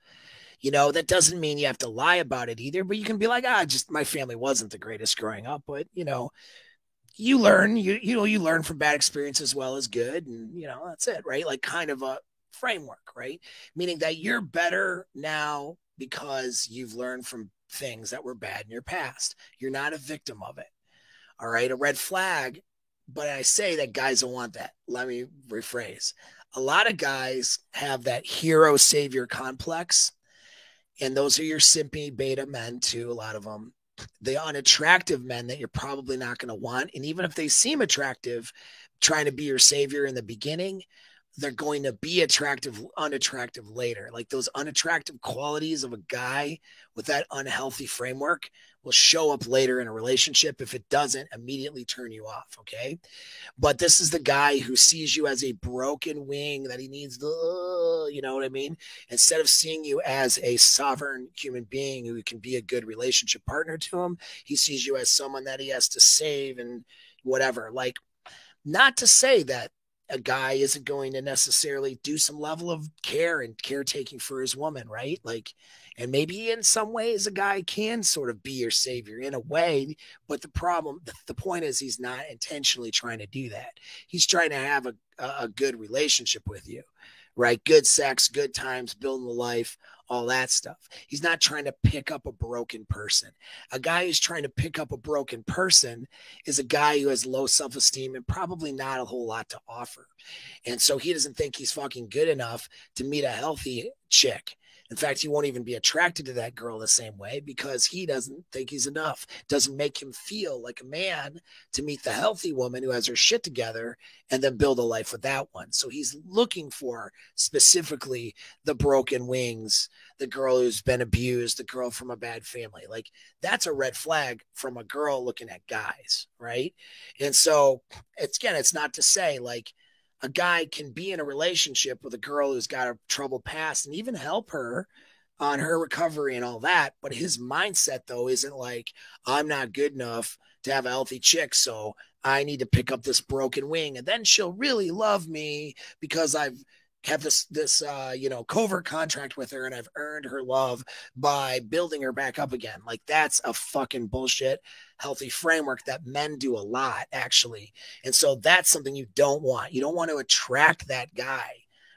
Speaker 1: That doesn't mean you have to lie about it either, but you can be like, just my family wasn't the greatest growing up, but you learn, you learn from bad experience as well as good. And that's it, right? Like kind of a framework, right? Meaning that you're better now because you've learned from things that were bad in your past. You're not a victim of it. All right. A red flag, but I say that guys don't want that. Let me rephrase. A lot of guys have that hero savior complex. And those are your simpy beta men too, a lot of them. The unattractive men that you're probably not going to want. And even if they seem attractive, trying to be your savior in the beginning, they're going to be unattractive later. Like those unattractive qualities of a guy with that unhealthy framework will show up later in a relationship. If it doesn't, immediately turn you off. Okay. But this is the guy who sees you as a broken wing that he needs you know what I mean? Instead of seeing you as a sovereign human being who can be a good relationship partner to him, he sees you as someone that he has to save and whatever. Like, not to say that a guy isn't going to necessarily do some level of care and caretaking for his woman, right? Like, and maybe in some ways a guy can sort of be your savior in a way, but the point is he's not intentionally trying to do that. He's trying to have a good relationship with you, right? Good sex, good times, building the life, all that stuff. He's not trying to pick up a broken person. A guy who's trying to pick up a broken person is a guy who has low self-esteem and probably not a whole lot to offer. And so he doesn't think he's fucking good enough to meet a healthy chick. In fact, he won't even be attracted to that girl the same way because he doesn't think he's enough. Doesn't make him feel like a man to meet the healthy woman who has her shit together and then build a life with that one. So he's looking for specifically the broken wings, the girl who's been abused, the girl from a bad family. Like that's a red flag from a girl looking at guys, right? And so it's not to say like a guy can be in a relationship with a girl who's got a troubled past and even help her on her recovery and all that. But his mindset, though, isn't like, I'm not good enough to have a healthy chick. So I need to pick up this broken wing and then she'll really love me because I've have this covert contract with her and I've earned her love by building her back up again. Like that's a fucking bullshit healthy framework that men do a lot actually. And so that's something you don't want. You don't want to attract that guy,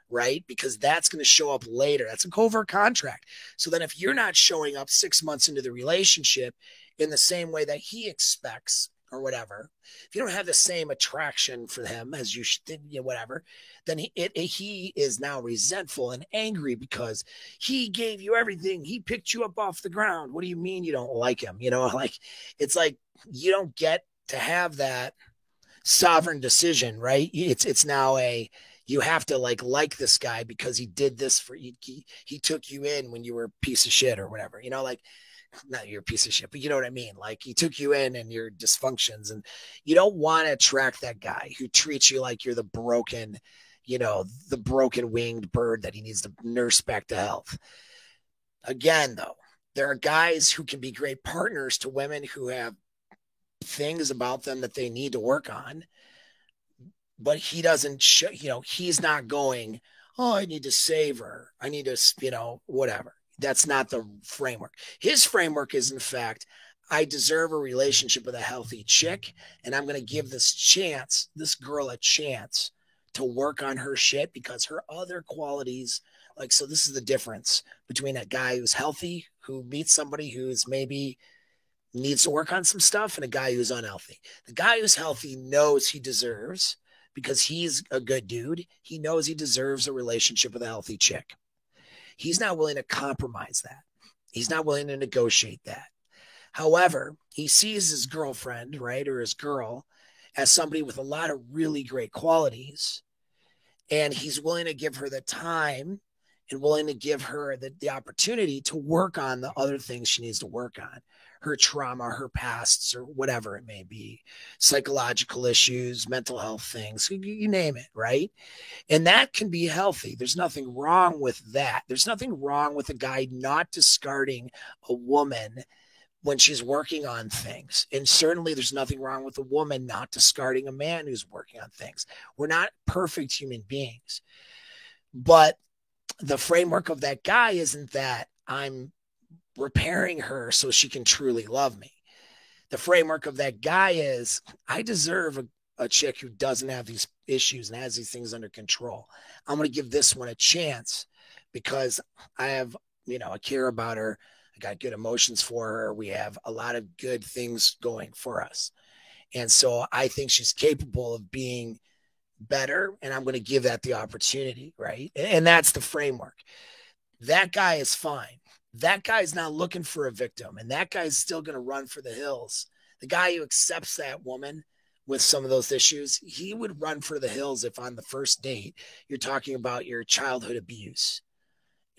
Speaker 1: right? Because that's going to show up later. That's a covert contract. So then if you're not showing up 6 months into the relationship in the same way that he expects or whatever, if you don't have the same attraction for him as you should, whatever, then he is now resentful and angry because he gave you everything. He picked you up off the ground. What do you mean you don't like him? Like it's like you don't get to have that sovereign decision, right? It's now you have to like this guy because he did this for you. He took you in when you were a piece of shit or whatever, like not you're a piece of shit, but you know what I mean? Like he took you in and your dysfunctions and you don't want to attract that guy who treats you like you're the broken winged bird that he needs to nurse back to health. Again, though, there are guys who can be great partners to women who have things about them that they need to work on, but he doesn't show, he's not going, oh, I need to save her. I need to, whatever. That's not the framework. His framework is, in fact, I deserve a relationship with a healthy chick, and I'm going to give this girl a chance to work on her shit because her other qualities, so this is the difference between a guy who's healthy, who meets somebody who's maybe needs to work on some stuff and a guy who's unhealthy. The guy who's healthy knows he deserves, because he's a good dude, he knows he deserves a relationship with a healthy chick. He's not willing to compromise that. He's not willing to negotiate that. However, he sees his girlfriend, right, or his girl, as somebody with a lot of really great qualities, and he's willing to give her the time and willing to give her the opportunity to work on the other things she needs to work on, her trauma, her pasts, or whatever it may be, psychological issues, mental health things, you name it, right? And that can be healthy. There's nothing wrong with that. There's nothing wrong with a guy not discarding a woman when she's working on things. And certainly there's nothing wrong with a woman not discarding a man who's working on things. We're not perfect human beings. But the framework of that guy isn't that I'm repairing her so she can truly love me. The framework of that guy is I deserve a chick who doesn't have these issues and has these things under control. I'm going to give this one a chance because I have, I care about her. I got good emotions for her. We have a lot of good things going for us. And so I think she's capable of being better, and I'm going to give that the opportunity, right? And that's the framework. That guy is fine. That guy's not looking for a victim, and that guy's still going to run for the hills. The guy who accepts that woman with some of those issues, he would run for the hills if on the first date you're talking about your childhood abuse.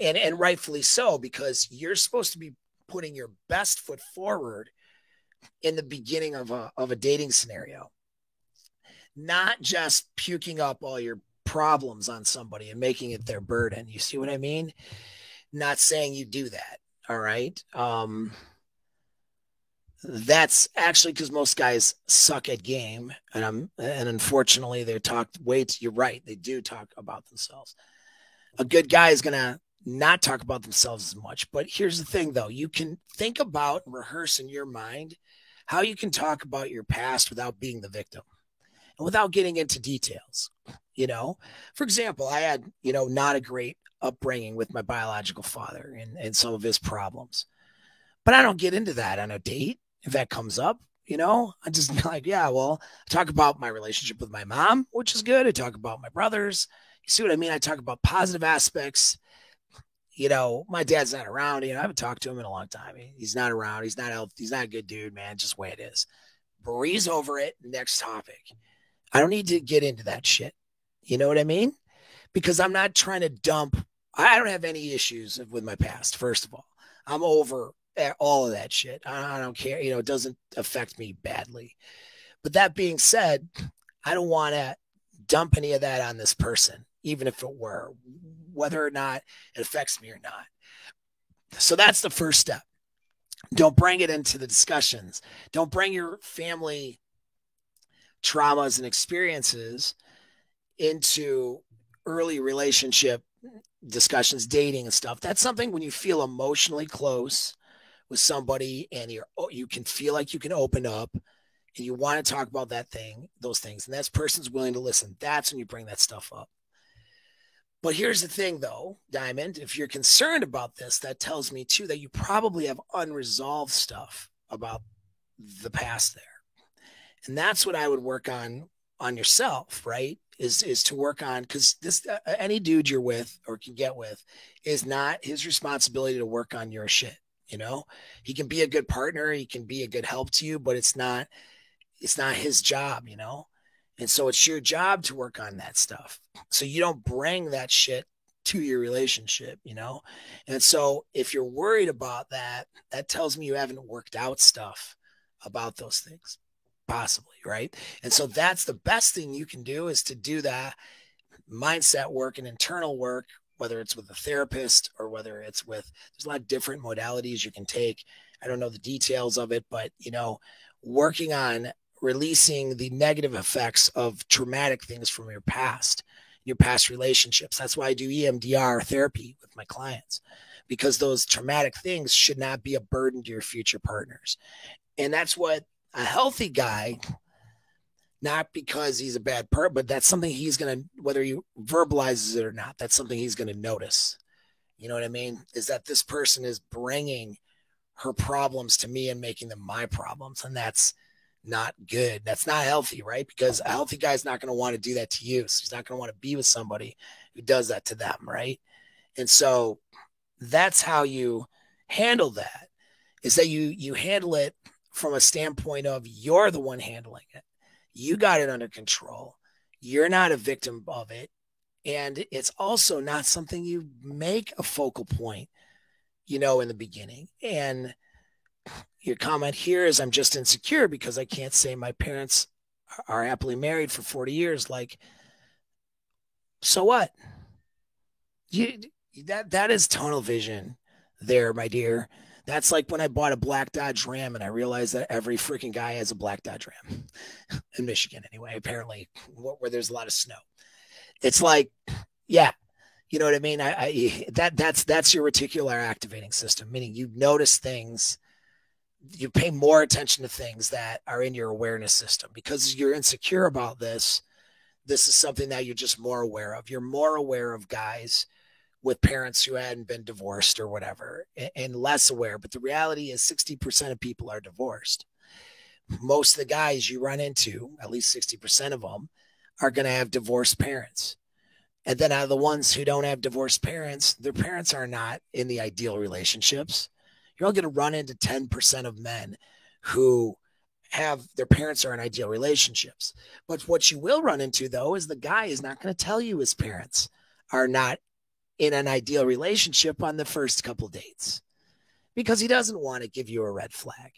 Speaker 1: And rightfully so, because you're supposed to be putting your best foot forward in the beginning of a dating scenario, not just puking up all your problems on somebody and making it their burden. You see what I mean? Not saying you do that. All right. That's actually because most guys suck at game, and unfortunately they're talked way too, you're right. They do talk about themselves. A good guy is going to not talk about themselves as much. But here's the thing, though. You can think about and rehearse in your mind how you can talk about your past without being the victim and without getting into details. For example, I had, not a great upbringing with my biological father and some of his problems. But I don't get into that on a date if that comes up. I just be like, yeah, well, I talk about my relationship with my mom, which is good. I talk about my brothers. You see what I mean? I talk about positive aspects. My dad's not around. I haven't talked to him in a long time. He's not around. He's not healthy. He's not a good dude, man. Just the way it is. Breeze over it. Next topic. I don't need to get into that shit. You know what I mean? Because I'm not trying to dump. I don't have any issues with my past, first of all. I'm over all of that shit. I don't care. It doesn't affect me badly. But that being said, I don't want to dump any of that on this person, even if it were, whether or not it affects me or not. So that's the first step. Don't bring it into the discussions. Don't bring your family traumas and experiences into early relationship discussions, dating and stuff. That's something when you feel emotionally close with somebody and you can feel like you can open up and you want to talk about those things, and that person's willing to listen. That's when you bring that stuff up. But here's the thing, though, Diamond, if you're concerned about this, that tells me, too, that you probably have unresolved stuff about the past there. And that's what I would work on yourself, right, is to work on, because this any dude you're with or can get with is not his responsibility to work on your shit. He can be a good partner. He can be a good help to you, but it's not his job, And so it's your job to work on that stuff. So you don't bring that shit to your relationship, And so if you're worried about that, that tells me you haven't worked out stuff about those things, possibly, right? And so that's the best thing you can do, is to do that mindset work and internal work, whether it's with a therapist or whether it's there's a lot of different modalities you can take. I don't know the details of it, but, working on releasing the negative effects of traumatic things from your past relationships. That's why I do EMDR therapy with my clients, because those traumatic things should not be a burden to your future partners. And that's what a healthy guy, not because he's a bad person, but that's something he's going to, whether he verbalizes it or not, that's something he's going to notice. You know what I mean? Is that this person is bringing her problems to me and making them my problems. And that's not good. That's not healthy, right? Because a healthy guy's not going to want to do that to you. So he's not going to want to be with somebody who does that to them, right? And so that's how you handle that, is that you handle it from a standpoint of you're the one handling it. You got it under control. You're not a victim of it. And it's also not something you make a focal point, in the beginning. And your comment here is, I'm just insecure because I can't say my parents are happily married for 40 years. Like, so what? That is tunnel vision there, my dear. That's like when I bought a black Dodge Ram and I realized that every freaking guy has a black Dodge Ram in Michigan anyway, apparently, where there's a lot of snow. It's like, yeah, you know what I mean? That's your reticular activating system, meaning you notice things, you pay more attention to things that are in your awareness system because you're insecure about this. This is something that you're just more aware of. You're more aware of guys with parents who hadn't been divorced or whatever, and less aware. But the reality is 60% of people are divorced. Most of the guys you run into, at least 60% of them, are going to have divorced parents. And then out of the ones who don't have divorced parents, their parents are not in the ideal relationships. You're all going to run into 10% of men who have their parents are in ideal relationships. But what you will run into, though, is the guy is not going to tell you his parents are not in an ideal relationship on the first couple dates because he doesn't want to give you a red flag.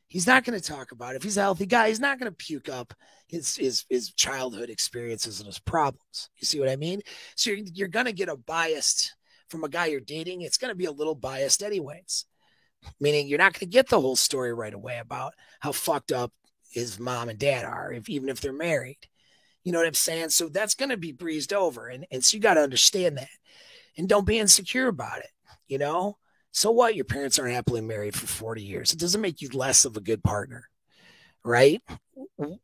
Speaker 1: He's not going to talk about it. If he's a healthy guy, he's not going to puke up his childhood experiences and his problems. You see what I mean? So you're going to get a biased from a guy you're dating. It's going to be a little biased anyways, meaning you're not going to get the whole story right away about how fucked up his mom and dad are, even if they're married. You know what I'm saying? So that's going to be breezed over. And so you got to understand that. And don't be insecure about it, So what? Your parents aren't happily married for 40 years. It doesn't make you less of a good partner, right?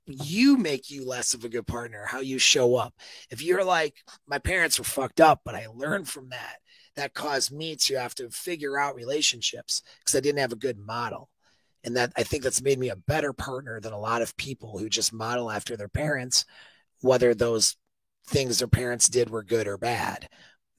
Speaker 1: You make you less of a good partner, how you show up. If you're like, my parents were fucked up, but I learned from that. That caused me to have to figure out relationships because I didn't have a good model. And that I think that's made me a better partner than a lot of people who just model after their parents, whether those things their parents did were good or bad.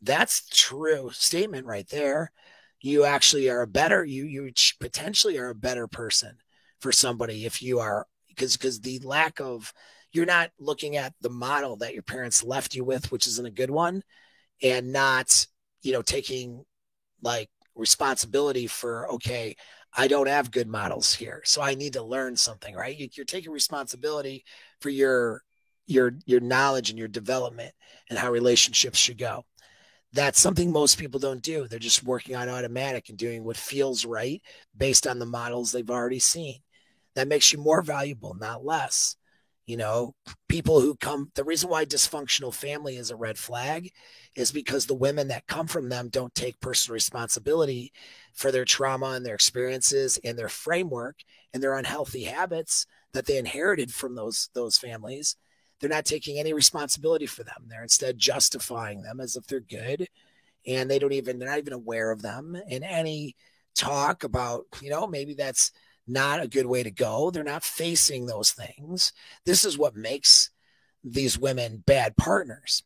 Speaker 1: That's true statement right there. You actually are you potentially are a better person for somebody if you are, because the lack of, you're not looking at the model that your parents left you with, which isn't a good one, and not, taking like responsibility for, okay, I don't have good models here, so I need to learn something, right? You're taking responsibility for your knowledge and your development and how relationships should go. That's something most people don't do. They're just working on automatic and doing what feels right based on the models they've already seen. That makes you more valuable, not less. People who come, the reason why dysfunctional family is a red flag is because the women that come from them don't take personal responsibility for their trauma and their experiences and their framework and their unhealthy habits that they inherited from those families. They're not taking any responsibility for them. They're instead justifying them as if they're good, and they're not even aware of them. In any talk about, maybe that's not a good way to go. They're not facing those things. This is what makes these women bad partners,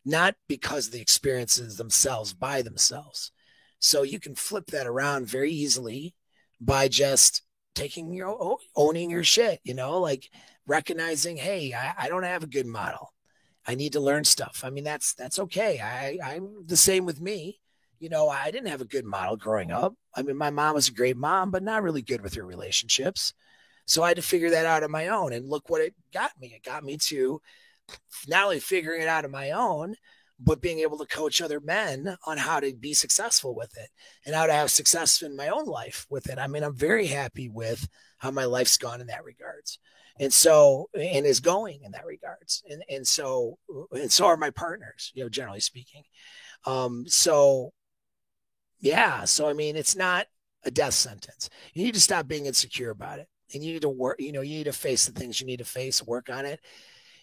Speaker 1: not because of the experiences themselves by themselves. So you can flip that around very easily by just taking owning your shit, like recognizing, hey, I don't have a good model. I need to learn stuff. I mean, that's okay. I'm the same with me. I didn't have a good model growing up. I mean, my mom was a great mom, but not really good with her relationships. So I had to figure that out on my own. And look what it got me. It got me to not only figuring it out on my own, but being able to coach other men on how to be successful with it and how to have success in my own life with it. I mean, I'm very happy with how my life's gone in that regards. And is going in that regards. And so are my partners, generally speaking. So I mean, it's not a death sentence. You need to stop being insecure about it. And you need to work, you need to face the things you need to face, work on it,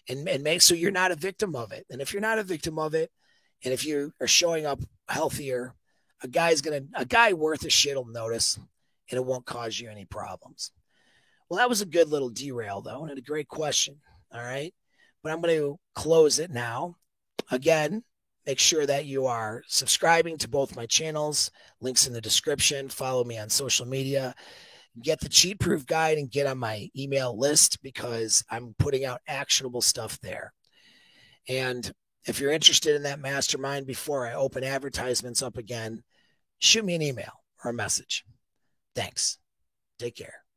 Speaker 1: and make so you're not a victim of it. And if you're not a victim of it, and if you are showing up healthier, a guy worth a shit will notice, and it won't cause you any problems. Well, that was a good little derail, though, and a great question. All right. But I'm going to close it now. Again, make sure that you are subscribing to both my channels, links in the description. Follow me on social media. Get the cheat proof guide and get on my email list because I'm putting out actionable stuff there. And if you're interested in that mastermind before I open advertisements up again, shoot me an email or a message. Thanks. Take care.